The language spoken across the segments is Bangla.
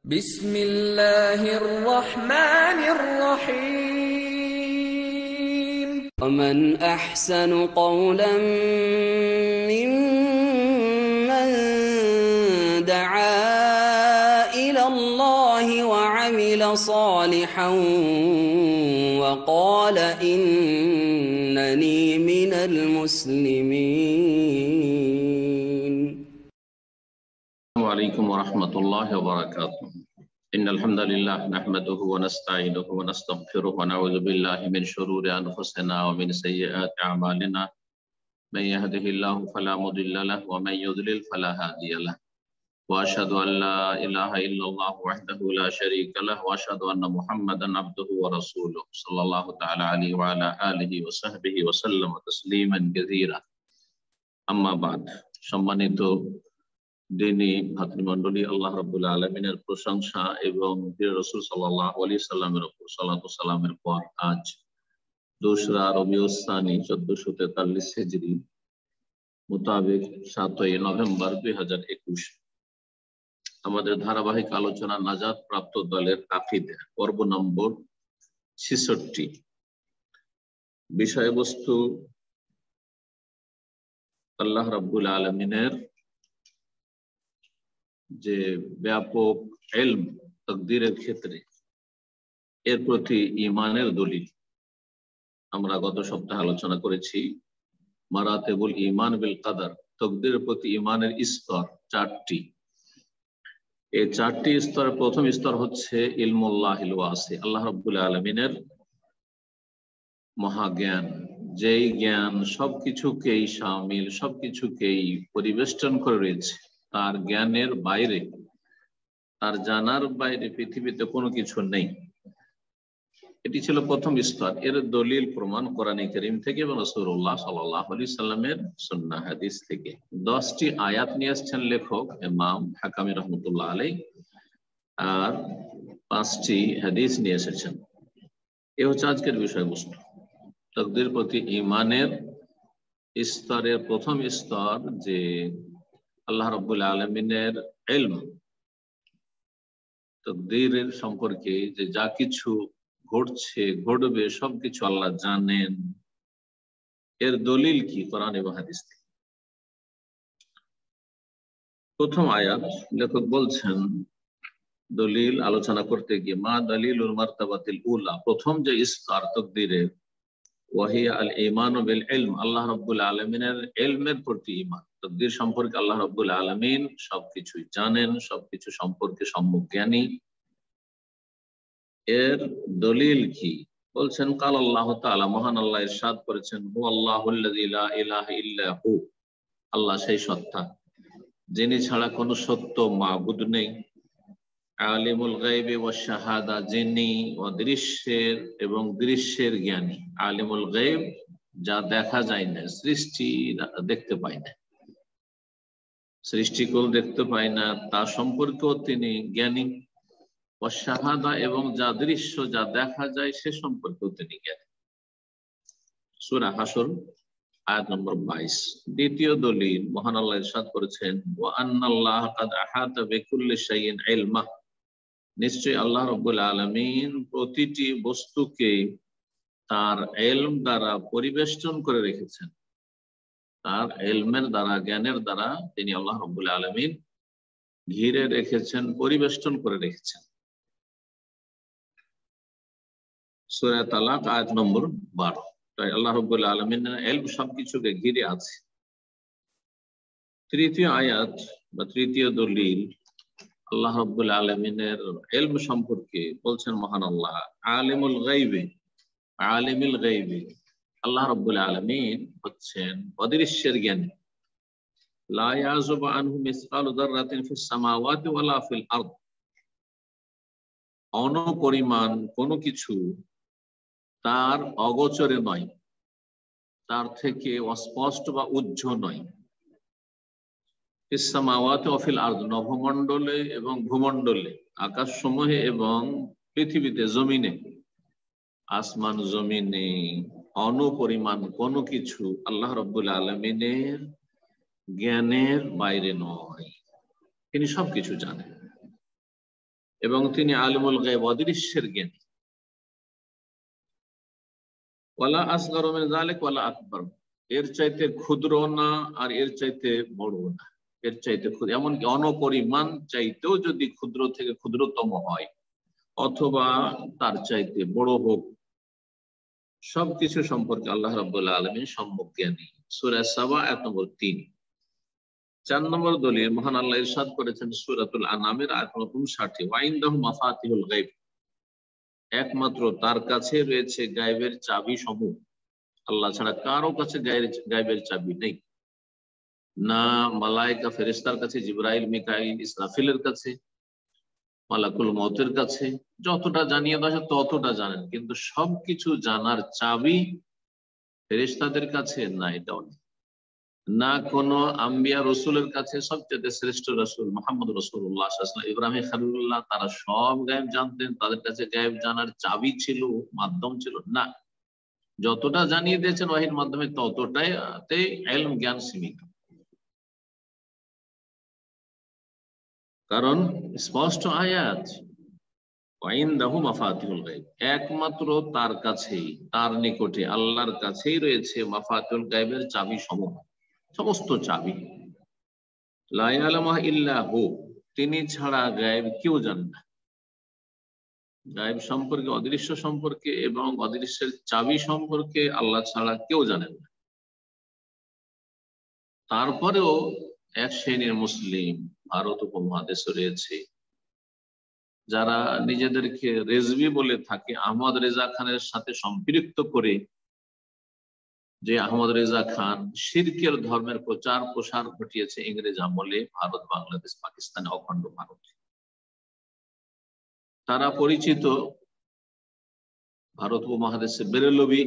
بسم الله الرحمن الرحيم ومن أحسن قولا ممن دعا إلى الله وعمل صالحا وقال إنني من المسلمين. السلام عليكم ورحمة الله وبركاته. إن الحمد لله نحمده ونستعينه ونستغفره ونعوذ بالله من شرور أنفسنا ومن سيئات أعمالنا من يهده الله فلا مضل له ومن يضلل فلا هادي له وأشهد أن لا إله إلا الله وحده لا شريك له وأشهد أن محمدا عبده ورسوله صلى الله تعالى عليه وعلى آله وصحبه وسلم تسليما كثيرا. أما بعد, সম্মানিত দিনী ভাতৃমণ্ডলী, আল্লাহ রাব্বুল আলামিনের প্রশংসা এবং রাসূল সাল্লাল্লাহু আলাইহি সাল্লামের উপর সালাত ও সালামের পর আজ দোসরা রবিউল সানি 1443 হিজরি মোতাবেক 7 নভেম্বর 2021 আমাদের ধারাবাহিক আলোচনা নাজাত প্রাপ্ত দলের আকীদা পর্ব নম্বর 66। বিষয়বস্তু আল্লাহ রাব্বুল আলামিনের যে ব্যাপক ইলম তাকদীরের ক্ষেত্রে এর প্রতি ঈমানের দলিল। আমরা গত সপ্তাহে আলোচনা করেছি মারাতিবুল ঈমান বিল কদর, তাকদীরের প্রতি ঈমানের স্তর 4টি। এই 4টি স্তরের প্রথম স্তর হচ্ছে ইলমুল্লাহিল ওয়াসি, আল্লাহ রাব্বুল আলামিনের মহাজ্ঞান, যেই জ্ঞান সবকিছুকেই শামিল, সবকিছুকেই পরিবেষ্টন করে রয়েছে। তার জ্ঞানের বাইরে, তার জানার বাইরে পৃথিবীতে কোনো কিছু নেই। এটি ছিল প্রথম স্তর। এর দলিল প্রমাণ কোরআনে কারীম থেকে এবং রাসূলুল্লাহ সাল্লাল্লাহু আলাইহি সাল্লামের সুন্নাহ হাদিস থেকে। 10টি আয়াত নিয়ে এসেছেন লেখক ইমাম হাকামি রাহমাতুল্লাহ আলাইহি, আর 5টি হাদিস নিয়ে এসেছেন। এ হচ্ছে আজকের বিষয়বস্তু। তাকদীর প্রতি ঈমানের স্তরের প্রথম স্তর যে আল্লাহ রাব্বুল আলামিনের ইলম, তাকদীরের সম্পর্কে, যে যা কিছু ঘটছে ঘটবে সবকিছু আল্লাহ জানেন। এর দলিল কি? কোরআন এবং হাদিস থেকে। প্রথম আয়াত লেখক বলছেন দলিল আলোচনা করতে গিয়ে, মা দলিলুল মারতাবাতিল উলা, প্রথম যে স্তর তাকদীরের, ওয়াহিয়া আল ঈমানু বিল ইলম, আল্লাহ রাব্বুল আলামিনের ইলমের প্রতি ঈমান। তাকদীর সম্পর্কে আল্লাহ রাব্বুল আলামিন সবকিছুই জানেন, সবকিছু সম্পর্কে সম্যক জ্ঞানী। এর দলিল কি? বলছেন কাল আল্লাহ তাআলা, মহান আল্লাহ ইরশাদ করেছেন, হু আল্লাহুল্লাযী লা ইলাহা ইল্লা হু, আল্লাহ সেই সত্তা যিনি ছাড়া কোনো সত্য মাবুদ নেই। আলিমুল গায়বি ওয়াশ শাহাদা, যিনি অদৃশ্যের এবং দৃশ্যের জ্ঞানী। আলিমুল গায়ব, যা দেখা যায় না, সৃষ্টি দেখতে পায় না, সৃষ্টিকুল দেখতে পায় না, তা সম্পর্কেও তিনি জ্ঞানী। ওয়াশ শাহাদা, এবং যা দৃশ্য, যা দেখা যায়, সে সম্পর্কেও তিনি জ্ঞানী। সূরা হাসর আয়াত নম্বর 22। দ্বিতীয় দলিল, মহান আল্লাহ ইরশাদ করেছেন, ওয়া আন্নাল্লাহা কাদ আহাতা বিকুল্লি শাইইন ইলমা, নিশ্চয়ই আল্লাহ রাব্বুল আলামিন প্রতিটি বস্তুকে তার ইলম দ্বারা পরিবেষ্টন করে রেখেছেন। তার ইলমের দ্বারা, জ্ঞানের দ্বারা তিনি আল্লাহ রাব্বুল আলামিন ঘিরে রেখেছেন, পরিবেষ্টন করে রেখেছেন। সূরা তালাক আয়াত নম্বর 12। তাই আল্লাহ রাব্বুল আলামিনের ইলম সবকিছুকে ঘিরে আছে। তৃতীয় আয়াত বা তৃতীয় দলিল, আল্লাহ রাব্বুল আলামিনের ইলম সম্পর্কে বলছেন মহান আল্লাহ, আলিমুল গায়বি, আলিমুল গায়বি, আল্লাহ রাব্বুল আলামিন হচ্ছেন অদৃশ্যের জ্ঞানী। লা ইয়াযুবু আনহু মিসকালু যাররাতিন ফিস সামাওয়াতি ওয়ালা ফিল আরদ, অণুপরিমাণ কোনো কিছু তার অগোচরে নয়, তার থেকে অস্পষ্ট বা উজ্জ্ব নয়। ফিস সামাওয়াতি ওয়া ফিল আরদ, নভমণ্ডলে এবং ভূমণ্ডলে, আকাশসমূহে এবং পৃথিবীতে, জমিনে, আসমান জমিনে অণুপরিমাণ কোনো কিছু আল্লাহ রাব্বুল আলামিনের জ্ঞানের বাইরে নয়। তিনি সবকিছু জানেন। এবং তিনি আলিমুল গায়ব, অদৃশ্যের জ্ঞানী। ওয়ালা আসগারু মিন যালিক ওয়ালা আকবার, এর চাইতে ক্ষুদ্র না আর এর চাইতে বড় না, এর চাইতে এমনকি অনপরিমাণ চাইতেও যদি ক্ষুদ্র থেকে ক্ষুদ্রতম হয় অথবা তার চাইতে বড় হোক, সবকিছু সম্পর্কে আল্লাহ রাব্বুল আলামিন সম্যক জ্ঞানী। সূরা সাবা আয়াত নম্বর 3। 4 নম্বর দলিল, মহান আল্লাহ ইরশাদ করেছেন সূরাতুল আনামের আয়াত নম্বর 59, ওয়া ইনদাহু মাফাতিহুল গায়ব, একমাত্র তার কাছে রয়েছে গায়বের চাবি সমূহ। আল্লাহ ছাড়া কারো কাছে গায়বের চাবি নেই, না মালায়েকা ফেরেশতার কাছে, জিবরাইল, মিকাইল, ইসরাফিলের কাছে, মালাকুল মউতের কাছে। যতটা জানিয়ে দেওয়া হয় ততটা জানেন, কিন্তু সবকিছু জানার চাবি ফেরেশতাদের কাছে না, এটাও নেই। না কোনো আম্বিয়া রসুলের কাছে, সবচেয়ে শ্রেষ্ঠ রসুল মুহাম্মদ রাসূলুল্লাহ সাল্লাল্লাহু আলাইহি ওয়াসাল্লাম, ইব্রাহিম খলিলুল্লাহ, তারা সব গায়েব জানতেন, তাদের কাছে গায়েব জানার চাবি ছিল, মাধ্যম ছিল না। যতটা জানিয়ে দিয়েছেন ওয়াহির মাধ্যমে ততটাই ইলম জ্ঞান সীমিত। কারণ স্পষ্ট আয়াত, ওয়াইনদাহু মাফাতিহুল গায়ব, একমাত্র তার কাছেই, তার নিকটে, আল্লাহর কাছেই রয়েছে মাফাতিহুল গায়বের চাবি সমূহ, সমস্ত চাবি। লা ইয়ালামুহা ইল্লা হু, তিনি ছাড়া গায়েব কেউ জানে না। গায়েব সম্পর্কে, অদৃশ্য সম্পর্কে এবং অদৃশ্যের চাবি সম্পর্কে আল্লাহ ছাড়া কেউ জানেন না। তারপরেও এক শ্রেণীর মুসলিম ভারত উপমহাদেশে রয়েছে যারা নিজেদেরকে রেজভি বলে থাকে, আহমদ রেজা খানের সাথে সম্পৃক্ত করে, যে আহমদ রেজা খান শিরকের ধর্মের প্রচার প্রসার ঘটিয়েছে ইংরেজ আমলে ভারত, বাংলাদেশ, পাকিস্তানে, অখণ্ড ভারত। তারা পরিচিত ভারত উপমহাদেশে বেরেলভি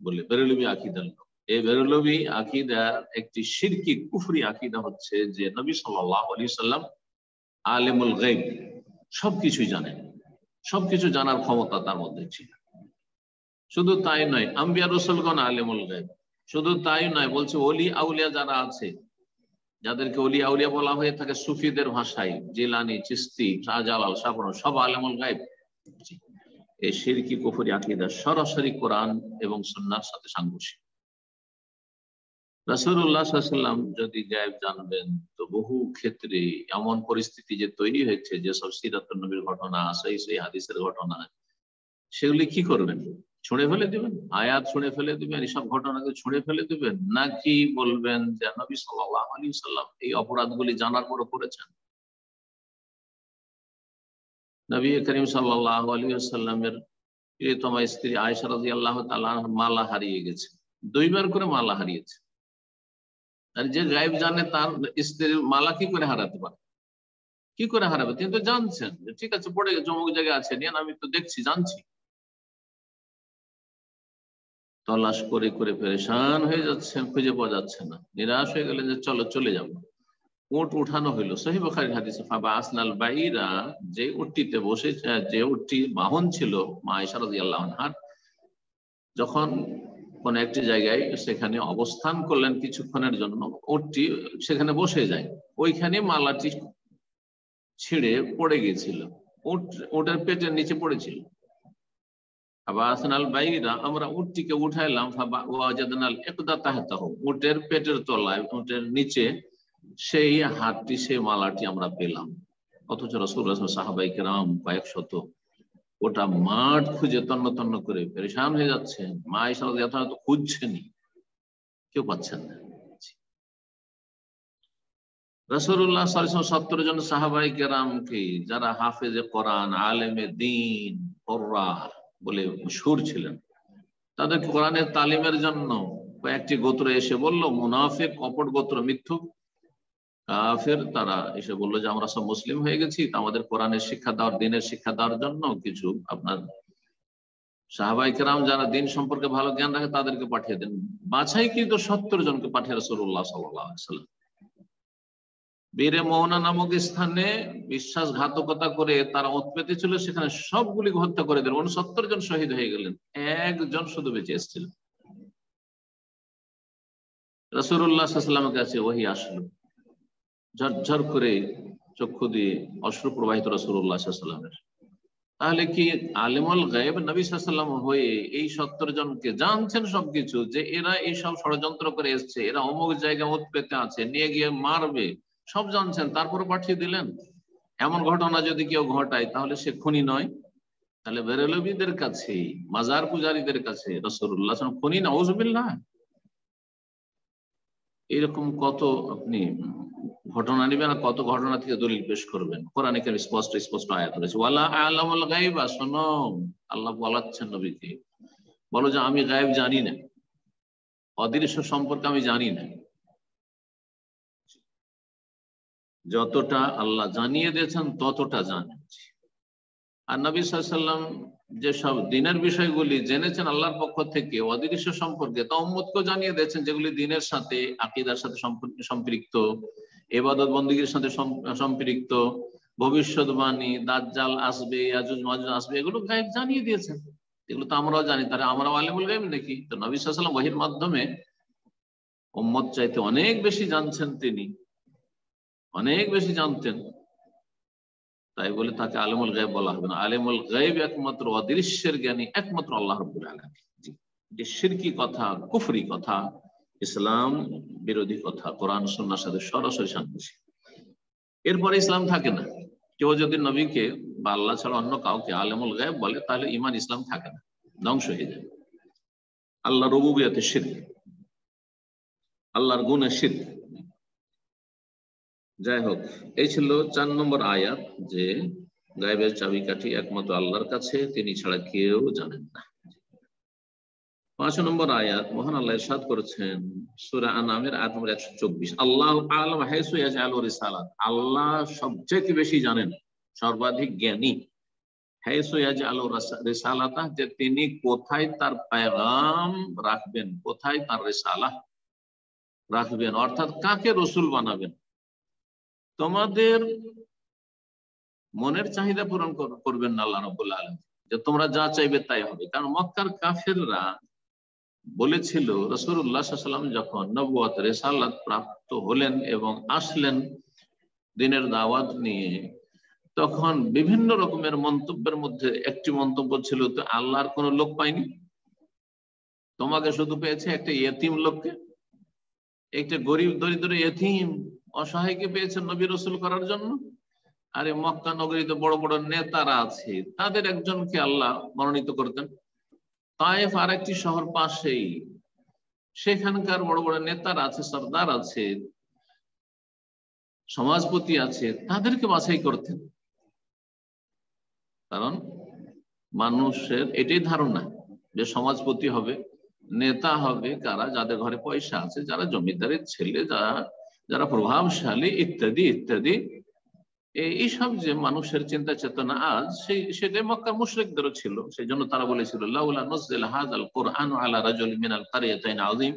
বলে, বেরেলভি আকিদার লোক। এই বেরেলভি আকিদার একটি শিরকি কুফরি আকিদা হচ্ছে যে নবী সাল্লাল্লাহু আলাইহি সাল্লাম আলিমুল গায়ব, সবকিছুই জানেন, সবকিছু জানার ক্ষমতা তার মধ্যে ছিল। শুধু তাই নয়, আম্বিয়া রাসূলগণ আলিমুল গায়ব, শুধু তাই নয়, বলছে ওলি আউলিয়া যারা আছে, যাদেরকে ওলি আউলিয়া বলা হয়ে থাকে সুফিদের ভাষায়, জিলানী, চিশতি, শাহজালাল, শাহপুর, সব আলিমুল গায়ব। এই শিরকি কুফরি আকীদা সরাসরি কোরআন এবং সুন্নাহর সাথে সাংঘর্ষিক। রাসূলুল্লাহ সাল্লাল্লাহু আলাইহি ওয়াসাল্লাম যদি গায়েব জানবেন, তো বহু ক্ষেত্রে এমন পরিস্থিতি যে তৈরি হয়েছে, যে সব সিরাতুন নবীর ঘটনা, সহিহ হাদিসের ঘটনা, সেগুলি কি করবেন? ছুঁড়ে ফেলে দিবেন? আয়াত ছুঁড়ে ফেলে দিবেন? এসব ঘটনাকে ছুঁড়ে ফেলে দিবেন? নাকি বলবেন যে নবী সাল্লাল্লাহু আলাইহি ওয়াসাল্লাম এই অপরাধগুলি জানার পরও করেছেন? নবী করিম সাল্লাল্লাহু আলাইহি ওয়াসাল্লামের প্রিয়তমা স্ত্রী আয়েশা রাদিয়াল্লাহু তাআলা মালা হারিয়ে গেছে, 2 বার করে মালা হারিয়েছে। আর যে গায়েব জানে তার স্ত্রীর মালা কি করে হারাতে পারে? কি করে হারাবে? তিনি তো জানছেন যে ঠিক আছে পড়ে গেছে, অমুক জায়গায় আছে, নিয়ে আমি তো দেখছি, জানছি। তলাশ করে করে পেরেশান হয়ে যাচ্ছেন, খুঁজে পাওয়া যাচ্ছে না, নিরাশ হয়ে গেলেন যে চলো চলে যাবো। উট উঠানো হইলো, সহিহ বুখারীর হাদিসে, ফাবা আসনাল বাইরা, যে উটটিতে বসে, যে উটটি বাহন ছিল মা আয়েশা রাদিয়াল্লাহু আনহার, যখন কোন একটি জায়গায় সেখানে অবস্থান করলেন কিছুক্ষণের জন্য, উটটি সেখানে বসে যায়, ওইখানে মালাটি ছিঁড়ে পড়ে গিয়েছিল, উটের পেটের নিচে পড়েছিল। আমরা উটটিকে উঠাইলাম, উটের পেটের তলায়, উটের নিচে সেই হাতটি, সেই মালাটি আমরা পেলাম। অথচ রাসূলুল্লাহ সাহাবায়ে কেরাম কয়েকশত ওটা মাঠ খুঁজে তন্ন তন্ন করে পেরেশান হয়ে যাচ্ছে। মা আয়েশা রাদিয়াল্লাহু আনহা তো খুঁজছেনই, কেউ পাচ্ছেন না। রাসূলুল্লাহ সাল্লাল্লাহু আলাইহি ওয়াসাল্লাম 70 জন সাহাবায়ে কেরামকে, যারা হাফেজে কোরআন, আলেমে দ্বীন, কুররা বলে মশহুর ছিলেন, তাদেরকে কোরআনের তালিমের জন্য কয়েকটি গোত্র এসে বলল, মুনাফিক, কপট গোত্র, মিথ্যুক, কাফের, তারা এসে বললো যে আমরা সব মুসলিম হয়ে গেছি, আমাদের কোরআনের শিক্ষা দেওয়ার, দ্বীনের শিক্ষা দেওয়ার জন্য কিছু আপনার সাহাবায়ে কেরাম যারা দ্বীন সম্পর্কে ভালো জ্ঞান রাখে তাদেরকে পাঠিয়ে দেন। বাছাই কিন্তু 70 জনকে পাঠিয়ে রাসূলুল্লাহ সাল্লাল্লাহু আলাইহি ওয়াসাল্লাম বীরে মোহনা নামক স্থানে বিশ্বাসঘাতকতা করে তারা ওঁত পেতে ছিল, সেখানে সবগুলি হত্যা করে দিলেন। 69 জন শহীদ হয়ে গেলেন, একজন শুধু বেঁচে এসেছিলেন। রাসূলুল্লাহ সাল্লাল্লাহু আলাইহি ওয়াসাল্লামের কাছে ওহী আসলো, ঝরঝর করে চক্ষু দিয়ে অশ্রু প্রবাহিত রাসূলুল্লাহ সাল্লাল্লাহু আলাইহি ওয়াসাল্লামের। তাহলে কি আলেমুল গায়েব নবী সাল্লাল্লাহু আলাইহি ওয়াসাল্লাম হয়ে এই 70 জনকে জানছেন সবকিছু, যে এরা এইসব ষড়যন্ত্র করে এসছে, এরা অমুক জায়গায় উৎপেতে আছে, নিয়ে গিয়ে মারবে, সব জানছেন, তারপরে পাঠিয়ে দিলেন? এমন ঘটনা যদি কেউ ঘটায় তাহলে সে খুনি নয়? তাহলে বেরেলভীদের কাছে, মাজার পূজারীদের কাছে রাসূলুল্লাহ সাল্লাল্লাহু আলাইহি ওয়াসাল্লাম খুনি? নাউযুবিল্লাহ। এরকম কত আপনি ঘটনা নেবেন আর কত ঘটনা থেকে দলিল পেশ করবেন? কোরআনে কারীমে স্পষ্ট স্পষ্ট আয়াত রয়েছে, ওয়ালা আ'লামুল গায়বা। শোনো, আল্লাহ বলাচ্ছেন নবীকে, বলো যে আমি গায়েব জানি না, অদৃশ্য সম্পর্কে আমি জানি না। যতটা আল্লাহ জানিয়ে দিয়েছেন ততটা জানেন। আর নবী সাল্লাল্লাহু আলাইহি ওয়াসাল্লাম যেসব দিনের বিষয়গুলি জেনেছেন আল্লাহর পক্ষ থেকে অদৃশ্য সম্পর্কে, তা উম্মতকেও জানিয়ে দিয়েছেন, যেগুলি দিনের সাথে, আকীদার সাথে সম্পৃক্ত, ইবাদত বন্দেগীর সাথে সম্পৃক্ত, ভবিষ্যৎবাণী, দাজ্জাল আসবে, ইয়াজুজ মাজুজ আসবে, এগুলো গায়েব জানিয়ে দিয়েছেন। এগুলো তো আমরাও জানি, তাহলে আমরাও আলিমুল গায়েব নাকি? তো নবী সাল্লাল্লাহু আলাইহি ওয়াসাল্লাম ওহীর মাধ্যমে উম্মত চাইতে অনেক বেশি জানছেন, তিনি অনেক বেশি জানতেন। তাই বলে তাকে আলিমুল গায়েব বলা হবে না। আলিমুল গায়েব একমাত্র অদৃশ্যের জ্ঞানী একমাত্র আল্লাহ রাব্বুল আলামিন। যে শিরকি কথা, কুফরি কথা, ইসলাম বিরোধী কথা, কোরআন সুন্নাহর সাথে সরাসরি সাংঘর্ষিক। এরপরে ইসলাম থাকে না। কেউ যদি নবীকে বা আল্লাহ ছাড়া অন্য কাউকে আলিমুল গায়েব বলে, তাহলে ঈমান ইসলাম থাকে না, ধ্বংস হয়ে যায়। আল্লাহ রুবুবিয়তে শিরক, আল্লাহর গুণে শিরক। যাই হোক, এই ছিল 4 নম্বর আয়াত, যে গায়েবের চাবিকাঠি একমাত্র আল্লাহর কাছে, তিনি ছাড়া কেউ জানেন না। 5 নম্বর আয়াত, মহান আল্লাহ ইরশাদ করেছেন সূরা আনামের আয়াত নম্বর 124, আল্লাহু আ'লামু হাইসু ইয়াজআলু রিসালাত। আল্লাহ সবচেয়ে বেশি জানেন, সর্বাধিক জ্ঞানী। হাইসু ইয়াজআলু রিসালাতা, যে তিনি কোথায় তার পেগাম রাখবেন, কোথায় তার রিসালাহ রাখবেন, অর্থাৎ কাকে রাসূল বানাবেন। তোমাদের মনের চাহিদা পূরণ করবেন না আল্লাহ রাব্বুল আলামিন, যে তোমরা যা চাইবে তাই হবে। কারণ মক্কার কাফেররা বলেছিল, রাসূলুল্লাহ সাল্লাল্লাহু আলাইহি ওয়াসাল্লাম যখন নবুয়ত রিসালাত প্রাপ্ত হলেন এবং আসলেন দ্বীনের দাওয়াত নিয়ে, তখন বিভিন্ন রকমের মন্তব্যের মধ্যে একটি মন্তব্য ছিল, তো আল্লাহর কোন লোক পাইনি, তোমাকে শুধু পেয়েছে একটা ইয়েতিম লোককে, একটা গরিব দরিদ্র ইয়েতিম অসহায়কে পেয়েছেন নবী রাসূল করার জন্য। আরে মক্কা নগরীতে বড় বড় নেতারা আছে, তাদের একজনকে আল্লাহ মনোনীত করতেন। তায়েফ আর একটি শহর পাশেই, সেখানকার বড় বড় নেতারা আছে, সরদার আছে, সমাজপতি আছে, তাদেরকে বাছাই করতেন। কারণ মানুষের এটাই ধারণা যে সমাজপতি হবে, নেতা হবে কারা, যাদের ঘরে পয়সা আছে, যারা জমিদারের ছেলে, যারা প্রভাবশালী, ইত্যাদি ইত্যাদি। এইসব যে মানুষের চিন্তা চেতনা আজ, সেটাই মক্কার মুশরিকদেরও ছিল। সেই জন্য তারা বলেছিল, লাউলা নুজিলা হাযাল কুরআনু আলা রাজুলিন মিনাল কারইয়াতাইন আযীম।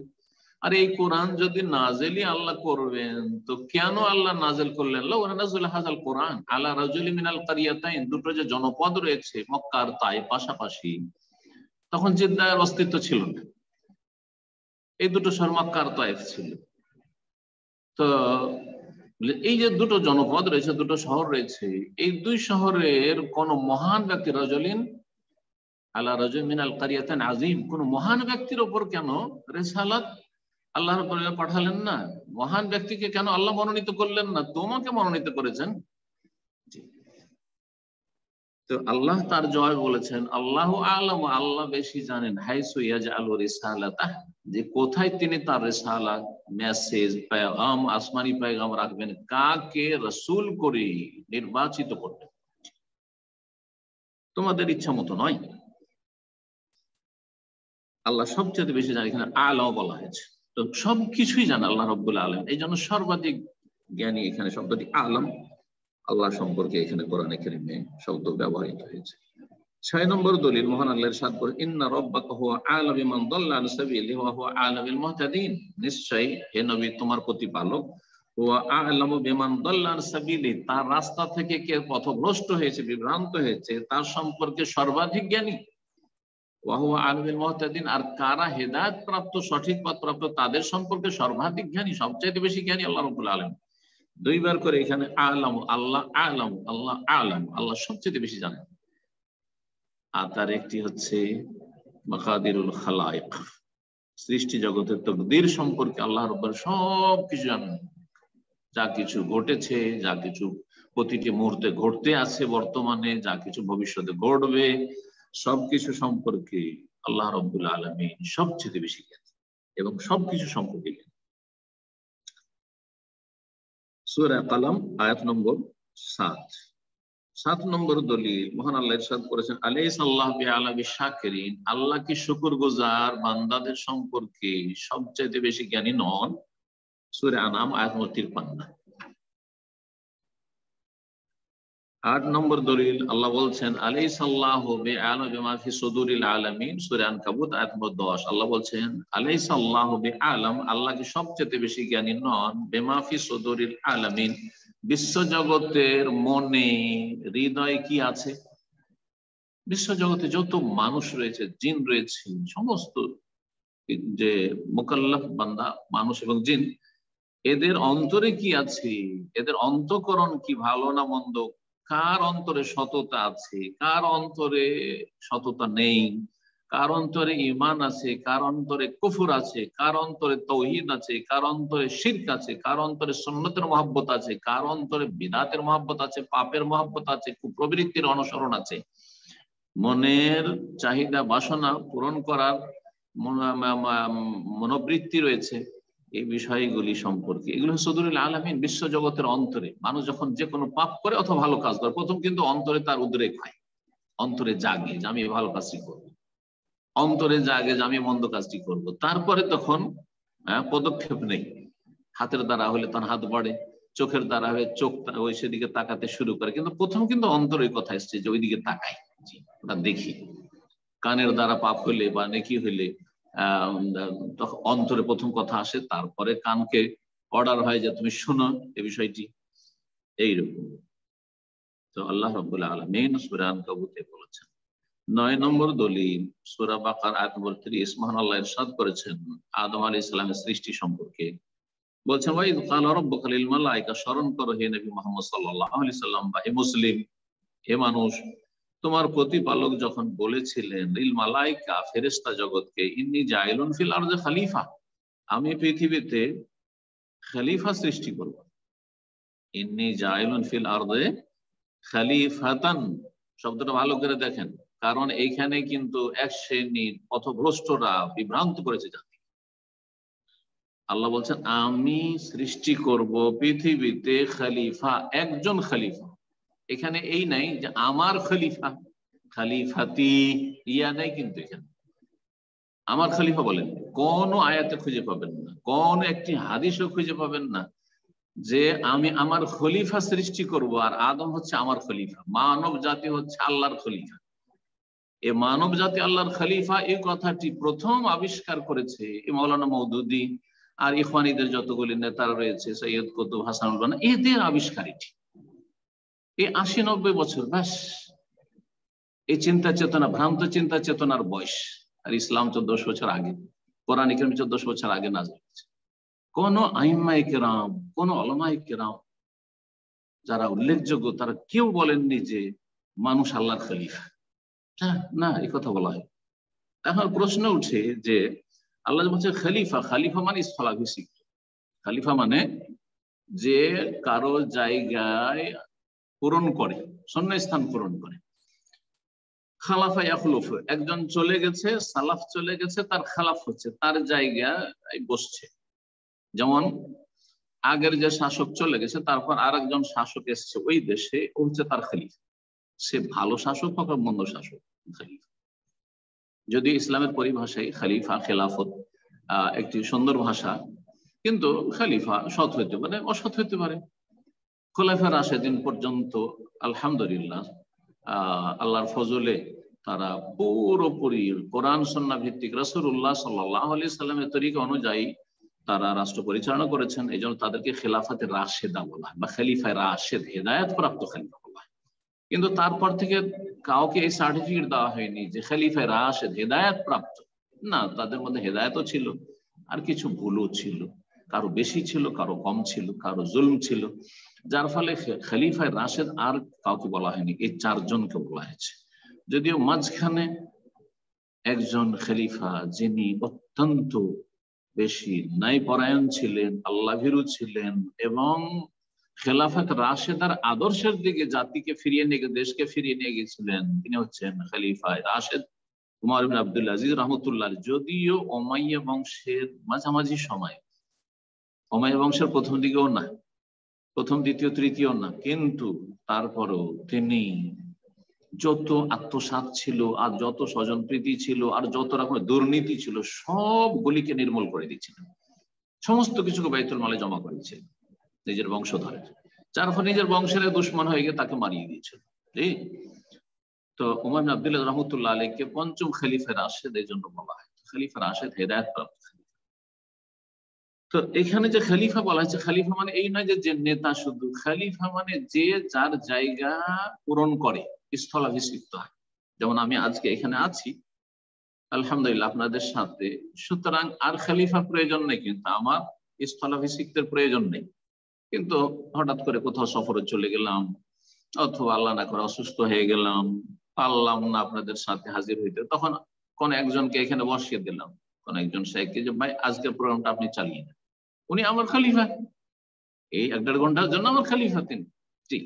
আর এই কোরআন যদি নাযিলই আল্লাহ করবেন, তো কেন আল্লাহ নাযিল করলেন লাউলা নুজিলা হাযাল কুরআন আলা রাজুলিন মিনাল কারইয়াতাইন। দুটো যে জনপদ রয়েছে মক্কা আর তায়েফ পাশাপাশি, তখন জিদ্দার অস্তিত্ব ছিল না, এই দুটো শহর মক্কা আর তায়েফ ছিল। তো এই যে দুটো জনপদ রয়েছে, দুটো শহর রয়েছে, এই দুই শহরের কোন মহান ব্যক্তি, রাজুলিন আলা রাজুলিন মিনাল কারইয়াতাইন আযীম, কোন মহান ব্যক্তির উপর কেন রিসালাত আল্লাহ পাঠালেন না? মহান ব্যক্তিকে কেন আল্লাহ মনোনীত করলেন না? তোমাকে মনোনীত করেছেন। তো আল্লাহ তার জবাবে বলেছেন, আল্লাহু আ'লামু, আল্লাহ বেশি জানেন, হাইসু ইয়াজআলু রিসালাতাহ, যে কোথায় তিনি তার রিসালাত, মেসেজ, পেগাম, আসমানি পেগাম রাখবেন, কাকে রাসূল করে নির্বাচিত করবেন। তোমাদের ইচ্ছা মতো নয়, আল্লাহ সবচেয়ে বেশি জানেন। এখানে আ'লাম বলা হয়েছে, তো সবকিছুই জানে আল্লাহ রাব্বুল আলামিন। এই জন্য সর্বাধিক জ্ঞানী, এখানে শব্দটি আ'লাম, আল্লাহ সম্পর্কে এখানে কোরআনে কারীমে শব্দ ব্যবহৃত হয়েছে। 6 নম্বর দলিল, মহান আল্লাহ ইরশাদ করেন, ইন্না রাব্বাকা হুয়া আ'লামু বিমান দাল্লা আন সাবিলিহি ওয়া হুয়া আ'লামু বিল মুহতাদিন। নিশ্চয়ই হে নবী, তোমার প্রতিপালক হুয়া আ'লামু বিমান দাল্লা আন সাবিলিহি, তার রাস্তা থেকে কে পথভ্রষ্ট হয়েছে, বিভ্রান্ত হয়েছে, তার সম্পর্কে সর্বাধিক জ্ঞানী। ওয়া হুয়া আ'লামু বিল মুহতাদিন, আর কারা হেদায়েত প্রাপ্ত, সঠিক পথ প্রাপ্ত, তাদের সম্পর্কে সর্বাধিক জ্ঞানী, সবচেয়ে বেশি জ্ঞানী আল্লাহ রাব্বুল আলামিন। দুইবার করে এখানে আলাম, আল্লাহ আলাম, আল্লাহ আলাম, আল্লাহ সবচেয়ে বেশি জানেন। আর তার একটি হচ্ছে মাকাদিরুল খালায়েক, সৃষ্টি জগতের তকদির সম্পর্কে আল্লাহ রাব্বুল সবকিছু জানেন। যা কিছু ঘটেছে, যা কিছু প্রতিটি মুহূর্তে ঘটতে আছে বর্তমানে, যা কিছু ভবিষ্যতে ঘটবে, সবকিছু সম্পর্কে আল্লাহ রাব্বুল আলামিন সবচেয়ে বেশি জ্ঞানী এবং সবকিছু সম্পর্কে জ্ঞানী। সূরা কালাম আয়াত নম্বর 7। 7 নম্বর দলিল মহান আল্লাহ ইরশাদ করেছেন, আলাইহিসসাল্লাহু বিআলামি শাকিরিন, আল্লাহ কি শুকরগুজার বান্দাদের সম্পর্কে সবচেয়ে বেশি জ্ঞানী নন? সূরা আনাম আয়াত নম্বর 53। 8 নম্বর দলিল আল্লাহ বলছেন, আলাইহিসসাল্লাহু বিআলামি বিমা ফি সুদুরিল আলামিন, সূরা আনকাবুত আয়াত নম্বর 10। আল্লাহ বলছেন, আলাইহিসসাল্লাহু বিআলাম, আল্লাহ কি সবচেয়ে বেশি জ্ঞানী নন? বিমা ফি সুদুরিল আলামিন, বিশ্বজগতের মনে হৃদয়ে কি আছে। বিশ্বজগতে যত মানুষ রয়েছে, জিন রয়েছে, সমস্ত যে মুকাল্লাফ বান্দা মানুষ এবং জিন, এদের অন্তরে কি আছে, এদের অন্তঃকরণ কি ভালো না মন্দ, কার অন্তরে সততা আছে, কার অন্তরে সততা নেই, কার অন্তরে ঈমান আছে, কার অন্তরে কুফর আছে, কার অন্তরে তাওহীদ আছে, কার অন্তরে শিরক আছে, কার অন্তরে সুন্নতের মহব্বত আছে, কার অন্তরে বিদআতের মহব্বত আছে, পাপের মহব্বত আছে, কুপ্রবৃত্তির অনুসরণ আছে, মনের চাহিদা বাসনা পূরণ করার মনোবৃত্তি রয়েছে, এই বিষয়গুলি সম্পর্কে। এগুলো সুদুরুল আলামিন, বিশ্ব জগতের অন্তরে। মানুষ যখন যে কোনো পাপ করে অথবা ভালো কাজ করে, প্রথম কিন্তু অন্তরে তার উদ্রেক হয়, অন্তরে জাগে যে আমি ভালো কাজটি করব, অন্তরে জাগে যে আমি মন্দ কাজটি করব। তারপরে তখন পদক্ষেপ নেই। হাতের দ্বারা হলে তার হাত বাড়ে, চোখের দ্বারা হলে চোখ ওই সেদিকে তাকাতে শুরু করে, কিন্তু প্রথম কিন্তু অন্তরের কথা এসছে যে ওইদিকে তাকাই, ওটা দেখি। কানের দ্বারা পাপ হইলে বা নেকি হইলে অন্তরে প্রথম কথা আসে, তারপরে কানকে অর্ডার হয় যে তুমি শুনো এই বিষয়টি। এইরকম তো আল্লাহ রাব্বুল আলামিন সূরা আনকাবুতে বলেছেন। 9 নম্বর দলিল সূরা বাকারা আয়াত নম্বর 30, মহান আল্লাহ ইরশাদ করেছেন আদম আলাইহিস সালামের সৃষ্টি সম্পর্কে। বলছেন, ওয়াইদ ক্বালা রাব্বুকা লিল মালাইকা, স্মরণ করো হে নবী মুহাম্মদ সাল্লাল্লাহু আলাইহি সাল্লাম বা হে মুসলিম, হে মানুষ, তোমার প্রতিপালক যখন বলেছিলেন লিল মালাইকা, ফেরেশতা জগৎকে, ইন্নী জাইলুন ফিল আরদি খলিফা, আমি পৃথিবীতে খলিফা সৃষ্টি করব। ইন্নী জাইলুন ফিল আরদি খলিফাতান, শব্দটা ভালো করে দেখেন, কারণ এইখানে কিন্তু এক শ্রেণীর পথভ্রষ্টরা বিভ্রান্ত করেছে জাতি। আল্লাহ বলছেন আমি সৃষ্টি করব পৃথিবীতে খলিফা, একজন খলিফা। এখানে এই নাই যে আমার খলিফা, খলিফাতি ইয়া নাই, কিন্তু এখানে আমার খলিফা বলেন কোন আয়াতে খুঁজে পাবেন না, কোন একটি হাদিসও খুঁজে পাবেন না যে আমি আমার খলিফা সৃষ্টি করব আর আদম হচ্ছে আমার খলিফা, মানব জাতি হচ্ছে আল্লাহর খলিফা। এ মানব জাতি আল্লাহর খলিফা, এই কথাটি প্রথম আবিষ্কার করেছে মাওলানা মওদুদী আর ইখওয়ানীদের যতগুলি নেতারা রয়েছে, সৈয়দ কুতুব, হাসানুল বান্না, এদের আবিষ্কার এটি। এই 80-90 বছর ব্যাস এই চিন্তা চেতনা, ভ্রান্ত চিন্তা চেতনার বয়স। আর ইসলাম 1400 বছর আগে, কোরআন কারীম 1400 বছর আগে নাযিল হয়েছে। কোন আইম্মায়ে কেরাম, কোন উলামায়ে কেরাম যারা উল্লেখযোগ্য, তারা কেউ বলেননি যে মানুষ আল্লাহর খলিফা। না, এই কথা বলা হয়। এখন প্রশ্ন উঠে যে আল্লাহ বলছে খলিফা, খলিফা মানে স্থলাভিষিক্ত। খলিফা মানে যে কারো জায়গায় পূরণ করে, শূন্যস্থান পূরণ করে। খালাফা ইয়াখলুফ, একজন চলে গেছে, সালাফ চলে গেছে, তার খালাফ হচ্ছে, তার জায়গায় বসছে। যেমন আগের যে শাসক চলে গেছে, তারপর আরেকজন শাসক এসছে ওই দেশে, ও হচ্ছে তার খলিফা। সে ভালো শাসক হোক আর মন্দ শাসক, খলিফা। যদি ইসলামের পরিভাষায় খলিফা, খেলাফত একটি সুন্দর ভাষা, কিন্তু খলিফা সৎ হইতে পারে, অসৎ হইতে পারে। খোলাফা রাশেদিন পর্যন্ত আলহামদুলিল্লাহ আল্লাহর ফজলে তারা পুরোপুরি কোরআন সুন্নাহ ভিত্তিক রাসূলুল্লাহ সাল্লাল্লাহু আলাইহি সাল্লামের তরিকা অনুযায়ী তারা রাষ্ট্র পরিচালনা করেছেন। এই জন্য তাদেরকে খেলাফাতে রাশেদা বলা হয় বা খলিফায়ে রাশেদ, হেদায়েত প্রাপ্ত খলিফা বলা হয়। কিন্তু তারপর থেকে কাউকে এই সার্টিফিকেট দেওয়া হয়নি যে খলিফায়ে রাশেদ, হেদায়েত প্রাপ্ত। না, তাদের মধ্যে হেদায়েতও ছিল আর কিছু ভুলও ছিল। কারো বেশি ছিল, কারো কম ছিল, কারো জুলম ছিল, যার ফলে খলিফায়ে রাশেদ আর কাউকে বলা হয়নি, এই চারজনকে বলা হয়েছে। যদিও মাঝখানে একজন খলিফা যিনি অত্যন্ত বেশি ন্যায়পরায়ণ ছিলেন, আল্লাহ ভীরু ছিলেন এবং খেলাফত রাশেদার আদর্শের দিকে জাতিকে ফিরিয়ে নিয়ে দেশকে ফিরিয়ে নিয়ে গেছিলেন, তিনি হচ্ছেন খলিফায়ে রাশেদ উমর ইবনে আব্দুল আজিজ রহমতুল্লাহ। যদিও উমাইয়া বংশের মাঝামাঝি সময়, উমাইয়া বংশের প্রথম দিকেও না, প্রথম দ্বিতীয় তৃতীয় না, কিন্তু তারপরও তিনি যত আত্মসাৎ ছিল আর যত স্বজনপ্রীতি ছিল আর যত রকমের দুর্নীতি ছিল সবগুলিকে নির্মূল করে দিয়েছিলেন, সমস্ত কিছুকে বাইতুল মালে জমা করেছিলেন নিজের বংশধরের, যার ফলে নিজের বংশের দুশ্মন হয়ে গিয়ে তাকে মারিয়ে দিয়েছিল। তো উমর ইবনে আব্দুল্লাহ রহমতুল্লাহ আলাইহিকে পঞ্চম খলিফা রাশেদ এই জন্য বলা হয়, খলিফা রাশেদ হেদায়েত প্রাপ্ত। তো এখানে যে খলিফা বলা হয়েছে, খলিফা মানে এই নয় যে নেতা শুধু, খলিফা মানে যে যার জায়গা পূরণ করে, স্থলাভিষিক্ত হয়। যেমন আমি আজকে এখানে আছি আলহামদুলিল্লাহ আপনাদের সাথে, সুতরাং আর খলিফা প্রয়োজন নেই, কিন্তু আমার স্থলাভিষিক্তের প্রয়োজন নেই। কিন্তু হঠাৎ করে কোথাও সফরে চলে গেলাম অথবা আল্লাহ না করে অসুস্থ হয়ে গেলাম, পারলাম না আপনাদের সাথে হাজির হইতে, তখন কোন একজনকে এখানে বসিয়ে দিলাম, কোন একজন শেখকে যে ভাই আজকের প্রোগ্রামটা আপনি চালিয়ে নেন, উনি আমার খলিফা, এই 1-1.5 ঘন্টার জন্য আমার খলিফা তিনি। জি,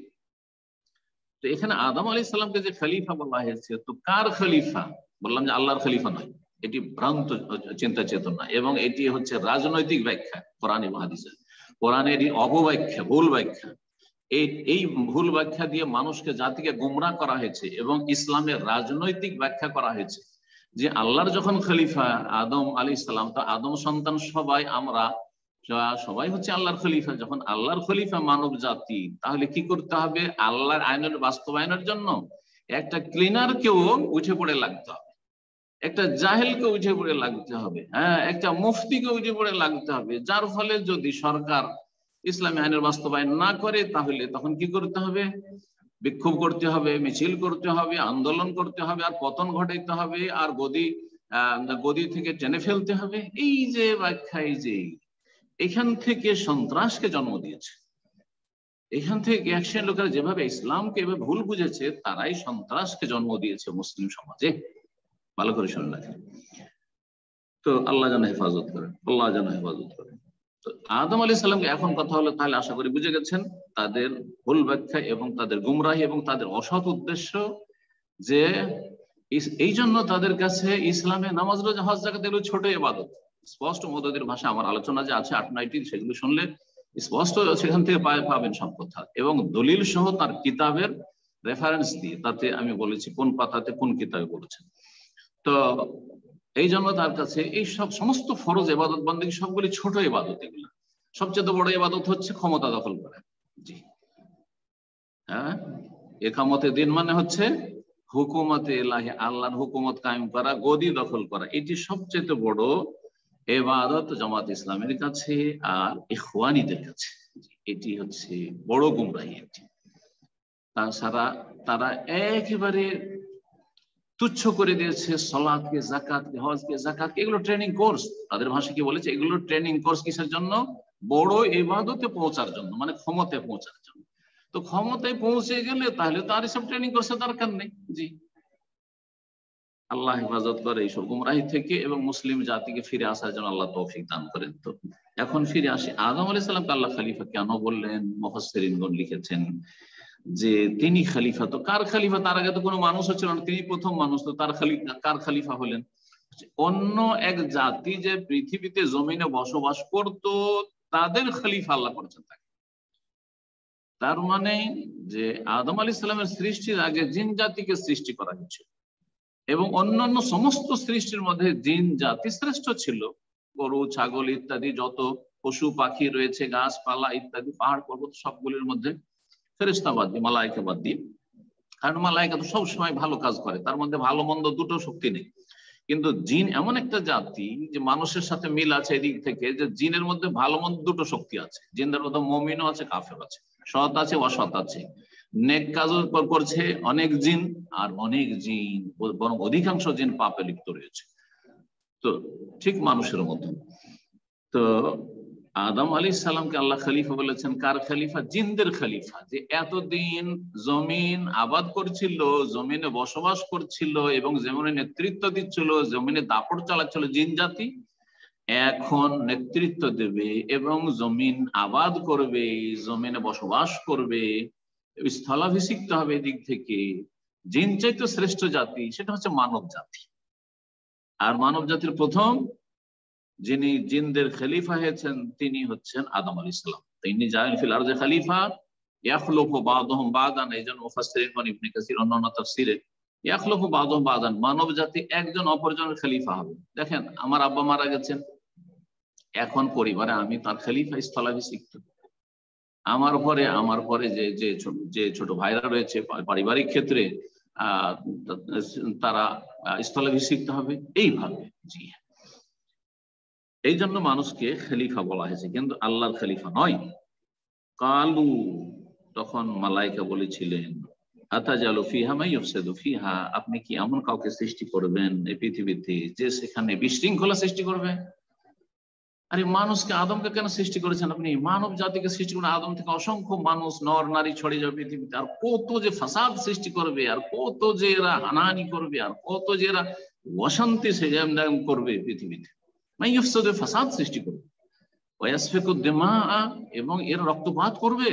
তো এখানে আদম আলাইহিস সালামকে যে খলিফা বলা হয়েছে, তো কার খলিফা? বললাম যে আল্লাহর খলিফা নয়, এটি ভ্রান্ত চিন্তা চেতনা এবং এটি হচ্ছে রাজনৈতিক ব্যাখ্যা কোরআন এবং হাদিসের, কোরআনেরই অপব্যাখ্যা, ভুল ব্যাখ্যা। এই ভুল ব্যাখ্যা দিয়ে মানুষকে, জাতিকে গোমরাহ করা হয়েছে এবং ইসলামের রাজনৈতিক ব্যাখ্যা করা হয়েছে যে আল্লাহর যখন খলিফা আদম আলাইহিস সালাম, তো আদম সন্তান সবাই আমরা সবাই হচ্ছে আল্লাহর খলিফা। যখন আল্লাহর খলিফা মানব জাতি, তাহলে কি করতে হবে? আল্লাহর আইনের বাস্তবায়নের জন্য একটা ক্লিনারকেও উঠে পড়ে লাগতে হবে, একটা জাহেলকে উঠে পড়ে লাগতে হবে, হ্যাঁ, একটা মুফতিকে উঠে পড়ে লাগতে হবে। যার ফলে যদি সরকার ইসলামী আইনের বাস্তবায়ন না করে, তাহলে তখন কি করতে হবে? বিক্ষোভ করতে হবে, মিছিল করতে হবে, আন্দোলন করতে হবে, আর পতন ঘটাইতে হবে, আর গদি থেকে টেনে ফেলতে হবে। এই যে ব্যাখ্যা, এই যে এখান থেকে সন্ত্রাসকে জন্ম দিয়েছে। এখান থেকে এক শ্রেণীর লোকেরা যেভাবে ইসলামকে এভাবে ভুল বুঝেছে, তারাই সন্ত্রাসকে জন্ম দিয়েছে মুসলিম সমাজে। ভালো করে শুনে রাখেন। তো আল্লাহ যেন হেফাজত করেন, আল্লাহ যেন হেফাজত করেন। তো আদম আলাইহিস সালামকে এখন কথা হলো, তাহলে আশা করি বুঝে গেছেন তাদের ভুল ব্যাখ্যা এবং তাদের গুমরাহি এবং তাদের অসৎ উদ্দেশ্য, যে এই জন্য তাদের কাছে ইসলামে নামাজ, রোজা, হজ, যাকাত এগুলো ছোট ইবাদত। স্পষ্ট মুদ্দাদের ভাষা আমার আলোচনা যে আছে 8-9টি, সেগুলো শুনলে স্পষ্ট সেখান থেকে পাবেন সব কথা এবং দলিল সহ তার কিতাবের রেফারেন্স দিয়ে, তাতে আমি বলেছি কোন পাতাতে কোন কিতাবে বলেছেন। তো এই জন্য তার কাছে এই সব সমস্ত ফরজ ইবাদত বন্দেগী সবগুলি ছোট ইবাদত। এগুলো সবচেয়ে বড় ইবাদত হচ্ছে ক্ষমতা দখল করা। জি হ্যাঁ, একামতে দিন মানে হচ্ছে হুকুমতে ইলাহি, আল্লাহর হুকুমত কায়েম করা, গদি দখল করা, এটি সবচেয়ে বড় ইবাদত জামাত ইসলামের কাছে আর ইখওয়ানীদের কাছে। এটি হচ্ছে বড় গুমরাহি। তাছাড়া তারা একেবারে তুচ্ছ করে দিয়েছে সালাতকে, যাকাতকে, হজকে, যাকাতকে, এগুলো ট্রেনিং কোর্স। তাদের ভাষা কি বলেছে? এগুলো ট্রেনিং কোর্স কিসের জন্য? বড় ইবাদতে পৌঁছার জন্য, মানে ক্ষমতায় পৌঁছার জন্য। তো ক্ষমতায় পৌঁছে গেলে তাহলে তার এসব ট্রেনিং কোর্সের দরকার নেই। জি, আল্লাহ হেফাজত করে এইসব গুমরাহি থেকে এবং মুসলিম জাতিকে ফিরে আসার জন্য আল্লাহ তৌফিক দান করেন। তো এখন ফিরে আসি, আদম আলাইহিস সালামকে আল্লাহ খলিফা কেন বললেন? মুফাসসিরিনগণ লিখেছেন যে তিনি খলিফা। তো কার খলিফা? তার আগে তো কোনো মানুষও ছিল না, তিনি প্রথম মানুষ। তো তার খলিফা, কার খলিফা হলেন? অন্য এক জাতি যে পৃথিবীতে জমিনে বসবাস করত, তাদের খলিফা আল্লাহ করেছেন তাকে। তার মানে যে আদম আলাইহিস সালামের সৃষ্টির আগে জিন জাতিকে সৃষ্টি করা হয়েছিল এবং অন্যান্য সমস্ত সৃষ্টির মধ্যে জিন জাতি শ্রেষ্ঠ ছিল। গরু, ছাগল ইত্যাদি যত পশু পাখি রয়েছে, গাছপালা ইত্যাদি, পাহাড় পর্বত, সবগুলির মধ্যে ফেরেশতা বাদ দিয়ে, মালায়েকা বাদ দিয়ে, কারণ মালায়েকা তো সবসময় ভালো কাজ করে, তার মধ্যে ভালো মন্দ দুটো শক্তি নেই। কিন্তু জিন এমন একটা জাতি যে মানুষের সাথে মিল আছে এদিক থেকে, যে জিনের মধ্যে ভালো মন্দ দুটো শক্তি আছে। জিনদের মধ্যে মুমিনও আছে, কাফের আছে, সৎ আছে, অসৎ আছে, নেক কাজও করছে অনেক জিন, আর অনেক জিন, বরং অধিকাংশ জিন পাপে লিপ্ত রয়েছে। তো ঠিক মানুষের মতো। তো আদম আলাইহিস সালামকে আল্লাহ খলিফা বলেছেন। কার খলিফা? জিনদের খলিফা, যে এতদিন জমিন আবাদ করছিল, জমিনে বসবাস করছিল এবং জমিনে নেতৃত্ব দিচ্ছিল, জমিনে দাপট চালাচ্ছিল জিন জাতি, এখন নেতৃত্ব দেবে এবং জমিন আবাদ করবে, জমিনে বসবাস করবে, স্থলাভিষিক্ত হবে। এদিক থেকে জিন চাইতে শ্রেষ্ঠ জাতি সেটা হচ্ছে মানব জাতি। আর মানব জাতির প্রথম যিনি জিনদের খলিফা হয়েছেন তিনি হচ্ছেন আদম আলাইহিস সালাম। তিনি জাইল ফিল আরদি খলিফা ইয়াখলুফু বাদুহুম বাদান, এইজন্য মুফাসসিরিন মানে ইবনে কাসির অন্যান্য তাফসীরে ইয়াখলুফু বাদুহুম বাদান, মানব জাতি একজন অপরজনের খলিফা হবে। দেখেন, আমার আব্বা মারা গেছেন, এখন পরিবারে আমি তার খলিফা, স্থলাভিষিক্ত। আমার পরে যে ছোট ভাইরা রয়েছে পারিবারিক ক্ষেত্রে তারা স্থলাভিষিক্ত হবে, এইভাবে। জি, এই জন্য মানুষকে খলিফা বলা হয়েছে, কিন্তু আল্লাহর খলিফা নয়। কালু, তখন মালাইকা বলেছিলেন, আতাজালু ফিহা মান ইউফসিদু ফিহা, আপনি কি এমন কাউকে সৃষ্টি করবেন এই পৃথিবীতে যে সেখানে বিশৃঙ্খলা সৃষ্টি করবে? আরে মানুষকে, আদমকে কেন সৃষ্টি করেছেন আপনি? মানব জাতিকে সৃষ্টি করেন, আদম থেকে অসংখ্য মানুষ নর নারী ছড়িয়ে যাবে পৃথিবীতে, আর কত যে ফাসাদ সৃষ্টি করবে, আর কত যে এরা হানাহানি করবে, আর কত যে এরা অশান্তি করবে পৃথিবীতে। ফাসাদ সৃষ্টি করবে, এবং এর রক্তপাত করবে।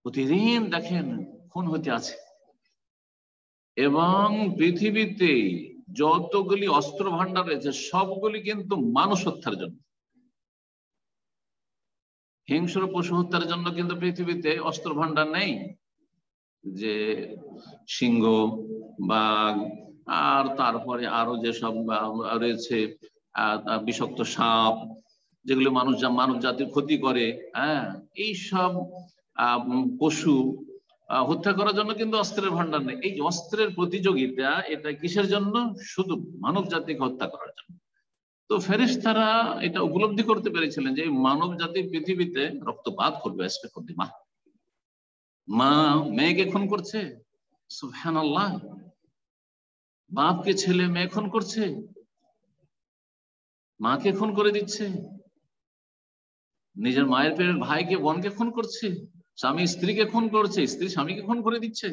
প্রতিদিন দেখেন খুন হতে আছে। এবং পৃথিবীতে যতগুলি অস্ত্র ভান্ডার রয়েছে সবগুলি কিন্তু মানুষ হত্যার জন্য। হিংস্র পশু হত্যার জন্য কিন্তু পৃথিবীতে অস্ত্র ভান্ডার নেই, যে সিংহ, বাঘ, আর তারপরে আরো যেসব রয়েছে বিষাক্ত সাপ, যেগুলো মানব জাতির ক্ষতি করে। হ্যাঁ, এইসব পশু হত্যা করার জন্য কিন্তু অস্ত্রের ভান্ডার নেই। এই অস্ত্রের প্রতিযোগিতা, এটা কিসের জন্য? শুধু মানব জাতিকে হত্যা করার জন্য। তো ফেরেশতারা এটা উপলব্ধি করতে পেরেছিলেন যে মানব জাতি পৃথিবীতে রক্তপাত করবে। মা মেয়েকে খুন করছে, সুবহানাল্লাহ। বাপকে ছেলে মেয়ে খুন করছে, মাকে খুন করে দিচ্ছে, নিজের মায়ের পেটের ভাইকে বোনকে খুন করছে, স্বামী স্ত্রীকে খুন করছে, স্ত্রী স্বামীকে খুন করে দিচ্ছে।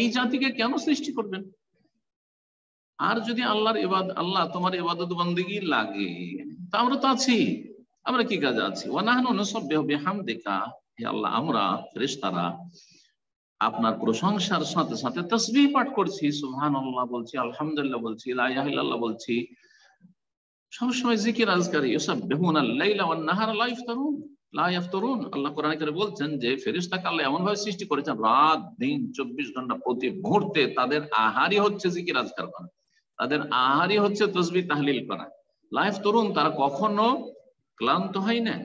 এই জাতিকে কেন সৃষ্টি করবেন? আর যদি আল্লাহ তোমার ইবাদত বন্দেগী লাগে, তা আমরা তো আছি, আমরা কি কাজে আছি? ওয়ানাহনু নুসাব্বিহু বিহামদিকা, হে আল্লাহ, আমরা ফেরেশতারা আপনার প্রশংসার সাথে সাথে তাসবিহ পাঠ করছি, সুবহানাল্লাহ বলছি, আলহামদুলিল্লাহ বলছি, লা ইলাহা ইল্লাল্লাহ বলছি, সবসময় জিকির আজকারি। ইউসাব্বিহুনাল লাইলা ওয়ান নাহারা লা ইফতারুন। আল্লাহ কোরআনে কারিমে বলছেন যে ফেরেশতাকে আল্লাহ এমন ভাবে সৃষ্টি করেছেন, রাত দিন 24 ঘন্টা প্রতি মুহূর্তে তাদের আহারই হচ্ছে জিকির আজকার করা, তাদের আহারই হচ্ছে তাসবিহ তাহলিল করা। লা ইফতারুন, তারা কখনো ক্লান্ত হয় না।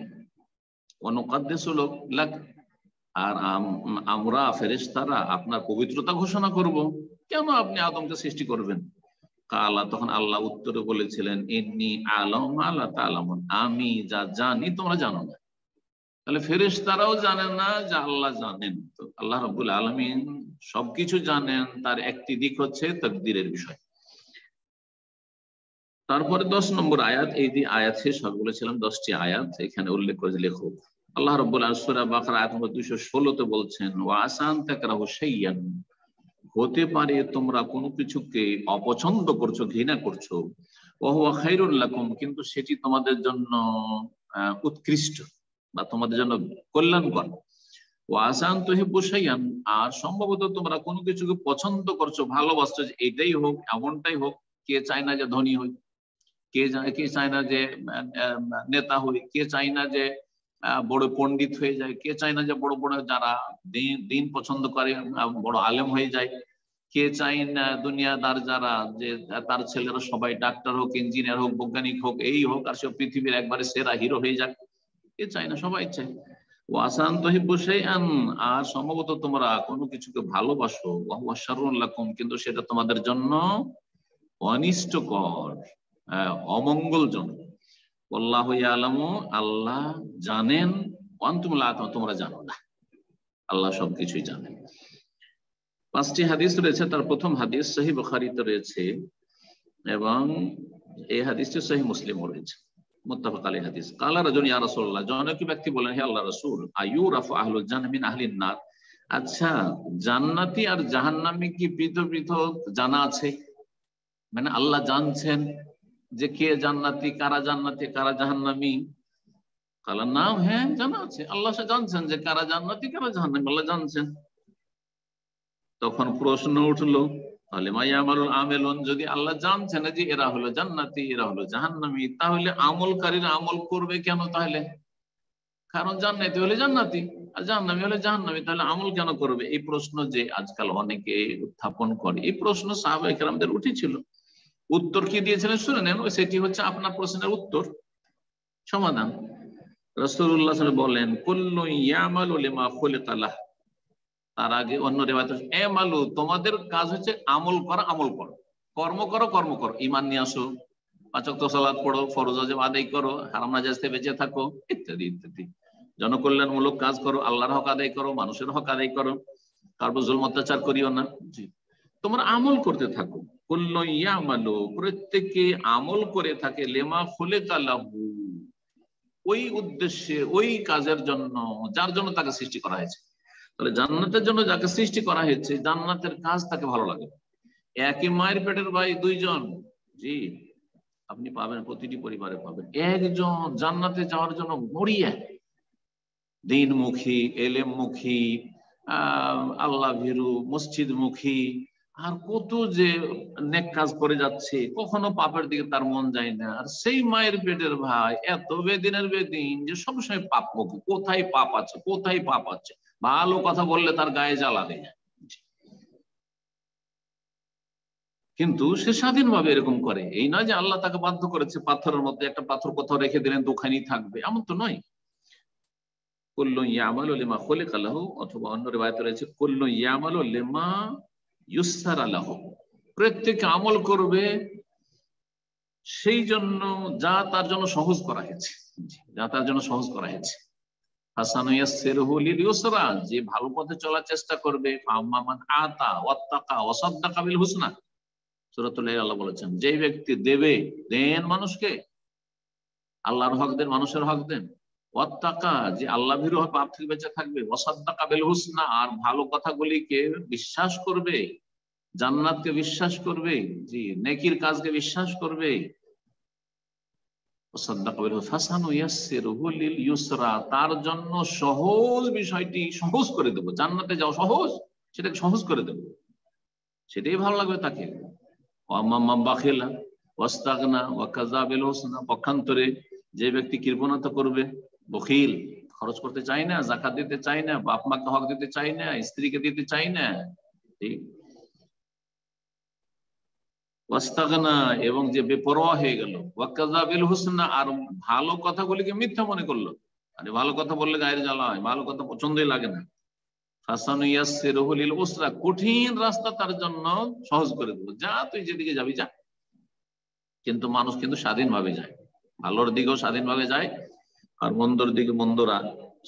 ওয়া নুকাদ্দিসু লাক, আর আমরা ফেরেশতারা আপনার পবিত্রতা ঘোষণা করব। কেন আপনি আদমকে সৃষ্টি করবেন? কালা, তখন আল্লাহ উত্তরে বলেছিলেন, ইন্নী আ'লামু মা লা তা'লামুন, আমি যা জানি তোমরা জানো না। তাহলে ফেরেশতারাও জানেন না যা আল্লাহ জানেন। তো আল্লাহ রাব্বুল আলামিন সবকিছু জানেন, তার একটি দিক হচ্ছে তাকদীরের বিষয়। তারপরে 10 নম্বর আয়াত, এই আয়াত শেষ হবে বলেছিলাম 10টি আয়াত এখানে উল্লেখ করেছে লেখক। আল্লাহ রাব্বুল আলামিন সূরা বাকারা আয়াত নম্বর 216 তে বলছেন, ওয়া আসান তাকরাহু শাইয়ান, হতে পারে তোমরা কোনো কিছুকে অপছন্দ করছো, ঘৃণা করছো, ওয়া হুয়া খায়রুল লাকুম, কিন্তু সেটি তোমাদের জন্য উৎকৃষ্ট বা তোমাদের জন্য কল্যাণকর। ওয়া আসান তুহিব্বু শাইয়ান, আর সম্ভবত তোমরা কোনো কিছুকে পছন্দ করছো, ভালোবাসছো, যে এটাই হোক, এমনটাই হোক। কে চায় না যে ধনী হই? কে চায় না যে নেতা হই? কে চায় না যে বড় পণ্ডিত হয়ে যায়? কে চায় না যে বড় বড় যারা দিন পছন্দ করে বড় আলেম হয়ে যায়? কে চায় না দুনিয়াদার যারা, যে তার ছেলেরা সবাই ডাক্তার হোক, ইঞ্জিনিয়ার হোক, বৈজ্ঞানিক হোক, এই হোক, আর সে পৃথিবীর একবারে সেরা হিরো হয়ে যাক? কে চায় না? সবাই চায়। ওয়াসান তুহিব্বু শাইআন, আর সম্ভবত তোমরা কোনো কিছুকে ভালোবাসো, ওয়া হুয়া শাররুল লাকুম, কিন্তু সেটা তোমাদের জন্য অনিষ্টকর, অমঙ্গলজনক। আল্লাহু ইয়ালামু, আল্লাহ জানেন, ওয়া আনতুম লা তা'লামুন, তোমরা জানো না। আল্লাহ সবকিছুই জানেন। 5টি হাদিস রয়েছে, তার প্রথম হাদিস সহিহ বুখারীতে রয়েছে এবং এই হাদিসটি সহিহ মুসলিমও রয়েছে। মুত্তাফাক আলাইহি হাদিস। কালা রাজুল ইয়া রাসূলুল্লাহ, জনৈক ব্যক্তি বলেন, হে আল্লাহর রাসূল, আইয়ুরাফু আহলুল জান্নাহ মিন আহলিন নার, আচ্ছা জান্নাতি আর জাহান্নামী কি পৃথক পৃথক জানা আছে? মানে আল্লাহ জানছেন যে কে জান্নাতি, কারা জাহান্নামী? কালা নাম, হ্যাঁ জানা আছে, আল্লাহ সে জানছেন যে কারা জান্নাতি কারা জাহান্নামী, আল্লাহ জানছেন। তখন প্রশ্ন উঠলো, তাহলে আমেলন, যদি আল্লাহ জানছেন যে এরা হলো জান্নাতি এরা হলো জাহান্নামী, তাহলে আমলকারীরা আমল করবে কেন? তাহলে কারণ জান্নাতি হলে জান্নাতি আর জাহান্নামী হলে জাহান্নামী, তাহলে আমল কেন করবে? এই প্রশ্ন যে আজকাল অনেকে উত্থাপন করে, এই প্রশ্ন সাহাবায়ে কেরামদের উঠেছিল। উত্তর কি দিয়েছিলেন শুনে নেন, সেটি হচ্ছে আপনার প্রশ্নের উত্তর, সমাধান। রাসূলুল্লাহ সাল্লাল্লাহু আলাইহি ওয়াসাল্লাম বলেন, কুল্লু ইয়ামালু লিমা খুলিকা লাহ। তার আগে অন্য রিওয়ায়াতে আমালু, তোমাদের কাজ হচ্ছে আমল করা, আমল করো, কর্ম করো, কর্ম করো, ঈমান নিয়ে আসো, 5 ওয়াক্ত সালাত পড়ো, ফরজ ওয়াজিব আদায় করো, হারাম নাজায়েজ থেকে বেঁচে থাকো, ইত্যাদি ইত্যাদি। জনকল্যাণমূলক কাজ করো, আল্লাহর হক আদায় করো, মানুষের হক আদায় করো, কারো জুলম অত্যাচার করিও না। জি, তোমরা আমল করতে থাকো। কুল্লু ইয়ামালু, প্রত্যেকে আমল করে থাকে, লিমা খুলিকা লাহু, ওই উদ্দেশ্যে, ওই কাজের জন্য যার জন্য তাকে সৃষ্টি করা হয়েছে। তাহলে জান্নাতের জন্য যাকে সৃষ্টি করা হয়েছে, জান্নাতের কাজ তাকে ভালো লাগে। একই মায়ের পেটের ভাই দুইজন, জি আপনি পাবেন, প্রতিটি পরিবারে পাবেন। একজন জান্নাতে যাওয়ার জন্য মরিয়া, দিনমুখী, এলেমমুখী, আল্লাহ ভীরু, মসজিদ মুখী, আর কত যে নেক কাজ করে যাচ্ছে, কখনো পাপের দিকে তার মন যায় না। আর সেই মায়ের পেটের ভাই এত বেদিনের বেদিন যে সবসময় পাপ মুখী, কোথায় পাপ আছে, কোথায় পাপ আছে, ভালো কথা বললে তার গায়ে জ্বালা হয়ে যায়। কিন্তু সে স্বাধীনভাবে এরকম করে, এই নয় যে আল্লাহ তাকে বাধ্য করেছে, পাথরের মধ্যে একটা পাথর কোথাও রেখে দিলেন তো ওখানেই থাকবে, এমন তো নয়। কুল্লু ইয়ামালু লিমা খুলিকা লাহু, অথবা অন্য রিওয়ায়াতে রয়েছে কুল্লু ইয়ামালু লিমা ইউসসারা লাহু, প্রত্যেকে আমল করবে সেই জন্য যা তার জন্য সহজ করা হয়েছে, যা তার জন্য সহজ করা হয়েছে। ফাসানুয়াসসিরহু লিল ইউসরা, যে ভালো পথে চলার চেষ্টা করবে, ফাম্মান আতা ওয়াত্তাকা ওয়াসাদ্দাকা বিল হুসনা, সূরাতুল লাইল আল্লাহ বলেছেন, যে ব্যক্তি দেবে, দেন মানুষকে, আল্লাহর হক দেন, মানুষের হক দেন, ওয়াত্তাকা, যে আল্লাহ ভীরু হবে, পাপ থেকে বেঁচে থাকবে, ওয়াসাদ্দাকা বিল হুসনা, আর ভালো কথাগুলিকে বিশ্বাস করবে, জান্নাতকে বিশ্বাস করবে, জি নেকির কাজকে বিশ্বাস করবে, তার জন্য সহজ বিষয়টি সহজ করে দেবো, জান্নাতে যাও সহজ, সেটাকে সহজ করে দেবো, সেটাই ভালো লাগবে তাকে। পক্ষান্তরে যে ব্যক্তি কৃপণতা করবে, বখিল, খরচ করতে চাই না, যাকাত দিতে চাই না, বাপ মাকে হক দিতে চাই না, স্ত্রীকে দিতে চাই না, ঠিক, ওয়াস্তাগনা, এবং যে বেপরোয়া হয়ে গেল, ওয়াকাযা বিল হুসনা, আর ভালো কথাগুলিকে মিথ্যা মনে করলো, আরে ভালো কথা বললে গায়ের জ্বালা হয়, ভালো কথা পছন্দই লাগে না, ফাসানুয়াসসিরহু লিল উসরা, কঠিন রাস্তা তার জন্য সহজ করে দেবো, যা তুই যেদিকে যাবি যা। কিন্তু মানুষ কিন্তু স্বাধীনভাবে যায়, ভালোর দিকেও স্বাধীনভাবে যায়, আর মন্দর দিকে মন্দরা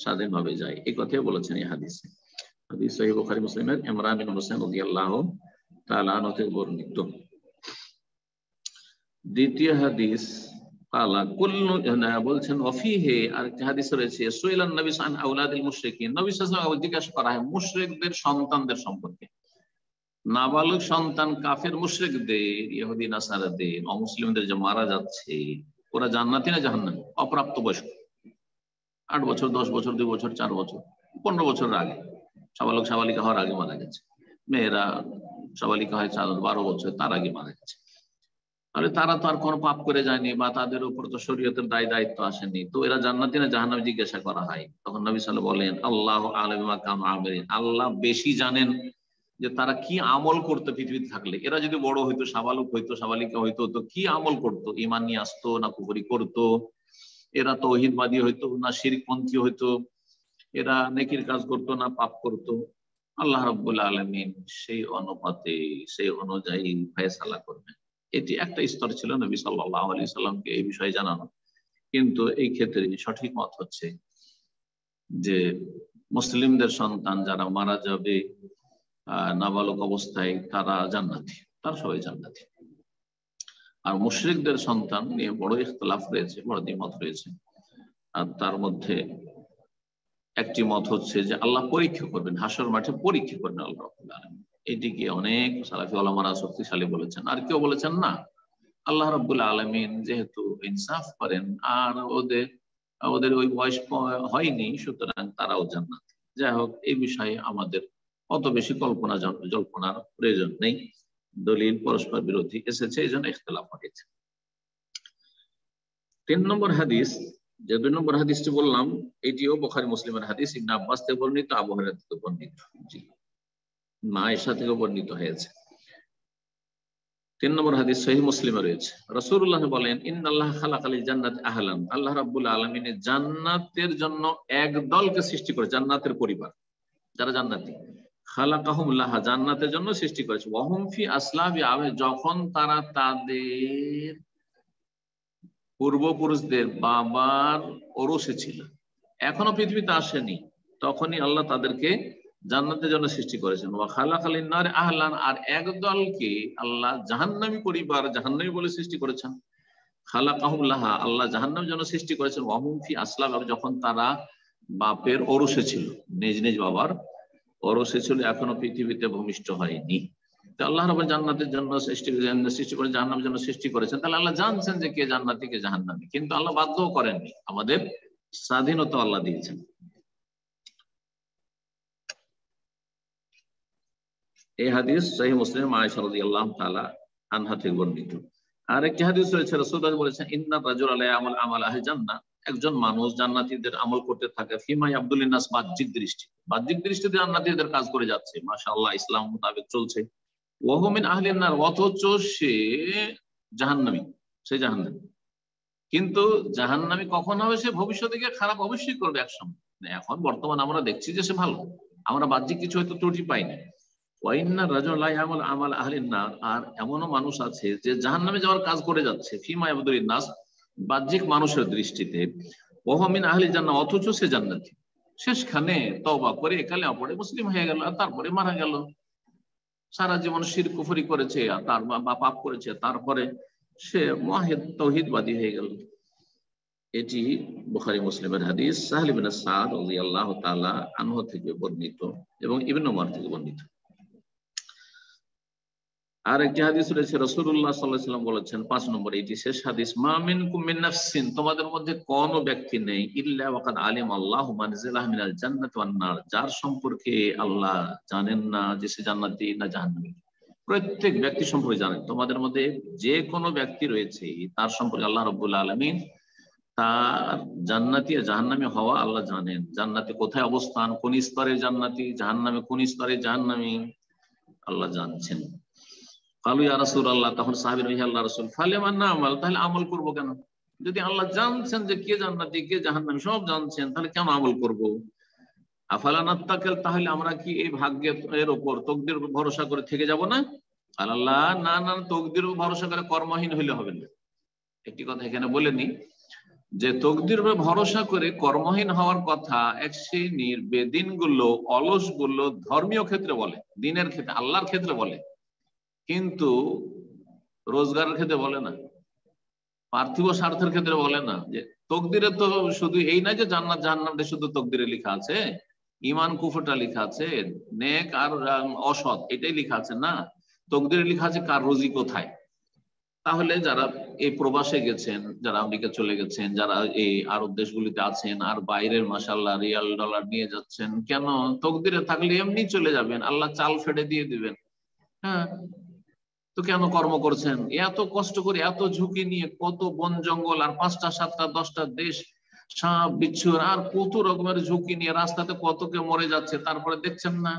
স্বাধীনভাবে যায়, এই কথাই বলেছেন এই হাদিসে। হাদিস সহিহ বুখারী মুসলিমের ইমরান বিন হুসাইন রাদিয়াল্লাহু তাআলা আনহু থেকে বর্ণিত। দ্বিতীয় হাদিস, বলছেন ওয়াফিহি, আরেকটি হাদিস রয়েছে, সুইলান নবী সান আওলাদিল মুশরিকিন, নবী সাল্লাল্লাহু আলাইহি ওয়াসাল্লাম জিজ্ঞাসা করা হয় মুশরিকদের সন্তানদের সম্পর্কে, নাবালক সন্তান কাফের মুশরিকদের, ইহুদি নাসারাদের, অমুসলিমদের যে মারা যাচ্ছে, ওরা জান্নাতি না জাহান্নামী? অপ্রাপ্ত বয়স্ক, 8 বছর, 10 বছর, 2 বছর, 4 বছর, 15 বছরের আগে, সাবালক সাবালিকা হওয়ার আগে মারা গেছে, মেয়েরা সাবালিকা হয় 12 বছর, তার আগে মারা গেছে, তাহলে তারা তো আর কোনো পাপ করে যায়নি, বা তাদের উপর তো শরীয়তের দায়িত্ব আসেনি, তো এরা জান্নাতি না জাহান্নামী জিজ্ঞাসা করা হয়। তখন নবী সাল্লাল্লাহু আলাইহি ওয়াসাল্লাম বলেন, আল্লাহু আ'লামু বিমা কানু আমিলিন, আল্লাহ বেশি জানেন যে তারা কি আমল করতো পৃথিবীতে থাকলে। এরা যদি বড় হইতো, সাবালক হইতো, সাবালিকা হইতো, তো কি আমল করতো, ঈমান নিয়ে আসতো না কুফরি করতো, এরা তাওহীদবাদী হইতো না শিরকপন্থী হইতো, এরা নেকির কাজ করতো না পাপ করতো, আল্লাহ রাব্বুল আলামিন সেই অনুপাতে, সেই অনুযায়ী ফয়সালা করবেন। এটি একটা স্তর ছিল নবী সাল্লাল্লাহু আলাইহি সাল্লামকে এই বিষয়ে জানানো। কিন্তু এই ক্ষেত্রে সঠিক মত হচ্ছে যে মুসলিমদের সন্তান যারা মারা যাবে নাবালক অবস্থায়, তারা জান্নাতি, তারা সবাই জান্নাতি। আর মুশরিকদের সন্তান নিয়ে বড় ইখতিলাফ রয়েছে, বড় দ্বিমত রয়েছে। আর তার মধ্যে একটি মত হচ্ছে যে আল্লাহ পরীক্ষা করবেন, হাসর মাঠে পরীক্ষা করবেন আল্লাহ রাব্বুল আলামিন। এটিকে অনেক সালাফি ওলামারা শক্তিশালী বলেছেন। আর কেউ বলেছেন না, আল্লাহ রাব্বুল আলামিন যেহেতু ইনসাফ করেন আর ওদের ওই বয়স হয়নি, সুতরাং তারাও জান্নাত। যাই হোক, এই বিষয়ে আমাদের অত বেশি জল্পনার প্রয়োজন নেই। দলিল পরস্পর বিরোধী এসেছে, এই জন্য ইখতিলাফ হয়েছে। 3 নম্বর হাদিস, যে 2 নম্বর হাদিসটি বললাম, এটিও বুখারী মুসলিমের হাদিস। ইবনে আব্বাস থেকে বর্ণিত, আবু হুরায়রা থেকে বর্ণিত, জি, মা আয়েশা থেকে বর্ণিত হয়েছে। 3 নম্বর হাদিস সহিহ মুসলিমে রয়েছে। রাসূলুল্লাহ বলেন, ইন্নাল্লাহ খালাকাল জান্নাতি আহলান, আল্লাহ রাব্বুল আলামিন জান্নাতের জন্য এক দলকে সৃষ্টি করে, জান্নাতের পরিবার যারা জান্নাতি, খালাকাহুম লাহা, জান্নাতের জন্য সৃষ্টি করেছে। ওয়াহুম ফি আসলাবি আবে, যখন তারা তাদের পূর্বপুরুষদের বাবার ওরসে ছিল, এখনো পৃথিবীতে আসেনি, তখনই আল্লাহ তাদেরকে জান্নাতের জন্য সৃষ্টি করেছেন। ওয়া খালাকাল নার আহলান, আর এক দলকে আল্লাহ জাহান্নামী পরিবার, জাহান্নামী বলে সৃষ্টি করেছেন। খালাকাহুম লাহা, আল্লাহ জাহান্নামের জন্য সৃষ্টি করেছেন। ওয়াহুম ফি আসলাব, যখন তারা বাপের ওরসে ছিল, নিজ নিজ বাবার ওরসে ছিল, এখনো পৃথিবীতে ভূমিষ্ঠ হয়নি। আল্লাহ রাব্বুল জান্নাতের জন্য সৃষ্টি করে, জাহান্নামের জন্য সৃষ্টি করেছেন। তাহলে আল্লাহ জানছেন যে কে জান্নাতি কে জাহান্নামী, কিন্তু আল্লাহ বাধ্য করেননি, আমাদের স্বাধীনতা আল্লাহ দিয়েছেন। এই হাদিস সহিহ মুসলিম আয়েশা রাদিয়াল্লাহু তাআলা আনহা থেকে বর্ণিত। আর একটি হাদিস রয়েছে, রাসূলুল্লাহ বলেছেন, ইন্না রাজুলা লা ইয়ামাল আমাল আহলি জান্নাহ, একজন মানুষ জান্নাতীদের আমল করতে থাকে, ফিমা আব্দুলিন নাস, বাহ্যিক দৃষ্টিতে জান্নাতীদের কাজ করে যাচ্ছে, মাশাআল্লাহ, ইসলাম মোতাবেক চলছে। ওয়াহু মিন আহলিন নার, অথচ সে জাহান্নামী, সে জাহান্নামী। কিন্তু জাহান্নামী কখন হবে? সে ভবিষ্যতে গিয়ে খারাপ অবশ্যই করবে একসময়। এখন বর্তমান আমরা দেখছি যে সে ভালো, আমরা বাহ্যিক কিছু হয়তো ত্রুটি পাইনি। ওয়াইন্না রাজুলা লা ইয়ামাল আমাল আহলিন নার, আর এমনও মানুষ আছে যে জাহান্নামে যাওয়ার কাজ করে যাচ্ছে, ফিমা আব্দুলিন নাস, বাহ্যিক মানুষের দৃষ্টিতে, ওয়াহু মিন আহলি জান্নাহ, অথচ সে জান্নাতি। শেষখানে তওবা করে কালেমা পড়ে মুসলিম হয়ে গেল, আর তারপরে মারা গেল। সারা জীবন শিরক কুফরি করেছে আর তার বা পাপ করেছে, তারপরে সে মুওয়াহিদ তাওহীদবাদী হয়ে গেল। এটি বুখারী মুসলিমের হাদিস, সাহল ইবনে সাদ রাদিয়াল্লাহু তাআলা আনহু থেকে বর্ণিত এবং ইবনে উমর থেকে বর্ণিত। আর একটি হাদিস রয়েছে, রাসূলুল্লাহ সাল্লাল্লাহু আলাইহি ওয়াসাল্লাম বলেছেন, 5 নম্বর, এটি শেষ হাদিস, মা মিনকুম মিন নাফসিন, তোমাদের মধ্যে কোন ব্যক্তি নেই, ইল্লা ওয়াকাদ আলিম আল্লাহু মানজিলাহু মিনাল জান্নাতি ওয়ান নার, যার সম্পর্কে আল্লাহ জানেন না যে সে জান্নাতি না জাহান্নামী। প্রত্যেক ব্যক্তি সম্পর্কে জানেন। তোমাদের মধ্যে যে কোনো ব্যক্তি রয়েছে, তার সম্পর্কে আল্লাহ রাব্বুল আলামিন তার জান্নাতি আর জাহান্নামী হওয়া আল্লাহ জানেন। জান্নাতে কোথায় অবস্থান, কোন স্তরে জান্নাতি, জাহান্নামে কোন স্তরে জাহান্নামী, আল্লাহ জানছেন। কালু ইয়া রাসূলুল্লাহ, তখন সাহাবীরা, হে আল্লাহর রাসূল, ফালিমান না'মাল, তাহলে আমল করব কেন? যদি আল্লাহ জানছেন যে কে জান্নাতি কে জাহান্নামী সব জানছেন, তাহলে কেন আমল করব? আফালা নাত্তাকিল, তাহলে আমরা কি এই ভাগ্যের উপর, তকদির উপর ভরসা করে থেকে যাব না? আল্লাহ, না না, তকদির উপর ভরসা করে কর্মহীন হইলে হবে না। একটি কথা এখানে বলে নি, যে তকদির উপর ভরসা করে কর্মহীন হওয়ার কথা এক শ্রেণীর বেদিনগুলো, অলসগুলো ধর্মীয় ক্ষেত্রে বলে, দিনের ক্ষেত্রে, আল্লাহর ক্ষেত্রে বলে, কিন্তু রোজগারের ক্ষেত্রে বলে না, পার্থিব স্বার্থের ক্ষেত্রে বলে না। যে তকদিরে তো শুধু এই না যে জান্নাত জাহান্নামটা শুধু তকদিরে লেখা আছে, ঈমান কুফরটা লেখা আছে, নেক আর অসৎ এটাই লেখা আছে না, তকদিরে লেখা আছে কার রুজি কোথায়। তাহলে যারা এই প্রবাসে গেছেন, যারা আমেরিকা চলে গেছেন, যারা এই আরব দেশগুলিতে আছেন, আর বাইরের মাশাআল্লাহ রিয়াল ডলার নিয়ে যাচ্ছেন, কেন? তকদিরে থাকলে এমনি চলে যাবেন, আল্লাহ চাল ফেটে দিয়ে দিবেন। হ্যাঁ, তো কেন কর্ম করছেন? এত কষ্ট করে, এত ঝুঁকি নিয়ে, কত বন জঙ্গল আর 5টা 7টা 10টা দেশ, সাপ বিচ্ছুর আর কত রকমের ঝুঁকি নিয়ে রাস্তাতে কত কে মরে যাচ্ছে, তারপরে দেখছেন না?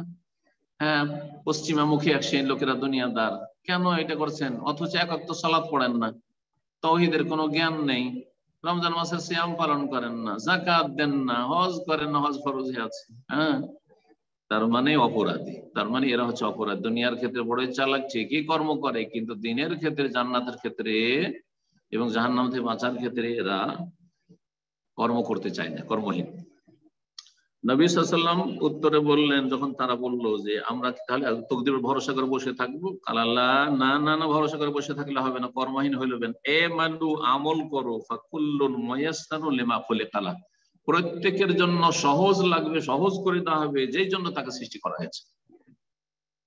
হ্যাঁ, পশ্চিমামুখী এক শ্রেণীর লোকেরা দুনিয়াদার, কেন এটা করছেন? অথচ এক ওয়াক্ত সালাত পড়েন না, তাওহীদের কোনো জ্ঞান নেই, রমজান মাসের সিয়াম পালন করেন না, যাকাত দেন না, হজ করেন না, হজ ফরজ আছে। হ্যাঁ, তার মানে অপরাধী, তার মানে এরা হচ্ছে অপরাধী। দুনিয়ার ক্ষেত্রে বড়ই চালাক, ঠিকই কর্ম করে, কিন্তু দিনের ক্ষেত্রে, জান্নাতের ক্ষেত্রে এবং জাহান্নাম থেকে বাঁচার ক্ষেত্রে এরা কর্ম করতে চায় না, কর্মহীন। নবী সাল্লাল্লাহু আলাইহি ওয়াসাল্লাম উত্তরে বললেন, যখন তারা বলল যে আমরা কি তাহলে তকদিরের ভরসা করে বসে থাকবো, আল্লাহ না না না, ভরসা করে বসে থাকলে হবে না, কর্মহীন হইলেন। এ মালু, আমল করো, ফাকুল্লুন মুয়াসসারুন লিমা খুলিকা লাহ, প্রত্যেকের জন্য সহজ লাগবে, সহজ করে দেওয়া হবে যেই জন্য তাকে সৃষ্টি করা হয়েছে।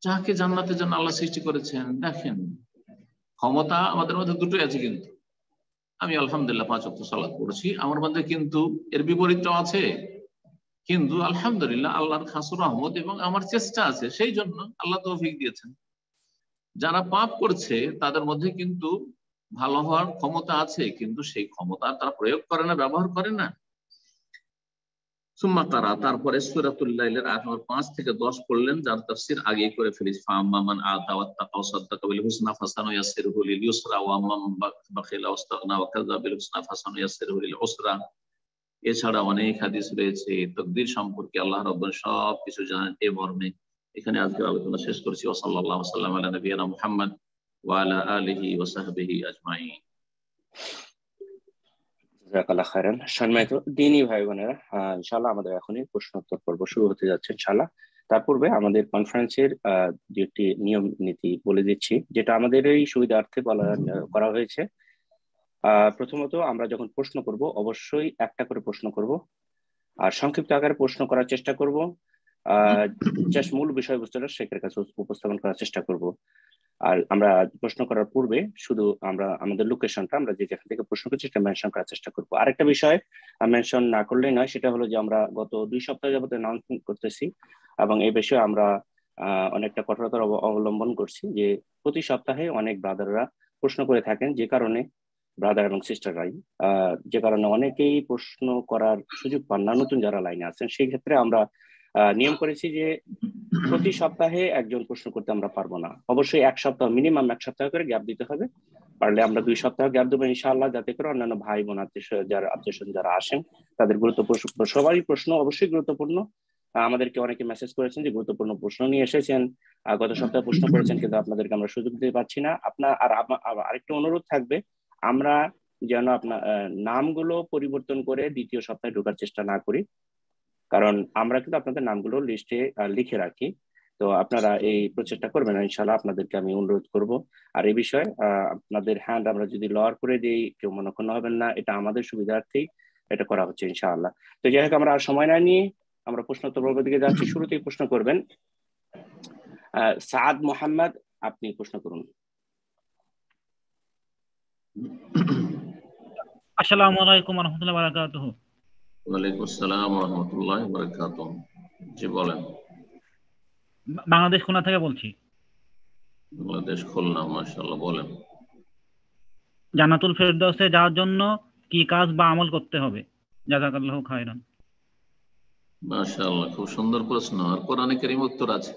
যাকে জান্নাতের জন্য আল্লাহ সৃষ্টি করেছেন, দেখেন ক্ষমতা আমাদের মধ্যে দুটোই আছে, কিন্তু আমি আলহামদুলিল্লাহ 5 ওয়াক্ত সালাত পড়ছি, আমার মধ্যে কিন্তু এর বিপরীতটাও আছে, কিন্তু আলহামদুলিল্লাহ আল্লাহর খাস রহমত এবং আমার চেষ্টা আছে, সেই জন্য আল্লাহ তৌফিক দিয়েছেন। যারা পাপ করছে তাদের মধ্যে কিন্তু ভালো হওয়ার ক্ষমতা আছে, কিন্তু সেই ক্ষমতা তারা প্রয়োগ করে না, ব্যবহার করে না। সুম্মা কারা, তারপরে সূরাতুল লাইলের আয়াত নম্বর 5 থেকে 10 পড়লেন, যার তাফসীর আগে করে ফেলেছি। ফাআম্মা মান আতা ওয়াত্তাকা ওয়াসাদ্দাকা বিল হুসনা ফাসানুয়াসসিরুহু লিল ইউসরা ওয়া আম্মান বাখিলা ওয়াস্তাগনা ওয়া কাযাবা বিল হুসনা ফাসানুয়াসসিরুহু লিল উসরা। এছাড়া অনেক হাদিস রয়েছে তাকদীর সম্পর্কে, আল্লাহ রাব্বুল সবকিছু জানেন এ মর্মে। এখানে আজকে আলোচনা শেষ করছি। ওয়া সাল্লাল্লাহু ওয়াসাল্লাম আলা নবিয়িনা মুহাম্মদ ওয়া আলা আলিহি ওয়া সাহবিহি আজমাইন। জাযাকাল্লাহু খাইরান। সম্মানিত দ্বীনী ভাই বোনেরা, ইনশাআল্লাহ আমাদের এখনই প্রশ্নোত্তর পর্ব শুরু হতে যাচ্ছে ইনশাআল্লাহ। তার পূর্বে আমাদের কনফারেন্সের দুটি নিয়ম নীতি বলে দিচ্ছি, যেটা আমাদের এই সুবিধার্থে করা হয়েছে। প্রথমত, আমরা যখন প্রশ্ন করব অবশ্যই একটা করে প্রশ্ন করব, আর সংক্ষিপ্ত আকারে প্রশ্ন করার চেষ্টা করব। জাস্ট মূল বিষয়বস্তুটা শেখের কাছে উপস্থাপন করার চেষ্টা করব। আর আমরা প্রশ্ন করার পূর্বে শুধু আমরা আমাদের লোকেশনটা, আমরা যেখান থেকে প্রশ্ন করছি সেটা মেনশন করার চেষ্টা করব। আরেকটা বিষয় মেনশন না করলেই নয়, সেটা হলো যে আমরা গত 2 সপ্তাহ যাবত অ্যানাউন্সমেন্ট করতেছি এবং এই বিষয়ে আমরা অনেকটা কঠোরতা অবলম্বন করছি, যে প্রতি সপ্তাহে অনেক ব্রাদাররা প্রশ্ন করে থাকেন, যে কারণে ব্রাদার এবং সিস্টাররাই যে কারণে অনেকেই প্রশ্ন করার সুযোগ পান না, নতুন যারা লাইনে আছেন। সেই ক্ষেত্রে আমরা নিয়ম করেছি যে প্রতি সপ্তাহে একজন প্রশ্ন করতে আমরা পারবো না, অবশ্যই মিনিমাম এক সপ্তাহ করে গ্যাপ দিতে হবে। পারলে আমরা 2 সপ্তাহ গ্যাপ দেবো ইনশাআল্লাহ, যাতে করে অন্যান্য ভাই বোন আত্মীয় যারা আসেন তাদের গুরুত্বপূর্ণ, সবারই প্রশ্ন অবশ্যই গুরুত্বপূর্ণ। আমাদেরকে অনেকে মেসেজ করেছেন যে গুরুত্বপূর্ণ প্রশ্ন নিয়ে এসেছেন, গত সপ্তাহে প্রশ্ন করেছেন কিন্তু আপনাদেরকে আমরা সুযোগ দিতে পারছি না। আরেকটা অনুরোধ থাকবে, আমরা যেন আপনার নামগুলো পরিবর্তন করে দ্বিতীয় সপ্তাহে ঢোকার চেষ্টা না করি, কারণ আমরা কিন্তু আপনাদের নামগুলো লিস্টে লিখে রাখি। তো আপনারা এই প্রচেষ্টা করবেন ইনশাআল্লাহ, আপনাদেরকে আমি অনুরোধ করব। আর এই বিষয়ে আপনাদের হ্যান্ড আমরা যদি লোয়ার করে দিই, কেউ মনোক্ষুণ্ণ হবেন না, এটা আমাদের সুবিধার্থেই এটা করা হচ্ছে ইনশাআল্লাহ। তো যাই হোক, আমরা আর সময় না নিয়ে আমরা প্রশ্নোত্তর পর্বের দিকে যাচ্ছি। শুরুতেই প্রশ্ন করবেন সাদ মোহাম্মদ, আপনি প্রশ্ন করুন। আসসালামু আলাইকুম ওয়া রাহমাতুল্লাহি ওয়া বারাকাতুহু। ওয়ালাইকুম আসসালাম ওয়া রাহমাতুল্লাহি ওয়া বারাকাতুহু। জি বলেন। বাংলাদেশ খুলনা থেকে বলছি। বাংলাদেশ খুলনা, মাশাআল্লাহ, বলেন। জান্নাতুল ফেরদাউসে যাওয়ার জন্য কি কাজ বা আমল করতে হবে? জাযাকাল্লাহু খাইরান। মাশাআল্লাহ, খুব সুন্দর প্রশ্ন। আর কোরআনে কারীমে উত্তর আছে,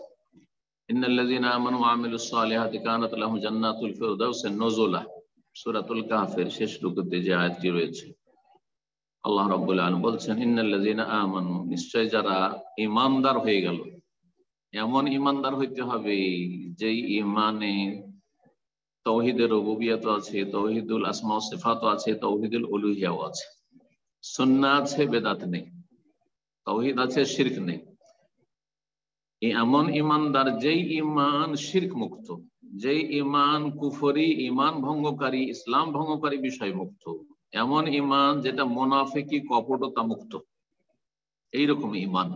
ইন্নাল্লাযীনা আমানু ওয়া আমিলুস সালিহাতি কানাত লাহুম জান্নাতুল ফিরদাউস নুজুলা। সূরাতুল কাহফের শেষ রুকুতে যে আয়াতটি রয়েছে, আল্লাহ রাব্বুল আলামিন বলছেন, ইন্নাল্লাযীনা আমানু, নিশ্চয় যারা ঈমানদার হয়ে গেল। এমন ঈমানদার হইতে হবে যেই ঈমানে তাওহীদের রুবুবিয়ত আছে, তাওহীদুল আসমা ওয়া সিফাত আছে, তাওহীদুল উলুহিয়াও আছে, সুন্নাহ আছে, বেদাত নেই, তাওহীদ আছে, শিরক নেই। এমন ঈমানদার যেই ঈমান শিরক মুক্ত, যেই ঈমান কুফরি, ঈমান ভঙ্গকারী, ইসলাম ভঙ্গকারী বিষয় মুক্ত, এমন ঈমান যেটা মুনাফিকি, কপটতা মুক্ত, এইরকম ঈমান।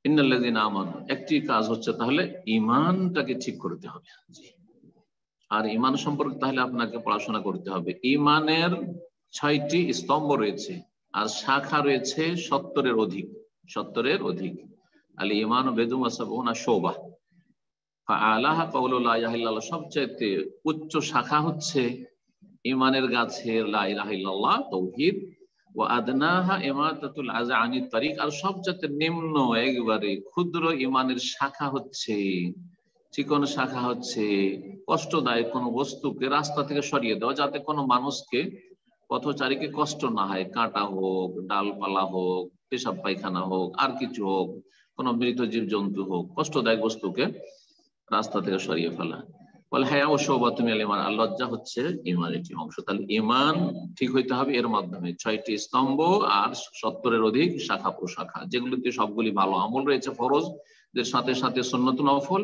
ইন্নাল্লাযীনা আমানু, একটি কাজ হচ্ছে তাহলে ঈমানটাকে ঠিক করতে হবে। আর ঈমান সম্পর্কে তাহলে আপনাকে পড়াশোনা করতে হবে। ঈমানের 6টি স্তম্ভ রয়েছে আর শাখা রয়েছে 70-এর অধিক। 70-এর অধিক। আল ঈমানু বিদুন ওয়া সাবউনা শুবা, ফাআলাহা কাউলু লা ইলাহা ইল্লাল্লাহ। সবচেয়ে উচ্চ শাখা হচ্ছে ঈমানের গাছের লা ইলাহা ইল্লাল্লাহ, তাওহীদ। ওয়া আদনাহা ইমাতাতুল আযা আনিত তারিক। আর সবচেয়ে নিম্ন, একবারে ক্ষুদ্র ঈমানের শাখা হচ্ছে, চিকন শাখা হচ্ছে কষ্টদায়ক কোনো বস্তুকে রাস্তা থেকে সরিয়ে দেওয়া, যাতে কোনো মানুষকে, পথচারীকে কষ্ট না হয়। কাঁটা হোক, ডালপালা হোক, পেশাব পায়খানা হোক, আর কিছু হোক, কোনো মৃত জীবজন্তু হোক, কষ্টদায়ক বস্তুকে রাস্তা থেকে সরিয়ে ফেলা। বলে হায়া ও শোবাতুন মিনাল ঈমান, আর লজ্জা হচ্ছে ঈমানের একটি অংশ। তাহলে ঈমান ঠিক হইতে হবে এর মাধ্যমে 6টি স্তম্ভ আর 70-এর অধিক শাখা প্রশাখা, যেগুলোতে সবগুলি ভালো আমল রয়েছে ফরজদের সাথে সাথে সুন্নত নফল,